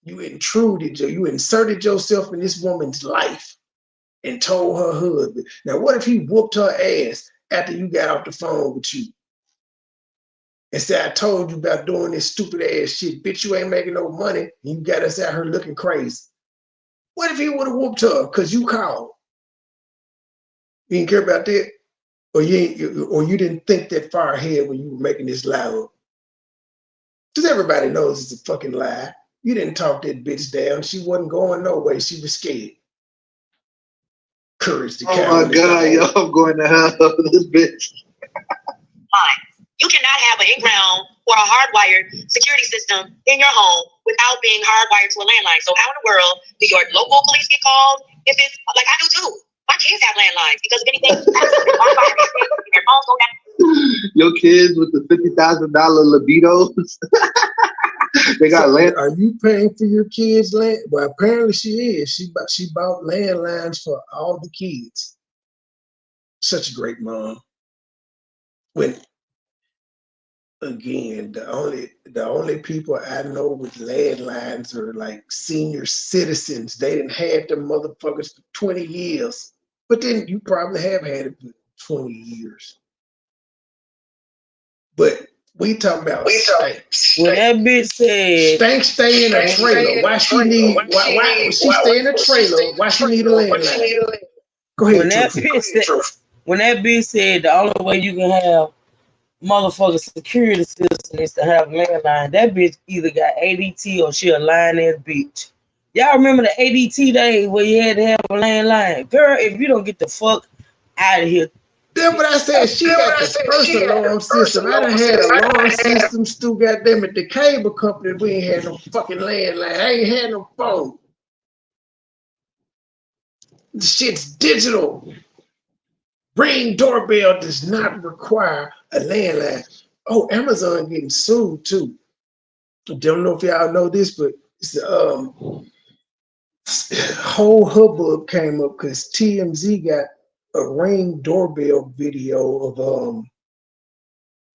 You inserted yourself in this woman's life and told her husband. Now, what if he whooped her ass after you got off the phone with you? And said, I told you about doing this stupid ass shit. Bitch, you ain't making no money. And you got us out here looking crazy. What if he would have whooped her because you called? You didn't care about that? Or you didn't think that far ahead when you were making this lie up? Because everybody knows it's a fucking lie. You didn't talk that bitch down. She wasn't going no way. She was scared. Courage to carry. Oh my God, yo, I'm going to hell with this bitch. Fine. You cannot have an in-ground or a hardwired security system in your home without being hardwired to a landline. So how in the world do your local police get called? If it's like I do too. My kids have landlines because if anything your phones go down. Your kids with the $50,000 libidos. They got land. Are you paying for your kids' land? Well, apparently she is. She bought landlines for all the kids. Such a great mom. When again, the only people I know with landlines are like senior citizens. They didn't have them motherfuckers for 20 years. But then you probably have had it for 20 years. But we talking about Stank. When that bitch said Stank stay in a trailer. Why she stay in a trailer? Why she need a landline? Go ahead, when that bitch said the only way you can have motherfucking security system is to have landline, that bitch either got ADT or she a lying ass bitch. Y'all remember the ADT days where you had to have a landline? Girl, if you don't get the fuck out of here. That's what I said. She got the first alarm system. I done had alarm systems through goddamn it the cable company. We ain't had no fucking landline. I ain't had no phone. The shit's digital. Ring doorbell does not require a landline. Oh, Amazon getting sued too. I don't know if y'all know this, but it's the whole hubbub came up because TMZ got a Ring doorbell video of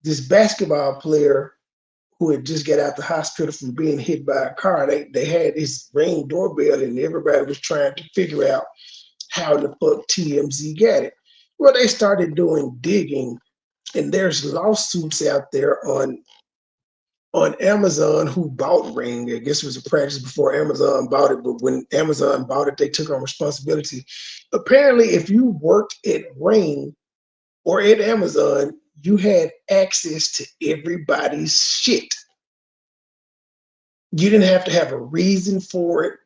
this basketball player who had just got out the hospital from being hit by a car. They had this Ring doorbell and everybody was trying to figure out how the fuck TMZ got it. Well, they started doing digging, and there's lawsuits out there on Amazon who bought Ring. I guess it was a practice before Amazon bought it, but when Amazon bought it, they took on responsibility. Apparently, if you worked at Ring or at Amazon, you had access to everybody's shit. You didn't have to have a reason for it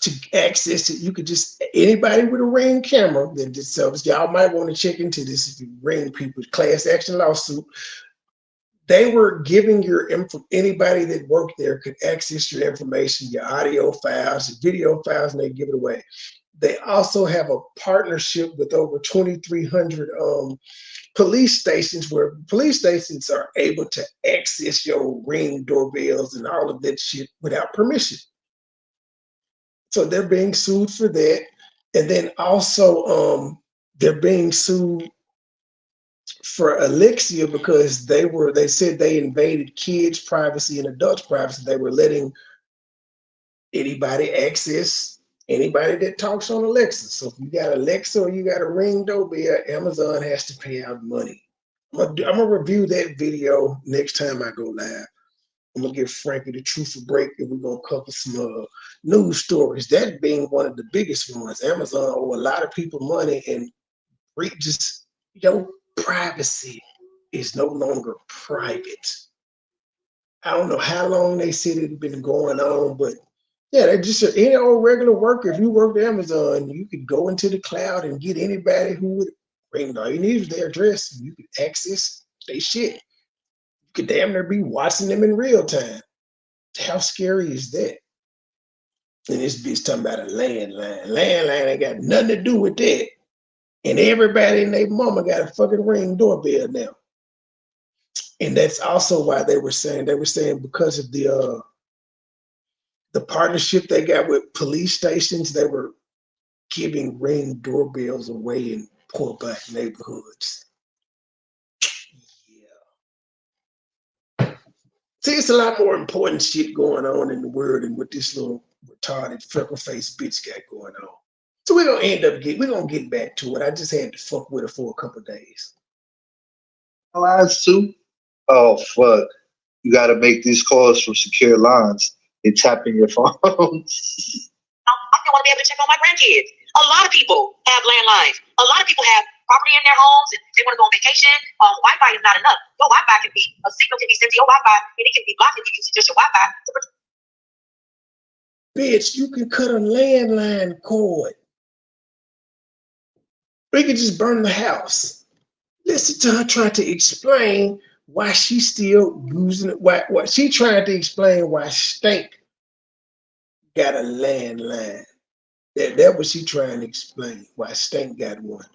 to access it. You could just, anybody with a Ring camera that just sells, y'all might want to check into this if you Ring people, class action lawsuit. They were giving your info, anybody that worked there could access your information, your audio files, your video files, and they give it away. They also have a partnership with over 2,300 police stations where police stations are able to access your Ring doorbells and all of that shit without permission. So they're being sued for that. And then also they're being sued for Alexia because they said they invaded kids' privacy and adults' privacy. They were letting anybody access anybody that talks on Alexa. So if you got Alexa or you got a Ring doorbell, Amazon has to pay out money. I'm gonna review that video next time I go live. I'm gonna give Frankie the truth a break, and we're gonna cover some news stories. That being one of the biggest ones. Amazon owe a lot of people money, and just your privacy is no longer private. I don't know how long they said it had been going on, but yeah, they just any old regular worker. If you worked at Amazon, you could go into the cloud and get anybody who would Ring. All you need is their address, and you could access their shit. Could damn near be watching them in real time. How scary is that? And this bitch talking about a landline. Landline ain't got nothing to do with that. And everybody and their mama got a fucking Ring doorbell now. And that's also why they were saying because of the partnership they got with police stations, they were giving Ring doorbells away in poor black neighborhoods. See, it's a lot more important shit going on in the world than what this little retarded freckle-faced bitch got going on. So we're gonna get back to it. I just had to fuck with her for a couple of days. Lines too? Oh fuck. You gotta make these calls from secure lines. They tap in your phone. I want to be able to check on my grandkids. A lot of people have landlines. A lot of people have property in their homes and they want to go on vacation. Wi-Fi is not enough. Your Wi-Fi can be, a signal can be sent to your Wi-Fi and it can be blocked if you use just your Wi-Fi. Bitch, you can cut a landline cord. We could just burn the house. Listen to her trying to explain why she's still using it. Why she trying to explain why Stank got a landline. That was she trying to explain why Stank got one.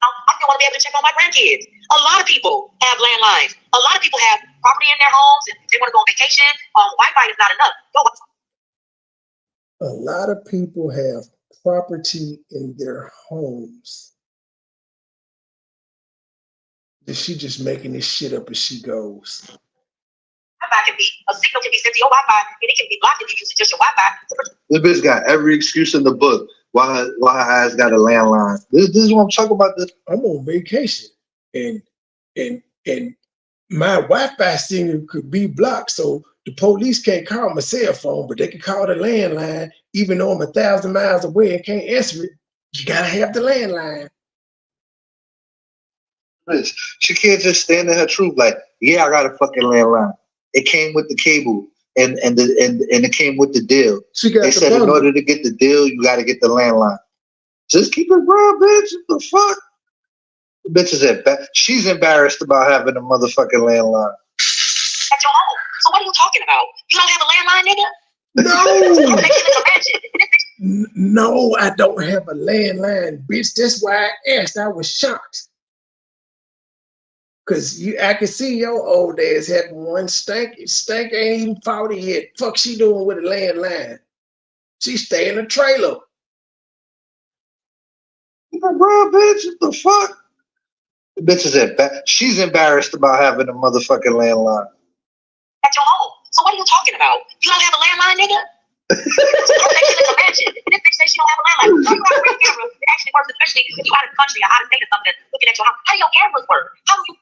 I want to be able to check on my grandkids. A lot of people have landlines. A lot of people have property in their homes and they want to go on vacation. Wi-Fi is not enough. A lot of people have property in their homes. Is she just making this shit up as she goes? Wi-Fi can be, a signal can be sent to your Wi-Fi and it can be blocked if you use just your Wi-Fi. This bitch got every excuse in the book why her ass got a landline. This is what I'm talking about. This. I'm on vacation and my Wi-Fi signal could be blocked, so the police can't call my cell phone, but they can call the landline, even though I'm 1,000 miles away and can't answer it. You gotta have the landline. Bitch, she can't just stand in her truth. Like, yeah, I got a fucking landline. It came with the cable, and it came with the deal. They said in order to get the deal, you got to get the landline. Just keep it real, bitch. What the fuck? The bitch is she's embarrassed about having a motherfucking landline. At your home. So what are you talking about? You don't have a landline, No. nigga? No, I don't have a landline, bitch. That's why I asked. I was shocked. Cause I can see your old ass having one. Stank ain't even 40 yet. Fuck she doing with a landline? She stay in a trailer. Bro, bitch, what the fuck? The bitch is she's embarrassed about having a motherfucking landline. At your home. So what are you talking about? You don't have a landline, nigga? Imagine. This bitch says she don't have a landline. So you have a ring camera. It actually works, especially if you're out of the country or out of state or something looking at your house. How do your cameras work? How do you?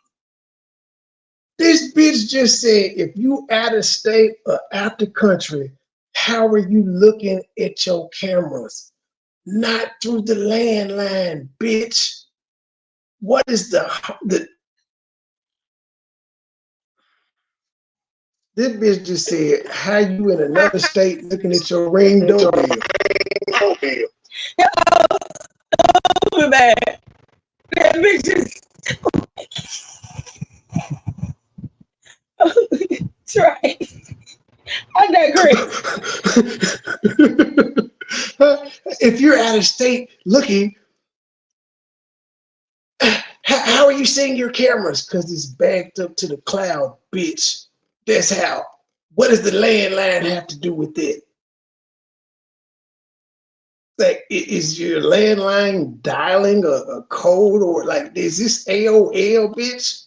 This bitch just said, if you out of state or out the country, how are you looking at your cameras? Not through the landline, bitch. What is the this bitch just said, how you in another state looking at your ring doorbell? Oh, man. That bitch just... Try. I digress. If you're out of state looking, how are you seeing your cameras? Because it's backed up to the cloud, bitch. That's how. What does the landline have to do with it? Like, is your landline dialing a code, or like, is this AOL, bitch?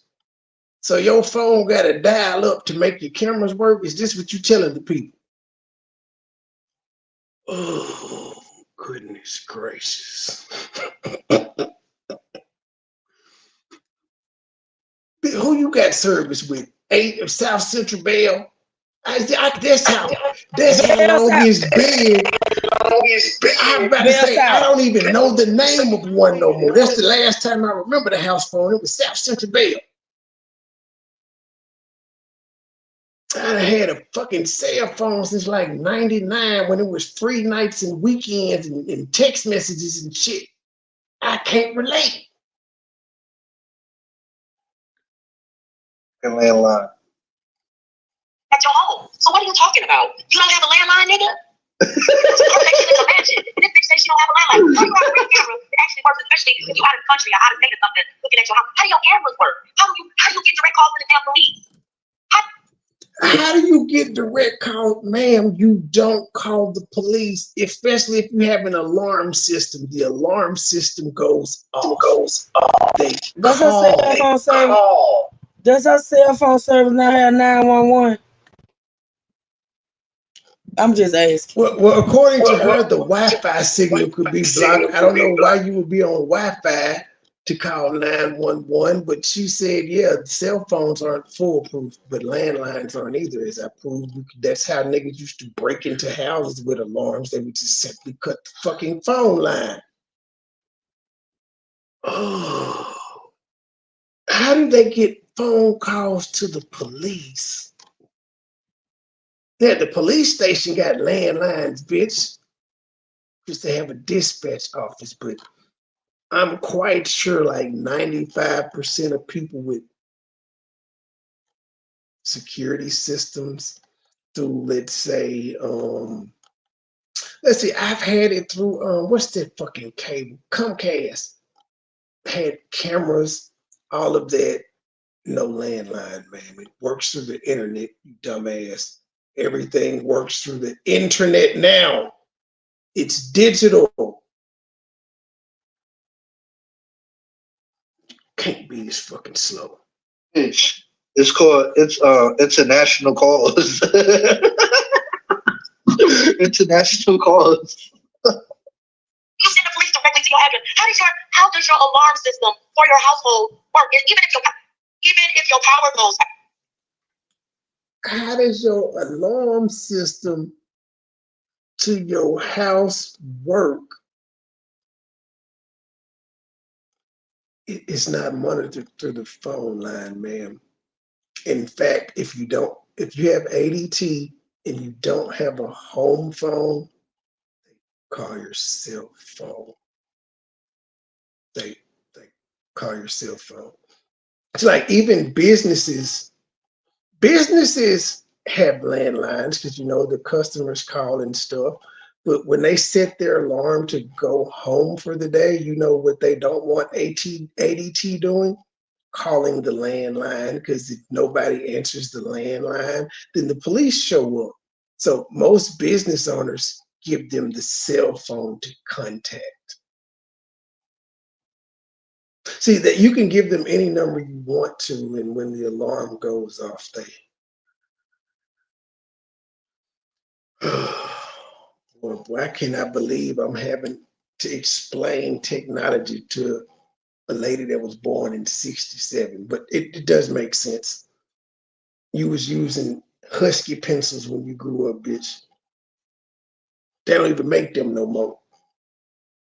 So your phone got to dial up to make your cameras work? Is this what you telling the people? Oh, goodness gracious. Who you got service with? 8 of South Central Bell? That's how long it's been. I'm about to say, I don't even know the name of one no more. That's the last time I remember the house phone. It was South Central Bell. I had a fucking cell phone since like 99 when it was free nights and weekends and text messages and shit. I can't relate. Landline. At your home. So what are you talking about? You don't have a landline, nigga? Imagine. This bitch says she don't have a landline. So you have a ring camera. It actually works, especially if you're out of the country or out of state or something looking at your house. How do your cameras work? How do you get direct calls to the damn police? How do you get direct call? Ma'am, you don't call the police, especially if you have an alarm system. The alarm system goes off. Does her cell phone service not have 911? I'm just asking. Well, according to her, the Wi-Fi signal could be blocked. I don't know why you would be on Wi-Fi to call 911, but she said, yeah, cell phones aren't foolproof, but landlines aren't either, as I proved. That's how niggas used to break into houses with alarms. They would just simply cut the fucking phone line. Oh, how do they get phone calls to the police? Yeah, the police station got landlines, bitch, because they have a dispatch office, but I'm quite sure like 95% of people with security systems through, let's say, I've had it through, what's that fucking cable? Comcast had cameras all of that, no landline, man. It works through the internet, you dumbass. Everything works through the internet now. It's digital. Can't be this fucking slow. It's called international calls. International calls. You send the police directly to your address. How does your alarm system for your household work? Even if your power goes out. How does your alarm system to your house work? It's not monitored through the phone line, ma'am. In fact, if you have ADT and you don't have a home phone, call your cell phone. They call your cell phone. It's like even businesses have landlines because the customers call and stuff. But when they set their alarm to go home for the day, you know what they don't want ADT doing? Calling the landline, because if nobody answers the landline, then the police show up. So most business owners give them the cell phone to contact. See, that you can give them any number you want to, and when the alarm goes off, boy, I cannot believe I'm having to explain technology to a lady that was born in '67, but it does make sense. You was using Husky pencils when you grew up, bitch. They don't even make them no more.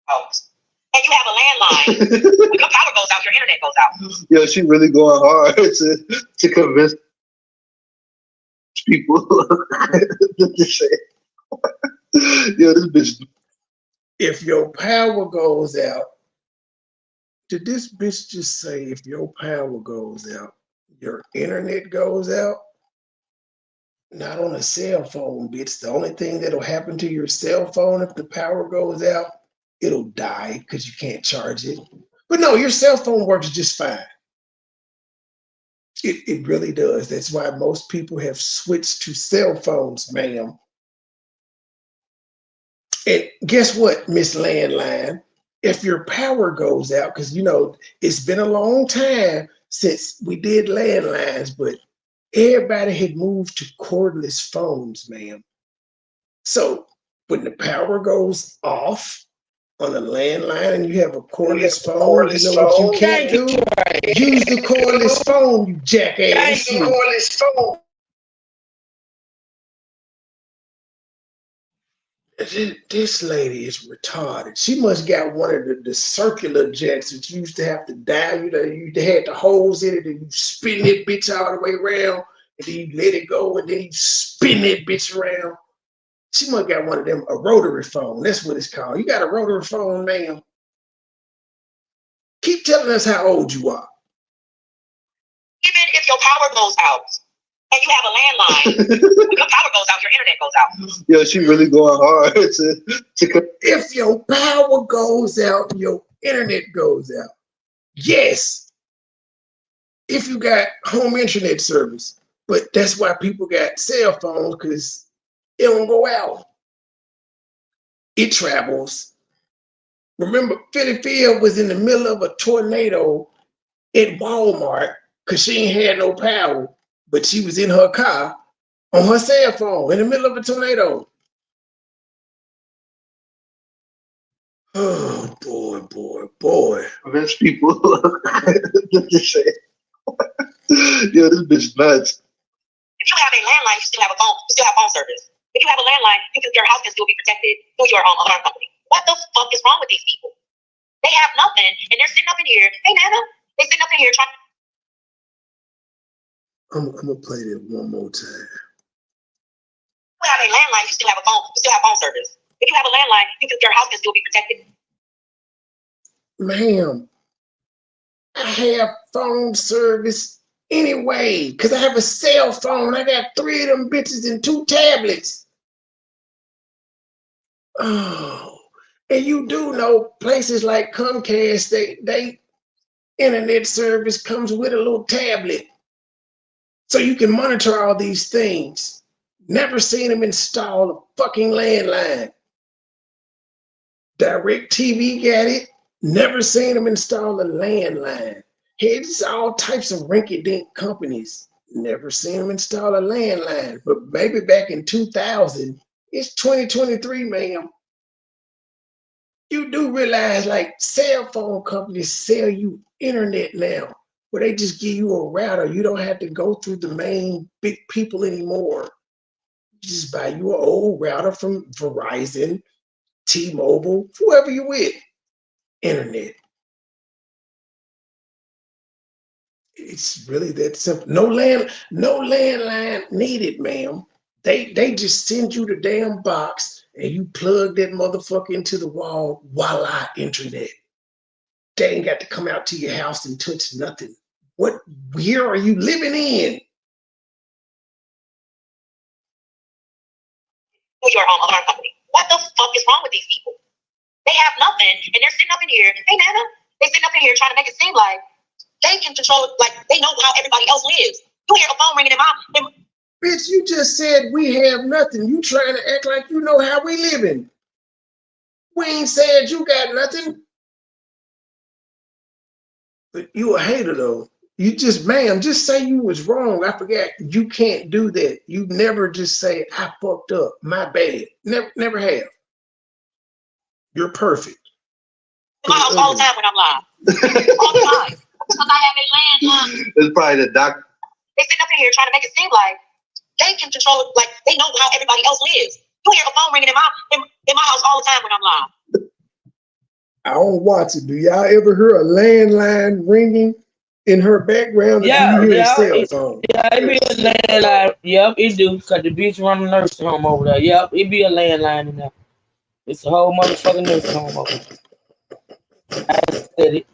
Oh. And you have a landline. When your power goes out, your internet goes out. Yo, she really going hard to convince people to say, yo, this bitch. If your power goes out, did this bitch just say if your power goes out, your internet goes out? Not on a cell phone, bitch. The only thing that'll happen to your cell phone if the power goes out, it'll die because you can't charge it. But no, your cell phone works just fine. It really does. That's why most people have switched to cell phones, ma'am. And guess what, Miss Landline? If your power goes out, because it's been a long time since we did landlines, but everybody had moved to cordless phones, ma'am. So when the power goes off on a landline and you have a cordless phone, you know what you can't do? Use the cordless phone, you jackass. Use the cordless phone. This lady is retarded. She must got one of the circular jets that you used to have to dial. You had the holes in it and you spin that bitch all the way around and then you let it go and then you spin that bitch around. She must got one of them, a rotary phone. That's what it's called. You got a rotary phone, ma'am? Keep telling us how old you are. Even if your power goes out and you have a landline, when your power goes out, your internet goes out. Yo, she really going hard to If your power goes out, your internet goes out. Yes. If you got home internet service. But that's why people got cell phones, because it don't go out. It travels. Remember, Philly Field was in the middle of a tornado at Walmart because she ain't had no power, but she was in her car on her cell phone in the middle of a tornado. Oh, boy. convince people to say, yo, this bitch nuts. If you have a landline, you still have a phone. You still have phone service. If you have a landline, your house can still be protected through your alarm company. What the fuck is wrong with these people? They have nothing, and they're sitting up in here. Hey, Nana, they sitting up in here trying. I'm gonna play that one more time. If you have a landline, you still have a phone. You still have phone service. If you have a landline, your house can still be protected. Ma'am, I have phone service anyway, because I have a cell phone. I got 3 of them bitches and 2 tablets. Oh, and you do know places like Comcast, they internet service comes with a little tablet. So you can monitor all these things. Never seen them install a fucking landline. DirecTV got it. Never seen them install a landline. It's all types of rinky-dink companies. Never seen them install a landline. But maybe back in 2000, it's 2023, ma'am. You do realize like cell phone companies sell you internet now, where they just give you a router. You don't have to go through the main big people anymore. You just buy you an old router from Verizon, T-Mobile, whoever you with. Internet. It's really that simple. No landline needed, ma'am. They just send you the damn box and you plug that motherfucker into the wall. Voila, internet. They ain't got to come out to your house and touch nothing. What year are you living in? Your alarm company. What the fuck is wrong with these people? They have nothing, and they're sitting up in here. Hey, Nana, they sitting up in here trying to make it seem like they can control it, like they know how everybody else lives. You hear a phone ringing in my. Bitch, you just said we have nothing. You trying to act like you know how we living. We ain't said you got nothing. But you a hater though. You just, ma'am, just say you was wrong. I forgot. You can't do that. You never just say, I fucked up. My bad. Never have. You're perfect. My house all the time when I'm live. All the time. Because I have a landline. It's probably the doctor. They sit up in here trying to make it seem like they can control it, like they know how everybody else lives. You hear a phone ringing in my house all the time when I'm live. I don't watch it. Do y'all ever hear a landline ringing in her background? Yeah, do you hear yeah, a cell phone? Yeah, it be a landline. Yep, it do. Cause the bitch run a nursing home over there. Yep, it be a landline in there. It's a whole motherfucking nursing home over there. I said it.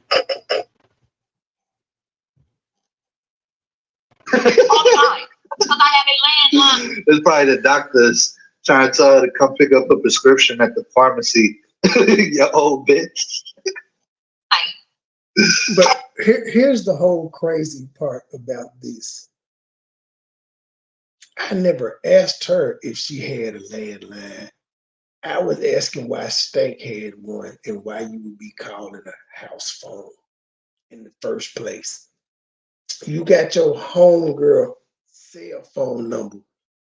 All the time. Because I have a landline. It's probably the doctors trying to tell her to come pick up a prescription at the pharmacy. You old bitch. But here's the whole crazy part about this. I never asked her if she had a landline. I was asking why Stank had one and why you would be calling a house phone in the first place. You got your homegirl cell phone number.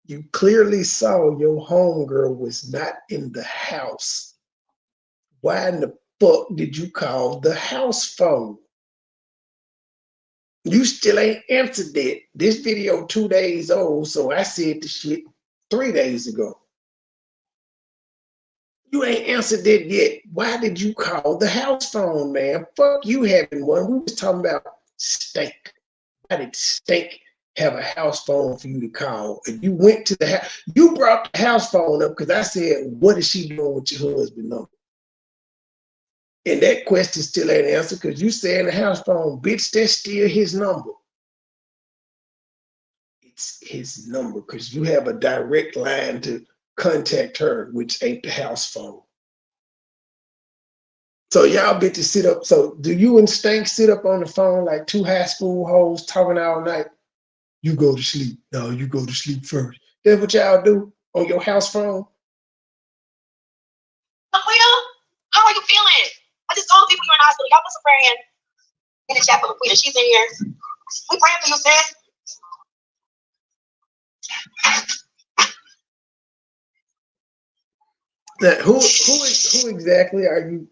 You clearly saw your homegirl was not in the house. Why in the fuck did you call the house phone? You still ain't answered that. This video 2 days old, so I said the shit 3 days ago. You ain't answered that yet. Why did you call the house phone, man? Fuck you having one. We was talking about Stank. Why did Stank have a house phone for you to call? And you went to the house. You brought the house phone up because I said, what is she doing with your husband number? And that question still ain't answered because you saying the house phone, bitch, that's still his number. It's his number because you have a direct line to contact her, which ain't the house phone. So y'all bitches sit up. So do you and Stank sit up on the phone like two high school hoes talking all night? You go to sleep. No, you go to sleep first. That's what y'all do on your house phone? Laquita, how are you feeling? I just told people you're in the hospital. Y'all put some prayer in the chat for Laquita. She's in here. We praying for you, sis. Now, who exactly are you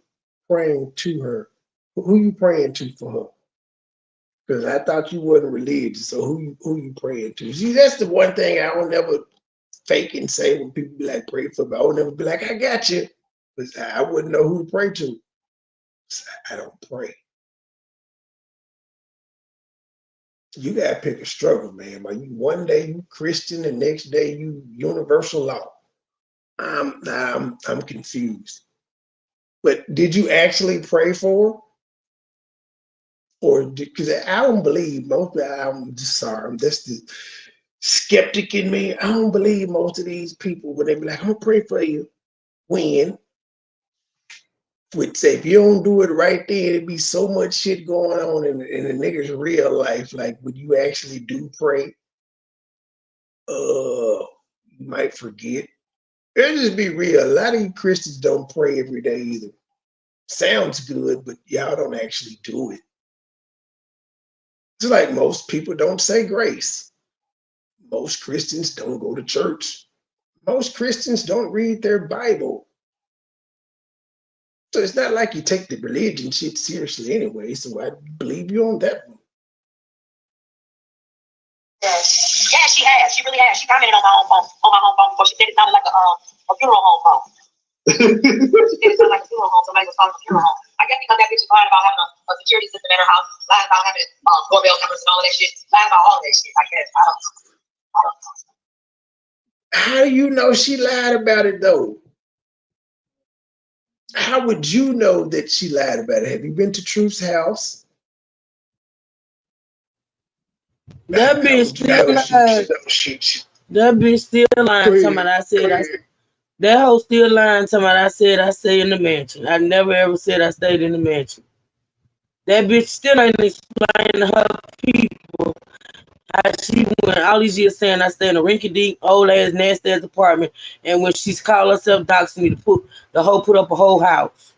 praying to her? Who you praying to for her? Because I thought you wasn't religious, so who you praying to? See, that's the one thing I don't never fake and say when people be like, pray for me. I would never be like, I got you. Because I wouldn't know who to pray to. So I don't pray. You gotta pick a struggle, man. Are you one day you Christian, the next day you universal law? I'm confused. But did you actually pray for her? Or because I don't believe most. I'm just sorry. That's the skeptic in me. I don't believe most of these people when they be like, "I'm gonna pray for you." When would say if you don't do it right then, it'd be so much shit going on in the nigga's real life. Like when you actually do pray, you might forget. Let's just be real. A lot of you Christians don't pray every day either. Sounds good, but y'all don't actually do it. Just like most people don't say grace. Most Christians don't go to church. Most Christians don't read their Bible. So it's not like you take the religion shit seriously anyway, so I believe you on that one. Yeah, she has. She really has. She commented on my home phone before. She said it sounded like a funeral home phone. She said it sounded like a funeral home. Somebody was calling a funeral home. I guess because that bitch is lying about having a security system at her house, lying about having doorbell cameras and all of that shit, lying about all that shit. I guess. I don't know. How do you know she lied about it though? How would you know that she lied about it? Have you been to Truth's house? That bitch still lying. That bitch still lying. Somebody I said that hoe still lying. Somebody I said I stay in the mansion. I never ever said I stayed in the mansion. That bitch still ain't explaining to her people how she went all these years saying I stay in a rinky-dink, old-ass, nasty-ass apartment, and when she's called herself doxing me, the hoe put up a whole house.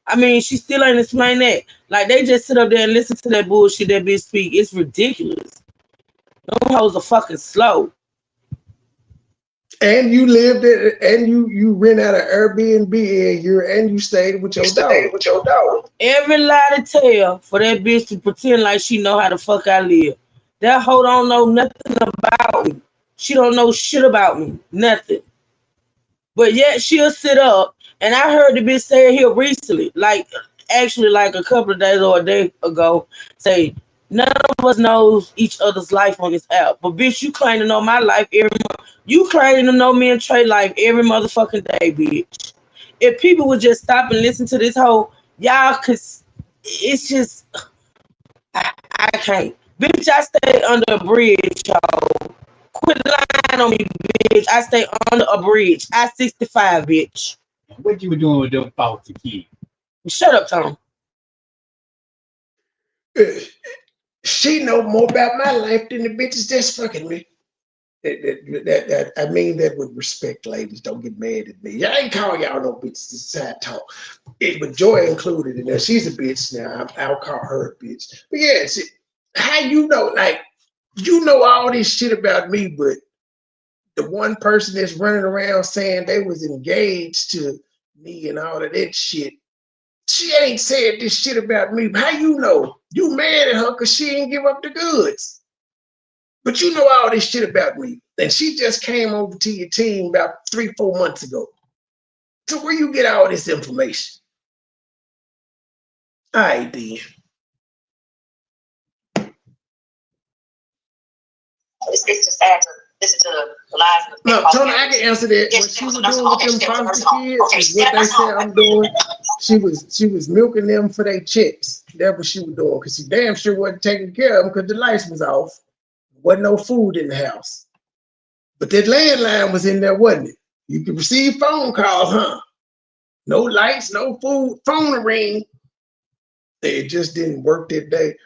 I mean, she still ain't explain that. Like, they just sit up there and listen to that bullshit that bitch speak. It's ridiculous. Those hoes are fucking slow. And you lived it, and you rent out an Airbnb a year, and you stayed with your dog. Every lie to tell for that bitch to pretend like she know how the fuck I live. That hoe don't know nothing about me. She don't know shit about me. Nothing. But yet she'll sit up, and I heard the bitch say it here recently, like actually like a couple of days or a day ago, say, none of us knows each other's life on this app. But bitch, you claim to know my life every month. You claim to know me and Trey life every motherfucking day, bitch. If people would just stop and listen to this whole, y'all could, it's just, I can't. Bitch, I stay under a bridge, y'all. Quit lying on me, bitch. I stay under a bridge. I 65, bitch. What you were doing with them faulty kids? Shut up, Tom. She know more about my life than the bitches that's fucking me. I mean that with respect, ladies. Don't get mad at me. I ain't call y'all no bitches this side talk. But Joy included in there. She's a bitch now. I'll call her a bitch. But yeah, see, how you know? Like, you know all this shit about me, but the one person that's running around saying they was engaged to me and all of that shit, she ain't said this shit about me. How you know? You mad at her because she ain't give up the goods. But you know all this shit about me. And she just came over to your team about 3-4 months ago. So where you get all this information? All right, then. It's just sad to listen to the lies. No, Tony, I can answer that. What she was doing with them foster kids is what they said I'm doing. She was milking them for their checks. That's what she was doing. Because she damn sure wasn't taking care of them because the lights was off. Wasn't no food in the house. But that landline was in there, wasn't it? You could receive phone calls, huh? No lights, no food, phone ring. It just didn't work that day.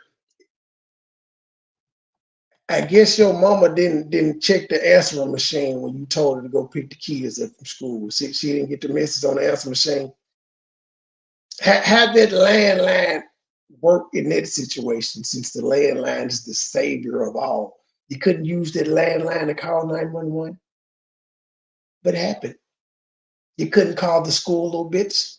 I guess your mama didn't check the answering machine when you told her to go pick the kids up from school. She didn't get the message on the answering machine. How that landline work in that situation, since the landline is the savior of all? You couldn't use that landline to call 911. What happened? You couldn't call the school, little bitch?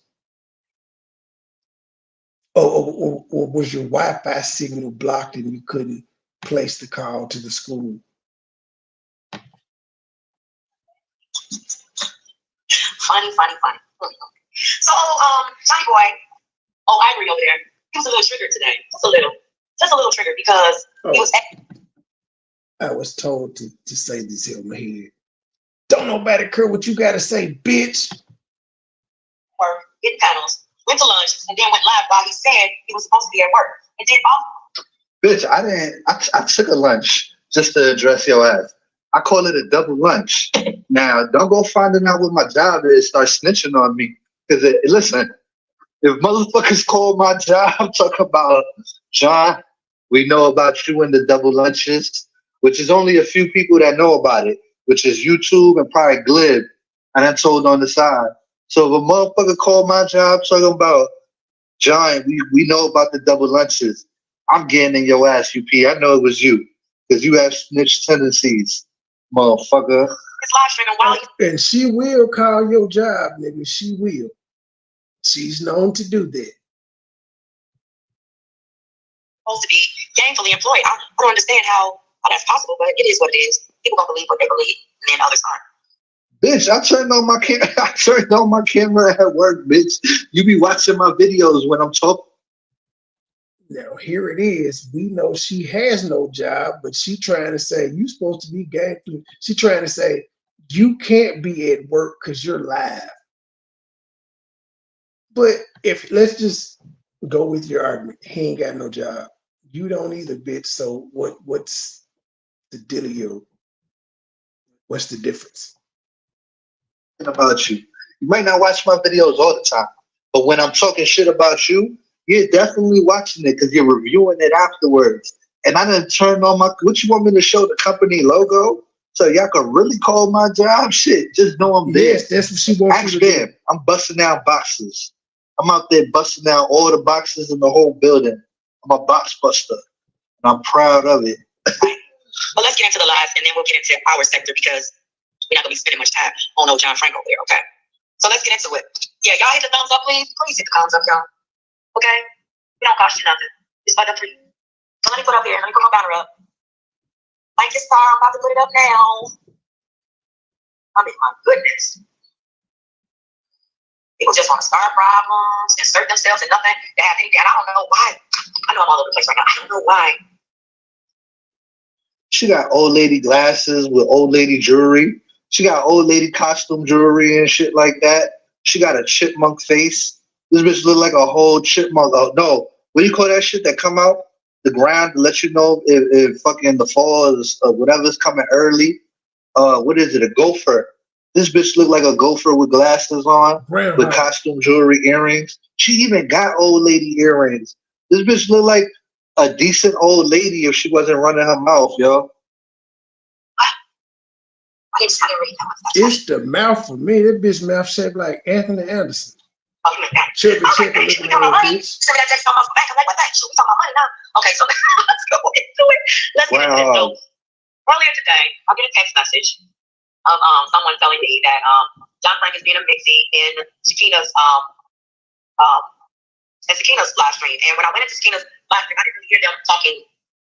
Or was your Wi-Fi signal blocked and you couldn't place the call to the school? Funny. So, Johnny Boy, Ivory over there, he was a little triggered today. Just a little triggered because he was. I was told to say this here in my head. Don't nobody care what you gotta say, bitch. Or getting panels, went to lunch, and then went live while he said he was supposed to be at work. And did all. Bitch, I took a lunch just to address your ass. I call it a double lunch. Now, don't go finding out what my job is, start snitching on me. Because listen, If motherfuckers call my job talking about, John, we know about you and the double lunches, which is only a few people that know about it, which is YouTube and probably Glib, and I told on the side. So if a motherfucker call my job talking about, John, we know about the double lunches, I'm getting in your ass, UP. I know it was you, because you have snitch tendencies, motherfucker. And she will call your job, nigga. She will. She's known to do that. Supposed to be gainfully employed. I don't understand how that's possible, but it is what it is. People gonna believe what they believe, and then others aren't. Bitch, I turned on my camera. I turned on my camera at work, bitch. You be watching my videos when I'm talking. Now here it is. We know she has no job, but she trying to say you supposed to be gainfully. She trying to say you can't be at work because you're live. But if let's just go with your argument, he ain't got no job. You don't either, bitch. So what's the dealio? What's the difference? About you. You might not watch my videos all the time, but when I'm talking shit about you, you're definitely watching it because you're reviewing it afterwards. And I done turned on my, what you want me to show, the company logo? So y'all can really call my job? Shit, just know I'm there. Yes, that's what she wants you to do. I'm busting down boxes. I'm out there busting down all the boxes in the whole building. I'm a box buster, and I'm proud of it. But let's get into the lives, and then we'll get into our sector because we're not going to be spending much time on old John Frank over there, okay? So let's get into it. Yeah, y'all hit the thumbs up, please. Please hit the thumbs up, y'all. Okay? It don't cost you nothing. It's by the free. So let me put up here. Let me put my banner up. Thank you, star. I'm about to put it up now. I mean, my goodness. People just want to start problems, insert themselves in nothing. They have anything. And I don't know why. I know I'm all over the place right now. I don't know why. She got old lady glasses with old lady jewelry. She got old lady costume jewelry and shit like that. She got a chipmunk face. This bitch look like a whole chipmunk. Oh, no, what do you call that shit that come out the ground to let you know if fucking the fall is whatever's coming early? What is it? A gopher. This bitch look like a gopher with glasses on, with costume jewelry, earrings. She even got old lady earrings. This bitch look like a decent old lady if she wasn't running her mouth, yo. It's the mouth for me. That bitch mouth shaped like Anthony Anderson. Chubby chicken looking at that bitch. Send me that text on my back. I'm like, what that? We talking about money now. Okay, so let's go into it. Let's get into it. So earlier today, I get a text message of someone telling me that John Frank is being a mixie in Sakina's live stream. And when I went into Sakina's live stream, I didn't really hear them talking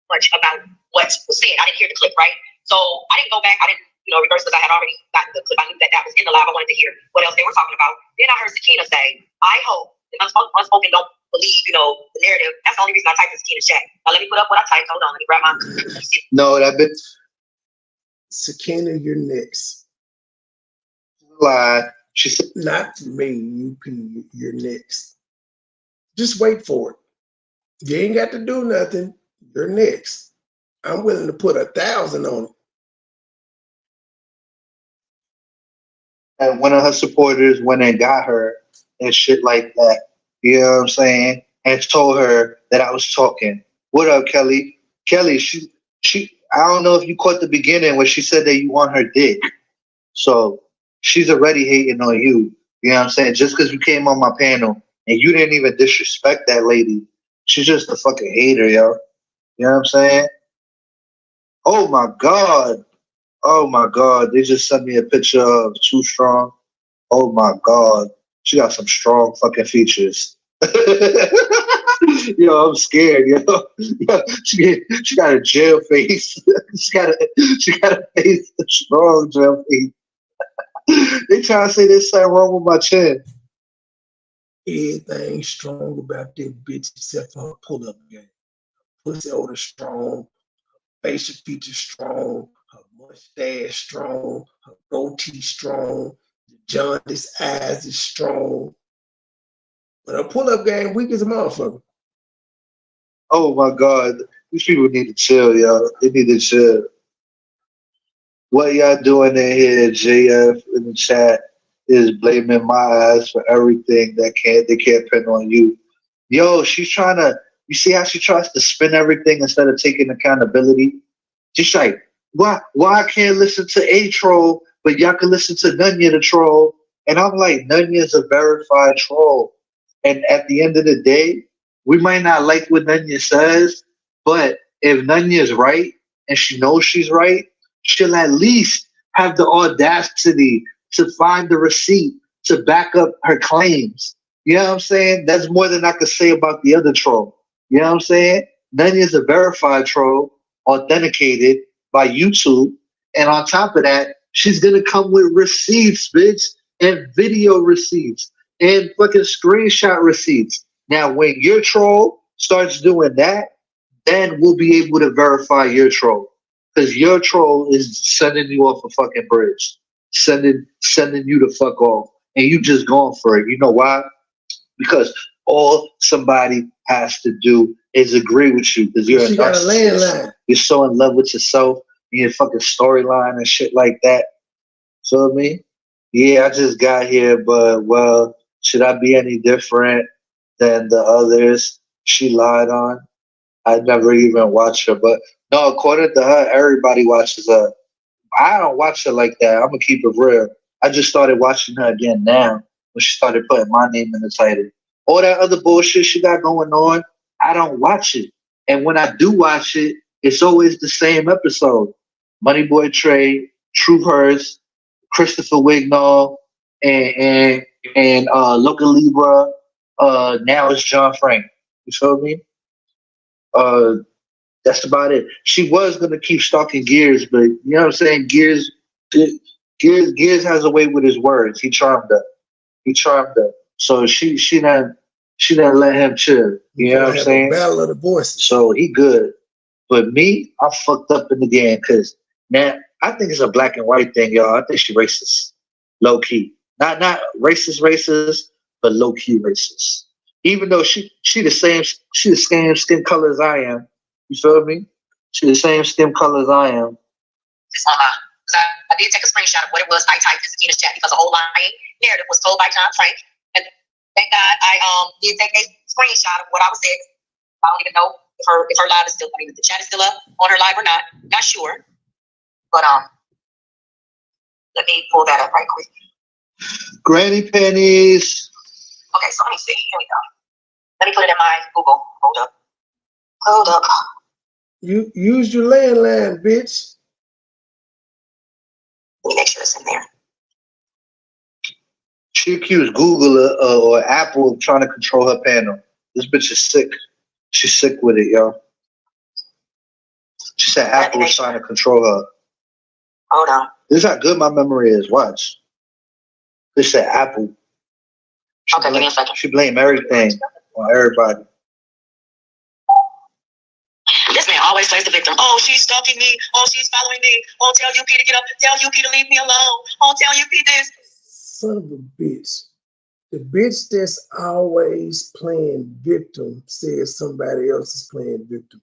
much about what was said. I didn't hear the clip, right? So I didn't go back. I didn't, reverse because I had already gotten the clip. I knew that was in the live. I wanted to hear what else they were talking about. Then I heard Sakina say, I hope the unspoken don't believe, the narrative. That's the only reason I typed in Sakina's chat. Now let me put up what I typed. Hold on. Let me grab my. No, that bitch. Sakina, you're next. Lie. She said, not for me, UP, you're next. Just wait for it. You ain't got to do nothing. You're next. I'm willing to put 1,000 on it. And one of her supporters went and got her and shit like that. You know what I'm saying? And told her that I was talking. What up, Kelly? Kelly, she I don't know if you caught the beginning where she said that you want her dick. So she's already hating on you. You know what I'm saying? Just because you came on my panel and you didn't even disrespect that lady. She's just a fucking hater, yo. You know what I'm saying? Oh my God. Oh my God. They just sent me a picture of Too Strong. Oh my God. She got some strong fucking features. Yo, I'm scared, yo. She got a jail face. she got a face, a strong jail face. They trying to say there's something wrong with my chin. Everything strong about that bitch except for her pull-up game. Pussy odor strong, facial features strong, her mustache strong, her goatee strong, the jaundiced eyes is strong. But her pull-up game weak as a motherfucker. Oh my God. These people need to chill, y'all. They need to chill. What y'all doing in here, JF, in the chat? is blaming my ass for everything they can't pin on you. Yo, she's trying to, you see how she tries to spin everything instead of taking accountability? She's like, why I can't listen to a troll, but y'all can listen to Nunya the troll? And I'm like, Nunya is a verified troll. And at the end of the day, we might not like what Nunya says, but if Nunya is right and she knows she's right, she'll at least have the audacity to find the receipt to back up her claims. You know what I'm saying? That's more than I could say about the other troll. You know what I'm saying? Nunya is a verified troll, authenticated by YouTube. And on top of that, she's going to come with receipts, bitch, and video receipts and fucking screenshot receipts. Now, when your troll starts doing that, then we'll be able to verify your troll. Because your troll is sending you off a fucking bridge. Sending you the fuck off. And you just going for it. You know why? Because all somebody has to do is agree with you. Because you're a narcissist. You're so in love with yourself and your fucking storyline and shit like that. Feel me? Yeah, I just got here, but, well, should I be any different than the others she lied on? I never even watched her, but no, according to her, everybody watches her. I don't watch her like that. I'm going to keep it real. I just started watching her again now when she started putting my name in the title. All that other bullshit she got going on, I don't watch it. And when I do watch it, it's always the same episode. MoneyBoy Trey, True Hurts, Christopher Wignall, and Luca Libra. Now it's John Frank. You feel me? That's about it. She was gonna keep stalking Gears, but you know what I'm saying? Gears has a way with his words. He charmed her. So she didn't let him chill. You know what I'm saying? Battle of the voices. So he good. But me, I'm fucked up in the game because now I think it's a black and white thing, y'all. I think she racist. Low key. Not racist, but low key racist. Even though she the same skin color as I am. You feel me? She the same skin color as I am. I did take a screenshot of what it was I typed in Sakina's chat because a whole lying narrative was told by John Frank. And thank God I did take a screenshot of what I was saying. I don't even know if her live is still, if the chat is still up on her live or not. Not sure. But let me pull that up right quick. Granny panties. Okay, so let me see. Here we go. Let me put it in my Google. Hold up. You use your landline, bitch. Let me make sure it's in there. She accused Google or Apple of trying to control her panel. This bitch is sick. She's sick with it, yo. She said Apple was trying to control her. Hold on. This is how good my memory is. Watch. This said Apple. Okay, give me a second. She blamed everything on everybody. This man always plays the victim. Oh, she's stalking me. Oh, she's following me. Oh, tell UP to get up. Tell UP to leave me alone. Oh, tell UP this. Son of a bitch. The bitch that's always playing victim says somebody else is playing victim.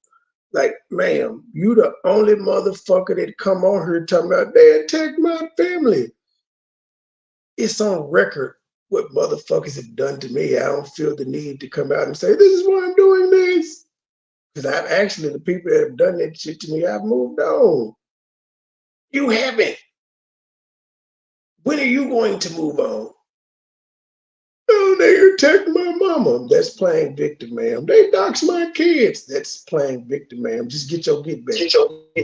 Like, ma'am, you the only motherfucker that come on here talking about they attacked my family. It's on record what motherfuckers have done to me. I don't feel the need to come out and say, this is why I'm doing this. Because I've actually, the people that have done that shit to me, I've moved on. You haven't. When are you going to move on? Oh, they attacked my mama. That's playing victim, ma'am. They dox my kids. That's playing victim, ma'am. Just get your get back. It's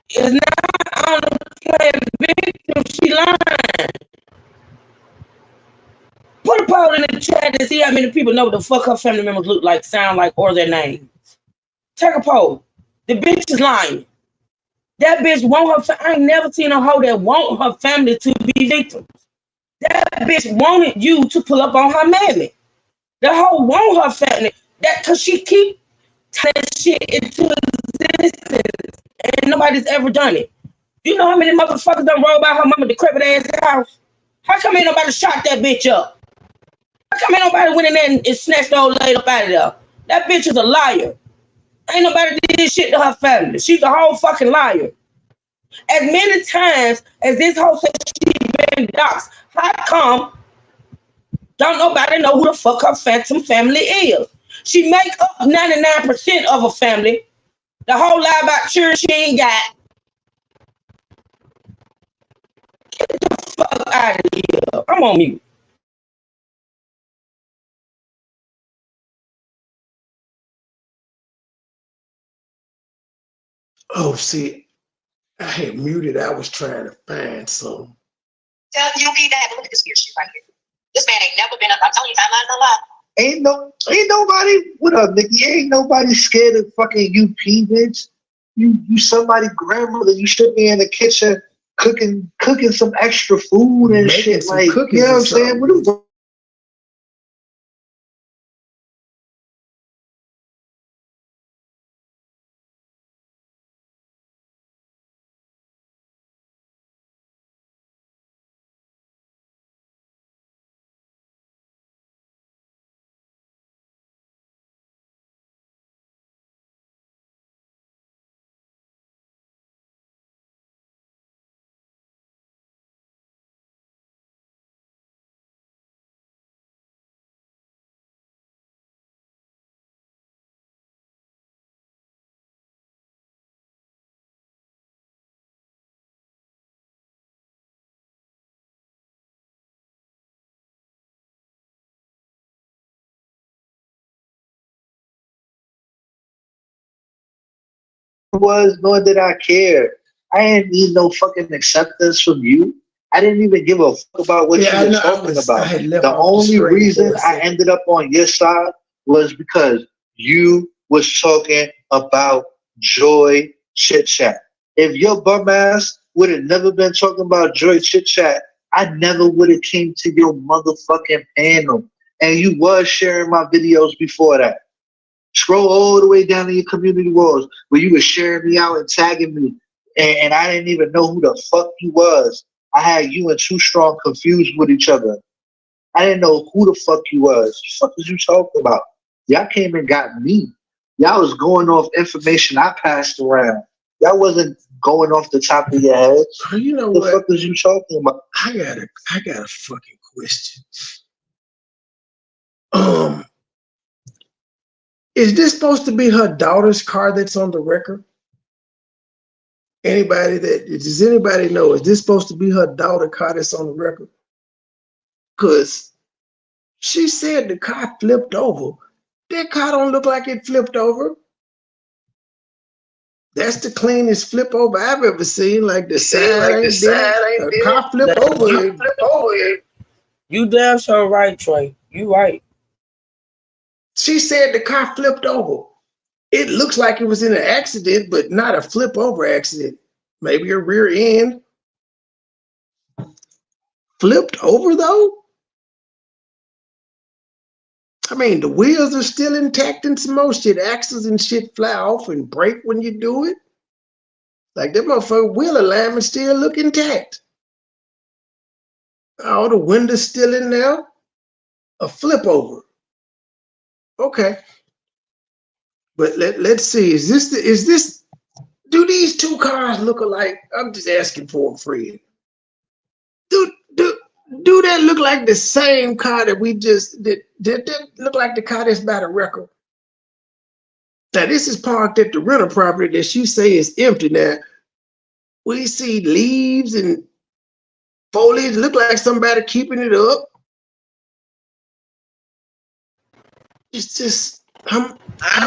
not on playing victim. She lying. Put a poll in the chat to see how many people know what the fuck her family members look like, sound like, or their names. Take a poll. The bitch is lying. That bitch want her. I ain't never seen a hoe that want her family to be victims. That bitch wanted you to pull up on her mammy. The hoe want her family. That because she keep telling shit into existence and nobody's ever done it. You know how many motherfuckers done roll by her mama decrepit ass house? How come ain't nobody shot that bitch up? How come ain't nobody went in there and snatched the old lady up out of there? That bitch is a liar. Ain't nobody did shit to her family. She's a whole fucking liar. As many times as this hoe said she been doxed. How come don't nobody know who the fuck her phantom family is? She make up 99% of her family. The whole lie about children she ain't got. Get the fuck out of here. I'm on mute. Oh, see, I had muted. I was trying to find some. Tell you keep that. Look at this weird shit right here. This man ain't never been up. I'm telling you, timelines don't lie. Ain't nobody. What up, Nikki? Ain't nobody scared of fucking you, bitch. You somebody grandmother. You should be in the kitchen cooking some extra food and Making shit. some Like, you cookies know what or I'm saying? something. What is was, nor did I care. I didn't need no fucking acceptance from you. I didn't even give a fuck about what you were talking about. The only reason I ended up on your side was because you was talking about Joy Chit Chat. If your bum ass would have never been talking about Joy Chit Chat, I never would have came to your motherfucking panel. And you was sharing my videos before that. Scroll all the way down to your community walls where you were sharing me out and tagging me. And I didn't even know who the fuck you was. I had you and Too Strong confused with each other. I didn't know who the fuck you was. What the fuck was you talking about? Y'all came and got me. Y'all was going off information I passed around. Y'all wasn't going off the top of your head. You know what the what? fuck was you talking about? I got a fucking question. Is this supposed to be her daughter's car that's on the record? Does anybody know? Is this supposed to be her daughter's car that's on the record? Because she said the car flipped over. That car don't look like it flipped over. That's the cleanest flip over I've ever seen. Like the side ain't there. The car flipped over. You damn sure right, Trey. You right. She said the car flipped over. It looks like it was in an accident, but not a flip over accident. Maybe a rear end flipped over though. I mean, the wheels are still intact and some more shit. Axles and shit fly off and break when you do it. Like that motherfucker wheel alignment still look intact. All the windows still in there. A flip over. Okay. But let's see. Is this do these two cars look alike? I'm just asking for a friend. Do that look like the same car that we just did that look like the car that's by the record? Now this is parked at the rental property that she say is empty. Now we see leaves and foliage. Look like somebody keeping it up. It's just I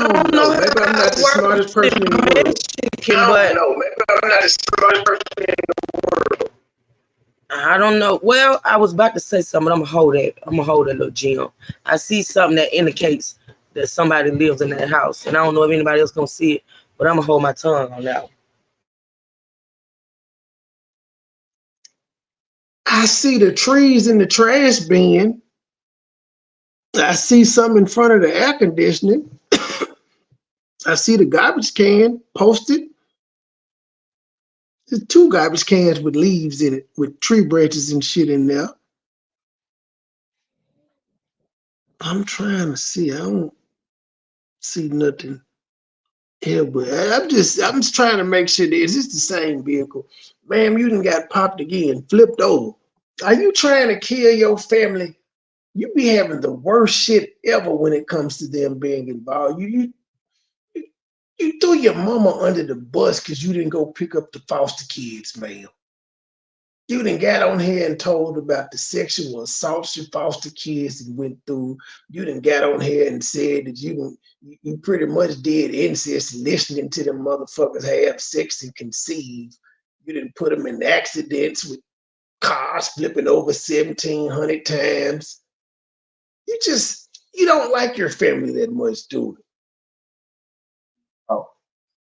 don't know. Maybe I'm not the smartest person in the world. I don't know. Well, I was about to say something. I'm gonna hold that little gem. I see something that indicates that somebody lives in that house, and I don't know if anybody else gonna see it, but I'm gonna hold my tongue on that one. I see the trees in the trash bin. I see some in front of the air conditioning. I see the garbage can posted. There's 2 garbage cans with leaves in it, with tree branches and shit in there. I'm trying to see. I don't see nothing here, but I'm just trying to make sure that is this the same vehicle. Ma'am, you done got popped again, flipped over. Are you trying to kill your family? You be having the worst shit ever when it comes to them being involved. You threw your mama under the bus because you didn't go pick up the foster kids, ma'am. You done got on here and told about the sexual assaults your foster kids and went through. You done got on here and said that you pretty much did incest, listening to them motherfuckers have sex and conceive. You didn't put them in accidents with cars flipping over 1,700 times. You don't like your family that much, do it. Oh,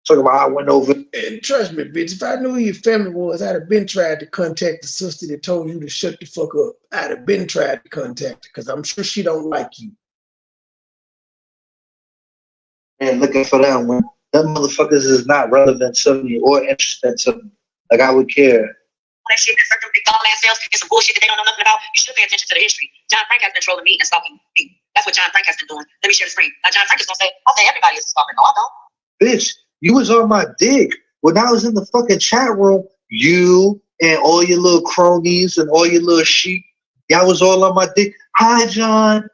talking about I went over. And trust me, bitch, if I knew who your family was, I'd have been tried to contact the sister that told you to shut the fuck up. I'd have been tried to contact her because I'm sure she don't like you. And looking for them when them motherfuckers is not relevant to me or interested to me. Like I would care. That shit that certain big dumb ass sales is some bullshit that they don't know nothing about. You should pay attention to the history. John Frank has been trolling me and stalking me. That's what John Frank has been doing. Let me share the screen. Now John Frank is gonna say, "Okay, everybody is a stalker." No, I don't. Bitch, you was on my dick when I was in the fucking chat room. You and all your little cronies and all your little sheep, y'all was all on my dick. Hi, John.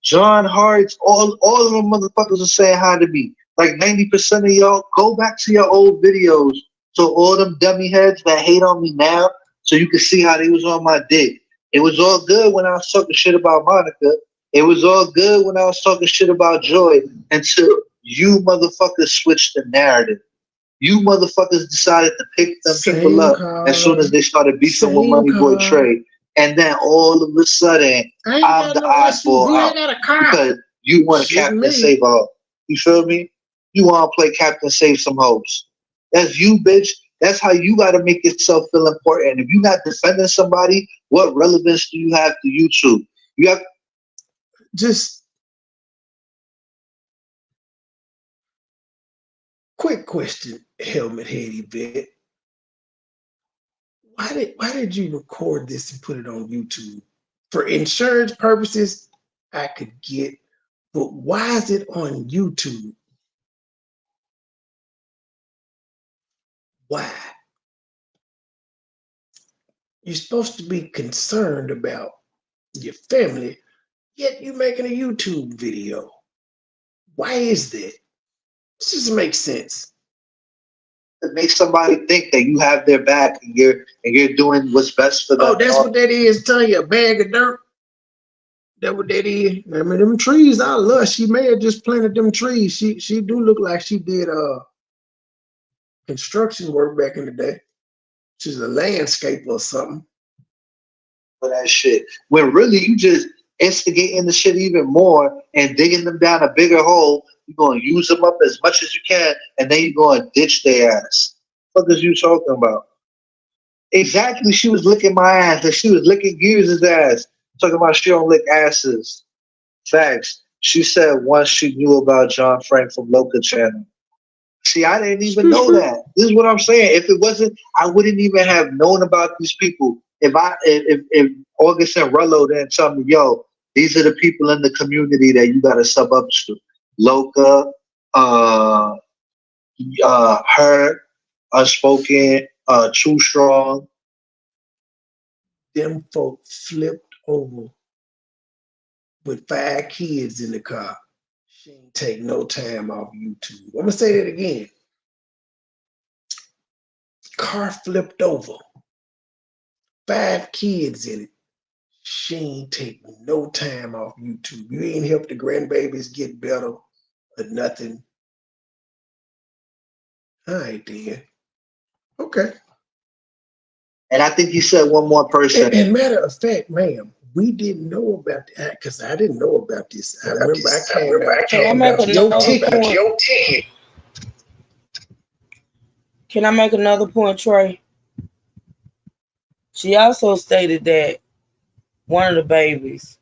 John Hart's. All of them motherfuckers are saying hi to me. Like 90% of y'all, go back to your old videos. So all them dummy heads that hate on me now, so you can see how they was on my dick. It was all good when I was talking shit about Monica. It was all good when I was talking shit about Joy until you motherfuckers switched the narrative. You motherfuckers decided to pick them people up as soon as they started beefing with MoneyBoy Trey. And then all of a sudden, I'm the oddball out because you want to Captain Save all. You feel me? You want to play Captain Save some hoes. That's you, bitch. That's how you got to make yourself feel important. If you're not defending somebody, what relevance do you have to YouTube? You have just quick question, Helmet Head Yvette. Why did you record this and put it on YouTube? For insurance purposes, I could get, but why is it on YouTube? Why? You're supposed to be concerned about your family, yet you're making a YouTube video. Why is that? This doesn't make sense. It makes somebody think that you have their back and you're doing what's best for them. Oh, that's what that is, telling you a bag of dirt. That what that is. I mean, them trees are lush. She may have just planted them trees. She do look like she did construction work back in the day. She's a landscaper or something. For that shit. When really you just instigating the shit even more and digging them down a bigger hole. You're gonna use them up as much as you can, and then you're gonna ditch their ass. What is you talking about? Exactly, she was licking my ass, and she was licking Gears' ass. Talking about she don't lick asses. Facts. She said once she knew about John Frank from Loca Channel. See, I didn't even know that. This is what I'm saying. If it wasn't, I wouldn't even have known about these people. If August and Rello didn't tell me, yo, these are the people in the community that you gotta sub up to. Loca, her, Unspoken, Too Strong. Them folk flipped over with 5 kids in the car. She ain't take no time off YouTube. I'm gonna say that again. Car flipped over. 5 kids in it. She ain't take no time off YouTube. You ain't helped the grandbabies get better or nothing. All right, then. Okay. And I think you said one more person. And matter of fact, ma'am, we didn't know about that because I didn't know about this. I remember I came out your ticket. Can I make another point, Trey? She also stated that one of the babies,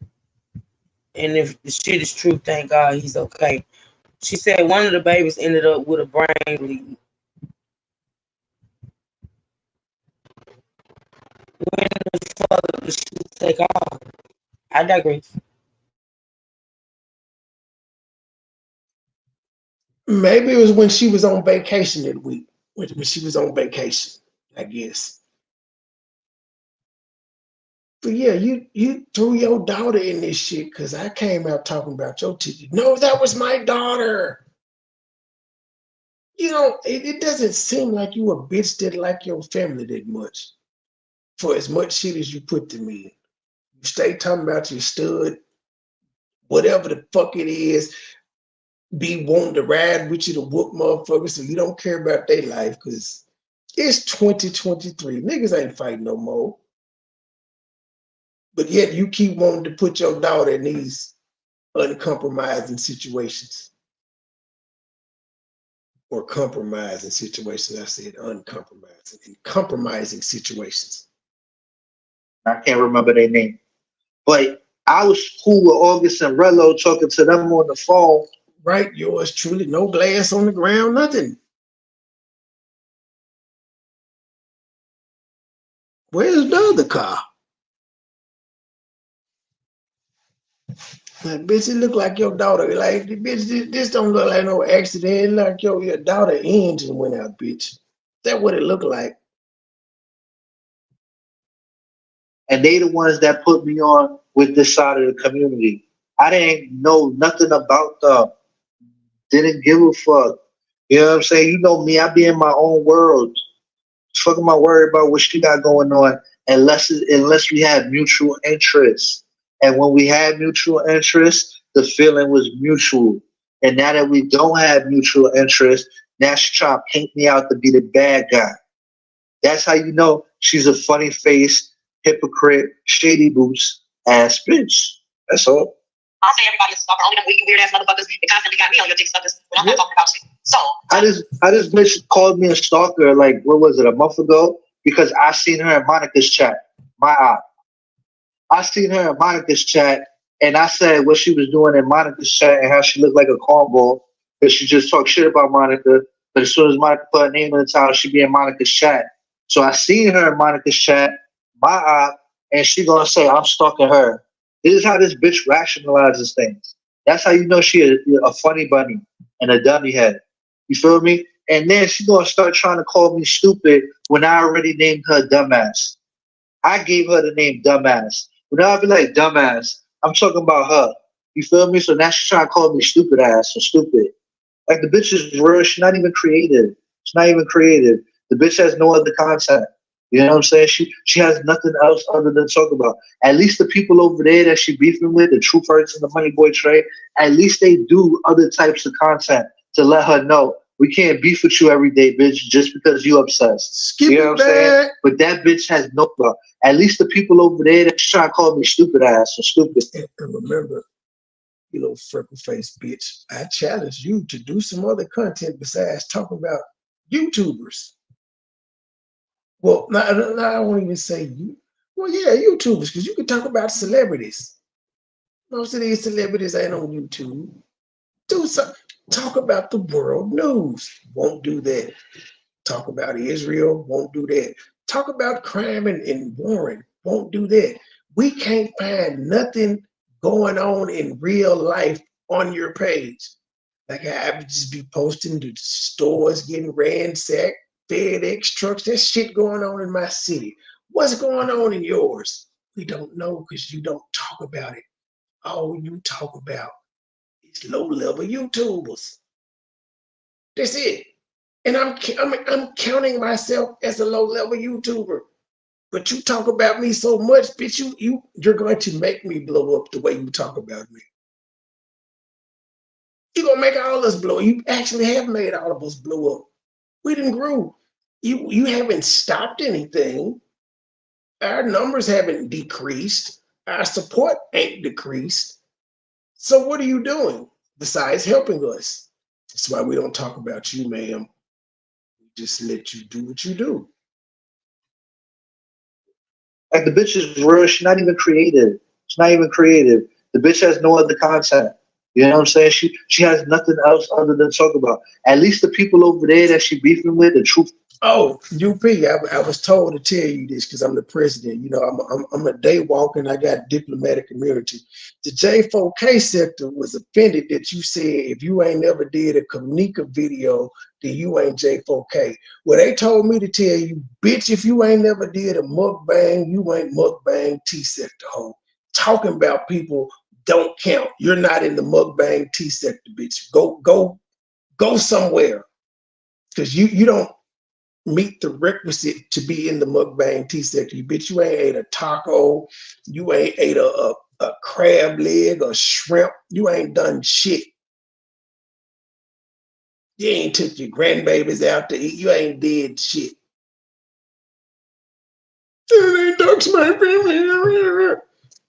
and if the shit is true, thank God he's okay. She said one of the babies ended up with a brain bleed. When the fuck did she take off? I digress. Maybe it was when she was on vacation that week. When she was on vacation, I guess. But yeah, you threw your daughter in this shit because I came out talking about your titty. No, that was my daughter. You know, it doesn't seem like you a bitch that like your family that much. For as much shit as you put to me. You stay talking about your stud, whatever the fuck it is, be wanting to ride with you to whoop motherfuckers so you don't care about their life because it's 2023. Niggas ain't fighting no more. But yet you keep wanting to put your daughter in these uncompromising situations. Or compromising situations. I said uncompromising. And compromising situations. I can't remember their name. But I was cool with August and Rello talking to them on the phone. Right, yours truly. No glass on the ground, nothing. Where's the other car? Like, bitch, it look like your daughter. Like, bitch, this don't look like no accident. It look like your daughter engine went out, bitch. That's what it looked like. And they the ones that put me on with this side of the community. I didn't know nothing about them. Didn't give a fuck. You know what I'm saying? You know me, I be in my own world. Fuck am I worried about what she got going on unless we have mutual interests. And when we had mutual interests, the feeling was mutual. And now that we don't have mutual interest, now she trying to paint me out to be the bad guy. That's how you know she's a funny face, hypocrite, shady boots, ass bitch. That's all. I'll say everybody is a stalker. Only them weak, weird ass motherfuckers that constantly got me on your dick suckers when I'm not talking about shit. So I just bitch called me a stalker like what was it, a month ago? Because I seen her in Monica's chat. My eye. I seen her in Monica's chat and I said what she was doing in Monica's chat and how she looked like a cornball because she just talked shit about Monica. But as soon as Monica put her name in the title, she be in Monica's chat. So I seen her in Monica's chat, my eye, and she gonna say I'm stalking her. This is how this bitch rationalizes things. That's how you know she a funny bunny and a dummy head. You feel me? And then she gonna start trying to call me stupid when I already named her dumbass. I gave her the name dumbass. When I be like dumbass, I'm talking about her. You feel me? So now she's trying to call me stupid ass or stupid. Like the bitch is real. She's not even creative. She's not even creative. The bitch has no other content. You know what I'm saying? She has nothing else other than talk about. At least the people over there that she beefing with, the Truth Hurts and the MoneyBoy trade, at least they do other types of content to let her know we can't beef with you every day, bitch, just because you obsessed. Skip you know what I'm saying? But that bitch has no love. At least the people over there that trying to call me stupid ass or stupid. And remember, you little freckle face bitch, I challenge you to do some other content besides talking about YouTubers. Well, I won't even say you. Well, yeah, YouTubers, because you can talk about celebrities. Most of these celebrities ain't on YouTube. Do some, talk about the world news. Won't do that. Talk about Israel. Won't do that. Talk about crime and warring. Won't do that. We can't find nothing going on in real life on your page. Like I would just be posting the stores getting ransacked, FedEx trucks, there's shit going on in my city. What's going on in yours? We don't know because you don't talk about it. All you talk about is low-level YouTubers. That's it. And I'm counting myself as a low-level YouTuber. But you talk about me so much, bitch, you're going to make me blow up the way you talk about me. You're gonna make all of us blow. You actually have made all of us blow up. We didn't grow. You haven't stopped anything. Our numbers haven't decreased. Our support ain't decreased. So what are you doing besides helping us? That's why we don't talk about you, ma'am. We just let you do what you do. Like the bitch is real. She's not even creative. She's not even creative. The bitch has no other content. You know what I'm saying? She has nothing else other than talk about. At least the people over there that she beefing with, the Truth Oh, UP, I was told to tell you this because I'm the president. You know, I'm a day walker and I got diplomatic immunity. The J4K sector was offended that you said if you ain't never did a Kanika video, then you ain't J4K. Well, they told me to tell you, bitch, if you ain't never did a mukbang, you ain't mukbang T sector hoe. Talking about people don't count. You're not in the mukbang T sector, bitch. Go somewhere. Because you don't meet the requisite to be in the mukbang T sector. You bitch, you ain't ate a taco, you ain't ate a crab leg or shrimp, you ain't done shit. You ain't took your grandbabies out to eat, you ain't did shit. They dox my family.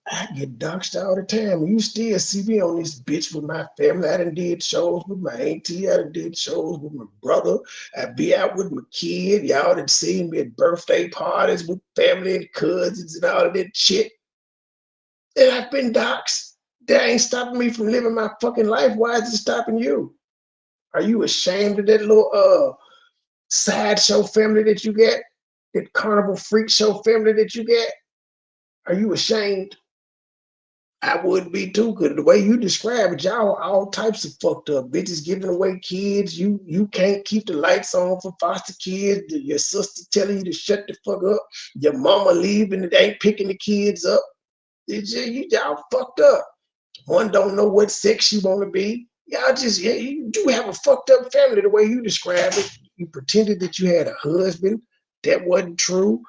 I get doxed all the time. You still see me on this bitch with my family. I done did shows with my auntie. I done did shows with my brother. I be out with my kid. Y'all done seen me at birthday parties with family and cousins and all of that shit. And I've been doxed. That ain't stopping me from living my fucking life. Why is it stopping you? Are you ashamed of that little sideshow family that you get? That carnival freak show family that you get? Are you ashamed? I would be too, because the way you describe it, y'all all types of fucked up bitches giving away kids. You can't keep the lights on for foster kids. Your sister telling you to shut the fuck up. Your mama leaving and ain't picking the kids up. Y'all fucked up. One don't know what sex you want to be. Y'all just, you do have a fucked up family the way you describe it. You pretended that you had a husband. That wasn't true.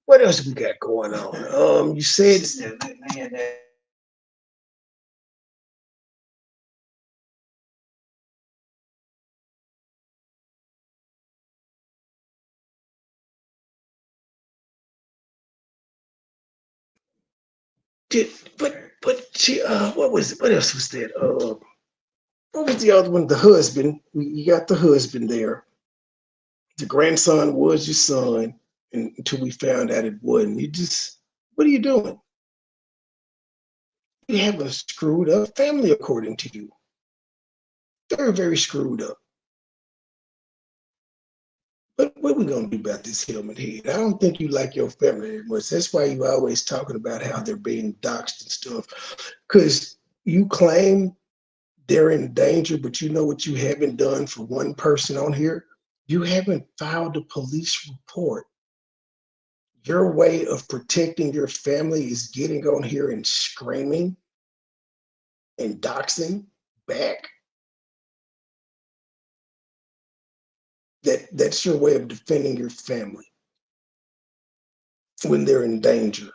What else we got going on? You said what else was that? What was the other one? The husband. You got the husband there. The grandson was your son, until we found out it wasn't. What are you doing? You have a screwed up family, according to you. Very, very screwed up. But what are we gonna do about this helmet head? I don't think you like your family that much. That's why you always talking about how they're being doxxed and stuff. Because you claim they're in danger, but you know what you haven't done for one person on here? You haven't filed a police report. Your way of protecting your family is getting on here and screaming and doxing back. That's your way of defending your family when they're in danger.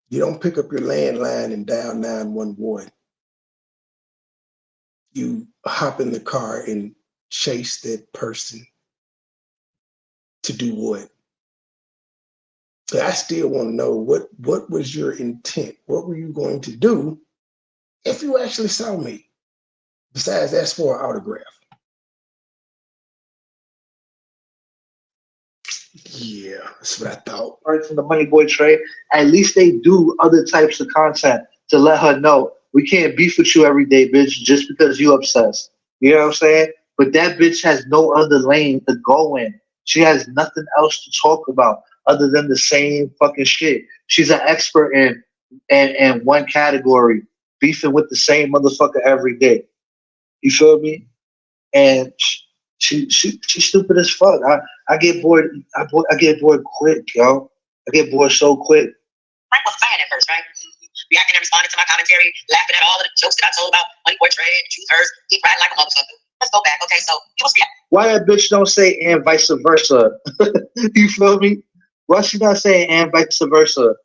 You don't pick up your landline and dial 911. You hop in the car and chase that person to do what? I still want to know what was your intent? What were you going to do if you actually saw me? Besides, ask for an autograph. Yeah, that's what I thought. Right from the MoneyBoy trade, at least they do other types of content to let her know we can't beef with you every day, bitch, just because you obsessed. You know what I'm saying? But that bitch has no other lane to go in. She has nothing else to talk about other than the same fucking shit. She's an expert in one category, beefing with the same motherfucker every day. You feel me? And she's stupid as fuck. I get bored. I get bored quick, yo. I get bored so quick. Frank was fine at first, right? Reacting and responding to my commentary, laughing at all of the jokes that I told about MoneyBoy trade, truth hurts, he cried like a motherfucker. Let's go back, okay? So he was reacting. Why that bitch don't say and vice versa? You feel me? Why she not saying and vice versa?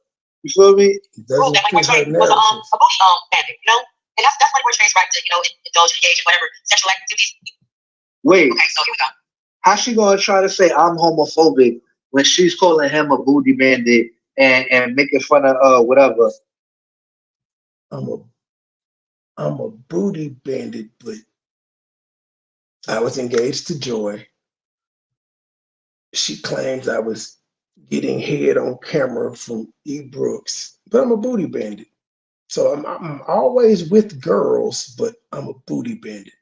You feel me? Prove that MoneyBoy trade was a booty bandit, you know? And that's MoneyBoy trade's right to, indulge in engage in whatever sexual activities. Wait. Okay, so here we go. How's she gonna try to say I'm homophobic when she's calling him a booty bandit and making fun of whatever? I'm a booty bandit, but I was engaged to Joy. She claims I was getting head on camera from E. Brooks, but I'm a booty bandit. So I'm always with girls, but I'm a booty bandit.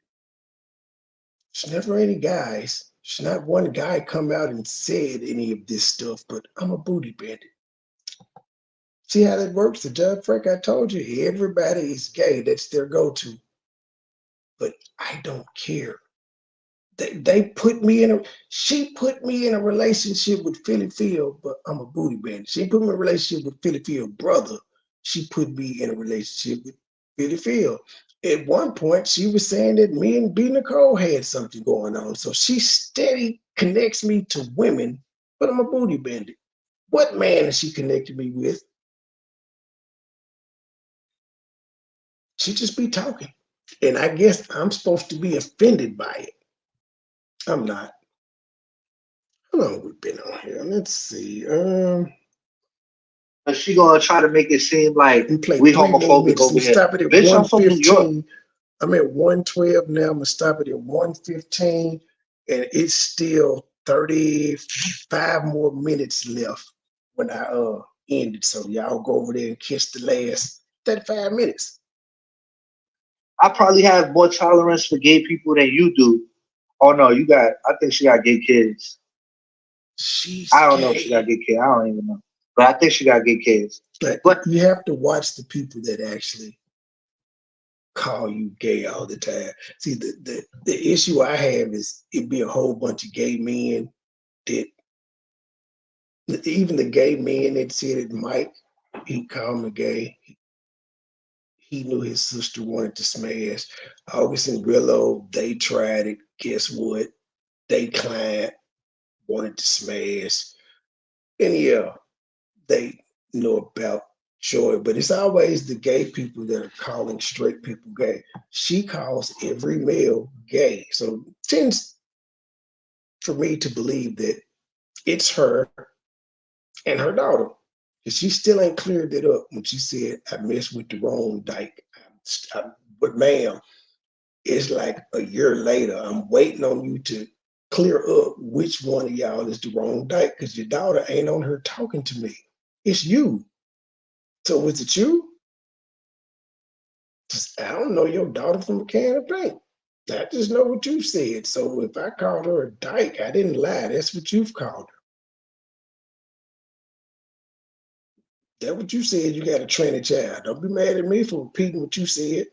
There's never any guys. There's not one guy come out and said any of this stuff, but I'm a booty bandit. See how that works? The John Frank, I told you, everybody is gay. That's their go-to. But I don't care. They put me in she put me in a relationship with Philly Field, but I'm a booty bandit. She put me in a relationship with Philly Field brother. She put me in a relationship with Philly Field. At one point, she was saying that me and B. Nicole had something going on. So she steady connects me to women, but I'm a booty bandit. What man has she connected me with? She just be talking. And I guess I'm supposed to be offended by it. I'm not. How long we been on here? Let's see. But she gonna try to make it seem like we 3 more homophobic minutes. over here. Stop it at Bitch, I'm from New York. 1:15. I'm at 1:12 now. I'm gonna stop it at 1:15, and it's still 35 more minutes left when I end it. So y'all go over there and catch the last 35 minutes. I probably have more tolerance for gay people than you do. Oh no, I think she got gay kids. I don't know if she got gay kids. I don't even know. But I think she got gay kids. But you have to watch the people that actually call you gay all the time. See, the issue I have is it'd be a whole bunch of gay men that, even the gay men that said it, Mike, he called me gay. He knew his sister wanted to smash. August and Willow, they tried it. Guess what? They client wanted to smash. And yeah, they know about Joy, but it's always the gay people that are calling straight people gay. She calls every male gay. So it tends for me to believe that it's her and her daughter. And she still ain't cleared it up when she said, I messed with the wrong dyke. But ma'am, it's like a year later. I'm waiting on you to clear up which one of y'all is the wrong dyke, because your daughter ain't on her talking to me. It's you. So was it you? I don't know your daughter from a can of paint. I just know what you said. So if I called her a dyke, I didn't lie. That's what you've called her. That's what you said. You got to train a child. Don't be mad at me for repeating what you said.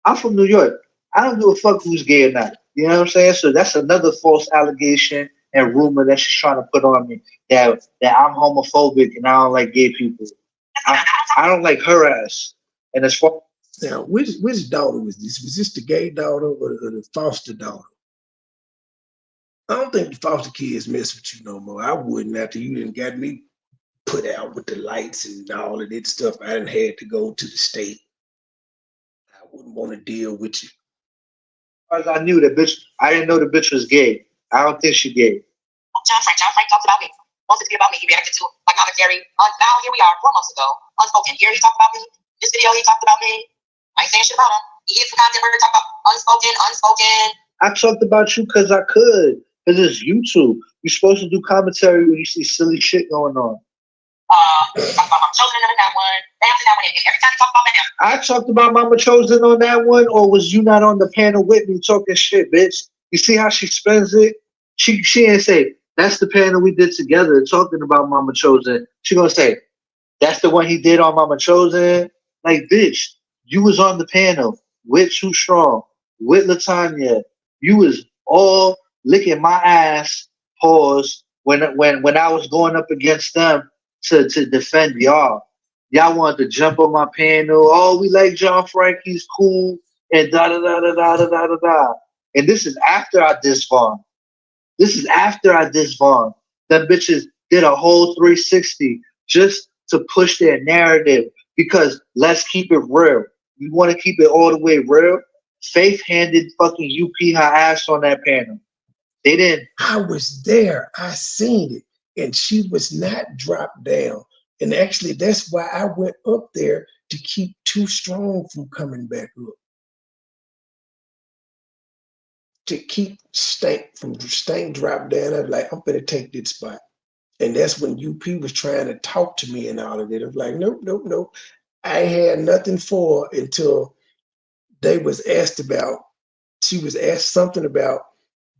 I'm from New York. I don't give a fuck who's gay or not. You know what I'm saying? So that's another false allegation and rumor that she's trying to put on me, that I'm homophobic and I don't like gay people. I don't like her ass. And as far now, which daughter was this? Was this the gay daughter or the foster daughter? I don't think the foster kids mess with you no more. I wouldn't, after you done got me put out with the lights and all of that stuff. I done had to go to the state. I wouldn't want to deal with you. As I knew that bitch, I didn't know the bitch was gay. I don't think she gay. John Frank talks about me. Wants it to be about me. He reacted to my commentary. Now here we are, 4 months ago. Unspoken. Here he talked about me. This video he talked about me. I ain't saying shit about him. He hit some content where he talked about unspoken. I talked about you because I could. Because it's YouTube. You're supposed to do commentary when you see silly shit going on. Talked about Mama Chosen in that one. After that one, every time he talked about that. I talked about Mama Chosen on that one, or was you not on the panel with me talking shit, bitch? You see how she spends it? She ain't say, that's the panel we did together talking about Mama Chosen. She gonna say, that's the one he did on Mama Chosen? Like, bitch, you was on the panel with Too Strong, with LaTanya. You was all licking my ass, pause, when I was going up against them to defend y'all. Y'all wanted to jump on my panel. Oh, we like John Frank, he's cool, and da-da-da-da-da-da-da-da. And this is after I diss Vaughn. Them bitches did a whole 360 just to push their narrative, because let's keep it real. You want to keep it all the way real? Faith handed fucking UP her ass on that panel. They didn't. I was there. I seen it. And she was not dropped down. And actually, that's why I went up there, to keep Too Strong from coming back up. To keep Stank dropped down. I was like, I'm gonna take this spot. And that's when UP was trying to talk to me and all of it. I was like, nope. I had nothing for her until they was asked about she was asked something about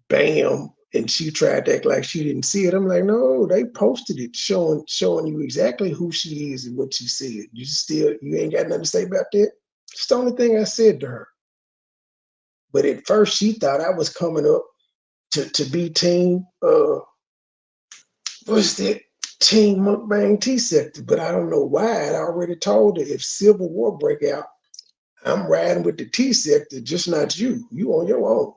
Bam, and she tried to act like she didn't see it. I'm like, no, they posted it showing you exactly who she is and what she said. You ain't got nothing to say about that? It's the only thing I said to her. But at first she thought I was coming up to be team what's that? Team Mukbang T-Sector. But I don't know why. I already told her if Civil War break out, I'm riding with the T-Sector, just not you. You on your own.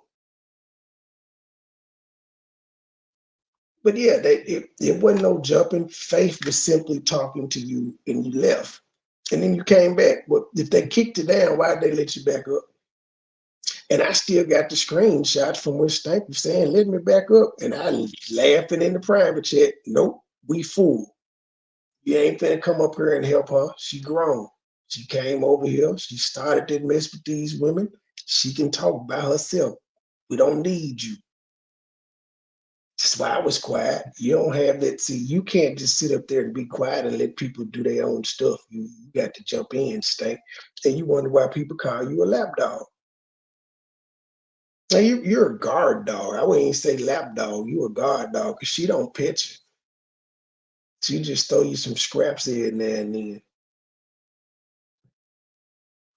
But yeah, it wasn't no jumping. Faith was simply talking to you, and you left. And then you came back. But if they kicked it down, why'd they let you back up? And I still got the screenshots from where Stank was saying, let me back up. And I laughing in the private chat. Nope, we fool. You ain't finna come up here and help her. She grown. She came over here. She started to mess with these women. She can talk by herself. We don't need you. That's why I was quiet. You don't have that. See, you can't just sit up there and be quiet and let people do their own stuff. You got to jump in, Stank. And you wonder why people call you a lapdog. Now you're a guard dog. I wouldn't even say lapdog. You a guard dog because she don't pet you. She just throw you some scraps here and there and then.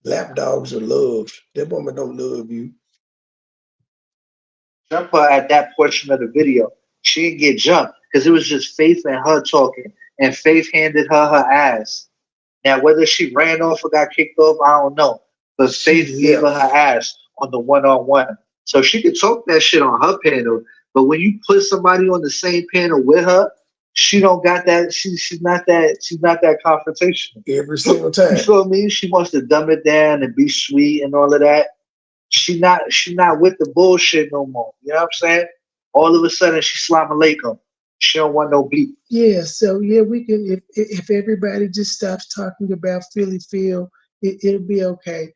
Lapdogs are loved. That woman don't love you. Jump her at that portion of the video. She didn't get jumped because it was just Faith and her talking, and Faith handed her ass. Now, whether she ran off or got kicked off, I don't know. But Faith gave her ass on the one-on-one. So she could talk that shit on her panel, but when you put somebody on the same panel with her, she don't got that. She's not that confrontational. Every single time. You feel me? She wants to dumb it down and be sweet and all of that. She not with the bullshit no more. You know what I'm saying? All of a sudden she Slama Alaikum. She don't want no bleep. Yeah, so yeah, we can if everybody just stops talking about Philly Phil, it'll be okay.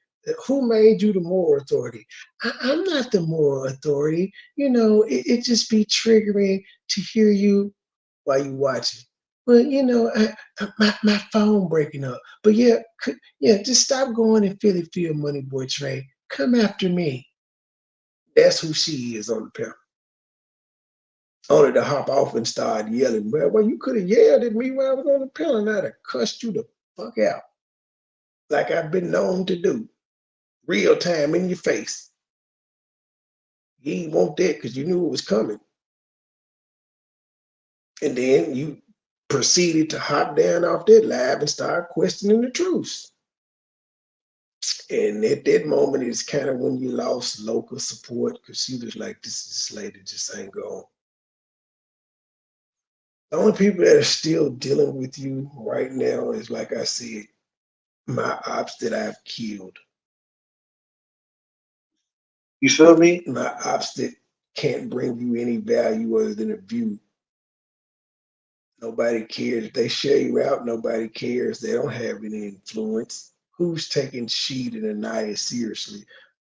Who made you the moral authority? I'm not the moral authority. You know, it just be triggering to hear you while you watching. But you know, my phone breaking up. But yeah, just stop going and Philly Phil MoneyBoy Trey. Come after me. That's who she is on the panel. Only to hop off and start yelling. Well, you could have yelled at me while I was on the panel and I'd have cussed you the fuck out. Like I've been known to do. Real time in your face. You ain't want that because you knew it was coming. And then you proceeded to hop down off that live and start questioning the truth. And at that moment, it's kind of when you lost local support because she was like, this lady just ain't going. The only people that are still dealing with you right now is, like I said, my ops that I've killed. You feel me? My ops that can't bring you any value other than a view. Nobody cares. If they share you out, nobody cares. They don't have any influence. Who's taking Sheed and Anaya seriously?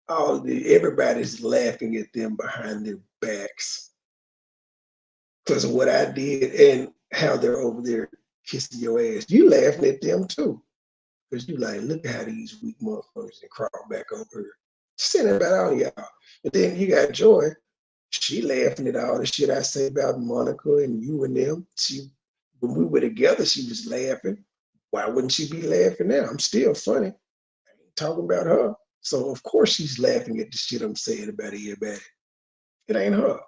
Everybody's laughing at them behind their backs because of what I did and how they're over there kissing your ass. You laughing at them too. Because you like, look at how these weak motherfuckers can crawl back over here. Saying about all y'all. But then you got Joy. She laughing at all the shit I say about Monica and you and them. When we were together, she was laughing. Why wouldn't she be laughing now? I'm still funny. I ain't talking about her. So of course she's laughing at the shit I'm saying about everybody. It ain't her.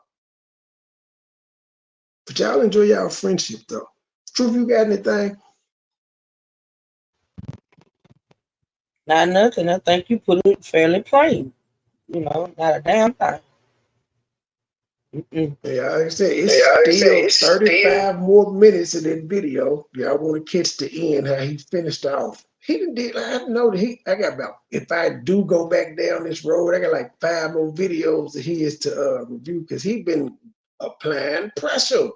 But y'all enjoy y'all friendship though. Truth, you got anything? Not nothing. I think you put it fairly plain. You know, not a damn thing. Yeah, like I said, it's still 35 more minutes in that video. Y'all want to catch the end, how he finished off. He did. I know that I got about, if I do go back down this road, I got like 5 more videos of his to review because he been applying pressure.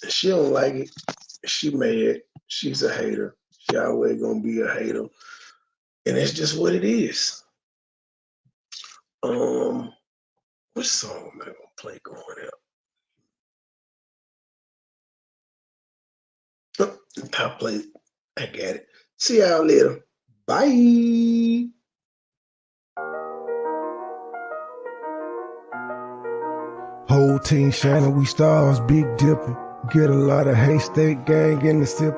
She don't like it. She mad. She's a hater. She always gonna be a hater. And that's just what it is. What song am I gonna play going out? Oh, I'll play. I got it. See y'all later. Bye. Whole team shining, we stars, big dipping. Get a lot of haystack gang in the sip.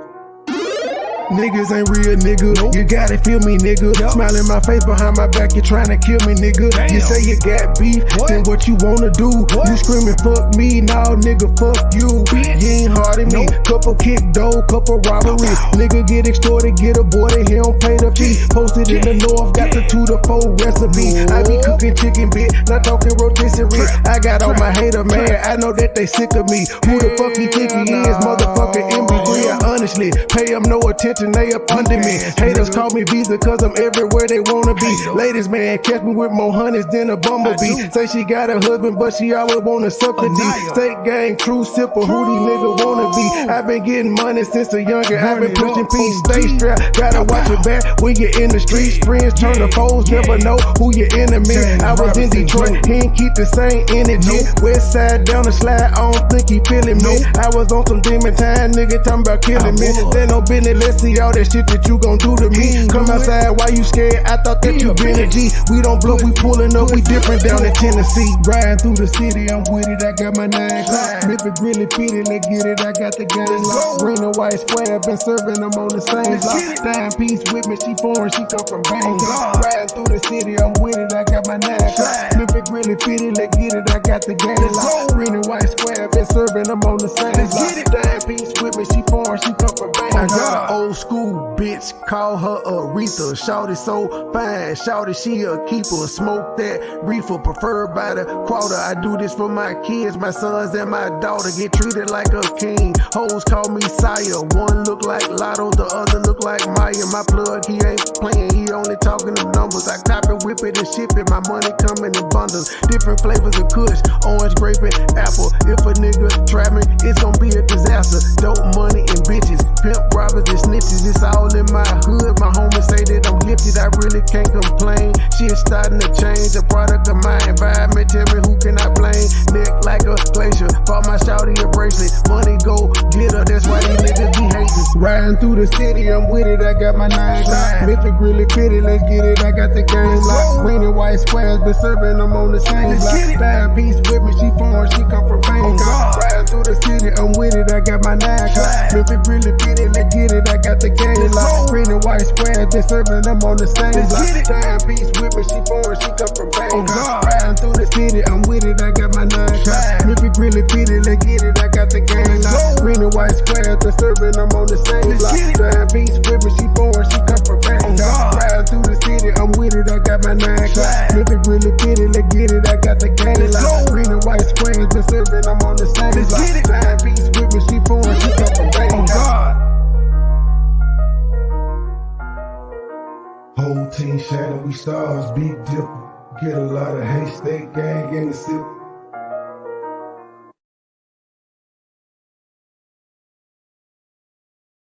Niggas ain't real, nigga. You gotta feel me, nigga. Smile in my face behind my back, you tryna kill me, nigga. You say you got beef, then what you wanna do? You screaming, fuck me, nah, nigga, fuck you. You ain't hard at me. Couple kick dough, couple robbery. Nigga get extorted, get aborted, he don't pay the fee. Posted in the north, got the 2 to 4 recipe. I be cooking chicken, bitch, not talking rotisserie. I got all my hater, man, I know that they sick of me. Who the fuck he think he is, motherfucker MB3? I honestly pay him no attention. They up under me. Haters call me Visa cause I'm everywhere they wanna be. Ladies, man, catch me with more honeys than a bumblebee. Say she got a husband, but she always wanna suck a D. State gang, true sipper, who these niggas wanna be. I've been getting money since a younger. I've been pushing peace, stay strapped. Gotta watch your back when you're in the streets. Friends turn to foes, never know who your enemy. I was in Detroit, he ain't keep the same energy. West side down the slide, I don't think he feeling me. I was on some demon time, nigga talking about killing me. They no business, let's see all that shit that you gon' do to me. Come outside, why you scared? I thought that you been a G. We don't bluff, we pulling up, we different down in Tennessee. Riding through the city, I'm with it, I got my 9 o'clock. Memphis really pity, let's get it, I got the game locked. Green and white square, been serving them on the same block. Dime piece with me, she foreign, she come from Bangkok. Riding through the city, I'm with it, I got my 9 o'clock. Memphis really pity, let's get it, I got the game locked. Green and white square, been serving them on the same block. Dime piece with me, she foreign, she come from Bangkok. I got an old school bitch, call her Aretha. Shawty so fine, shawty she a keeper. Smoke that reefer, preferred by the quarter. I do this for my kids, my sons and my daughter. Get treated like a king. Hoes call me sire. One look like Lotto, the other look like Maya. My plug, he ain't playing, he only talking them numbers. I cop it, whip it, and ship it. My money coming in bundles. Different flavors of kush, orange, grape, and apple. If a nigga try me, it's gonna be a disaster. Dope money and bitches, pimp robbers and snitches. It's all in my hood. My homies say that I'm gifted, I really can't complain. Shit starting to change, a product of my environment. Tell me who can I blame? Neck like a glacier, bought my shawty a bracelet. Money go glitter, that's why these niggas be hating. Riding through the city, I'm with it, I got my 9 o'clock. Memphis really pretty, let's get it, I got the game locked. Green and white squares, been serving them on the same block. Dime piece with me, she foreign, she come from Bangkok. Riding through the city, I'm with it, I got my 9 o'clock. Memphis really pretty, let's get it, I got the game locked. Green and white squares, been serving them on the same block. Dime piece with me, she foreign, she come from Bangkok. Riding through the city, I'm with it, I got my 9 o'clock. Memphis really pretty, let's get it, I got the game locked. Green and white squares, been serving them on the same block. Dime piece with me, she foreign, she come from Bangkok. Riding through the city, I'm with it, I got my 9 o'clock. Memphis really pretty, let's get it, I got the game locked. Green and white squares, been serving them on the same block. Dime piece with me, she foreign, she come from Bangkok. Whole team shining, we stars, big dipper. Get a lot of haystack gang in the sip.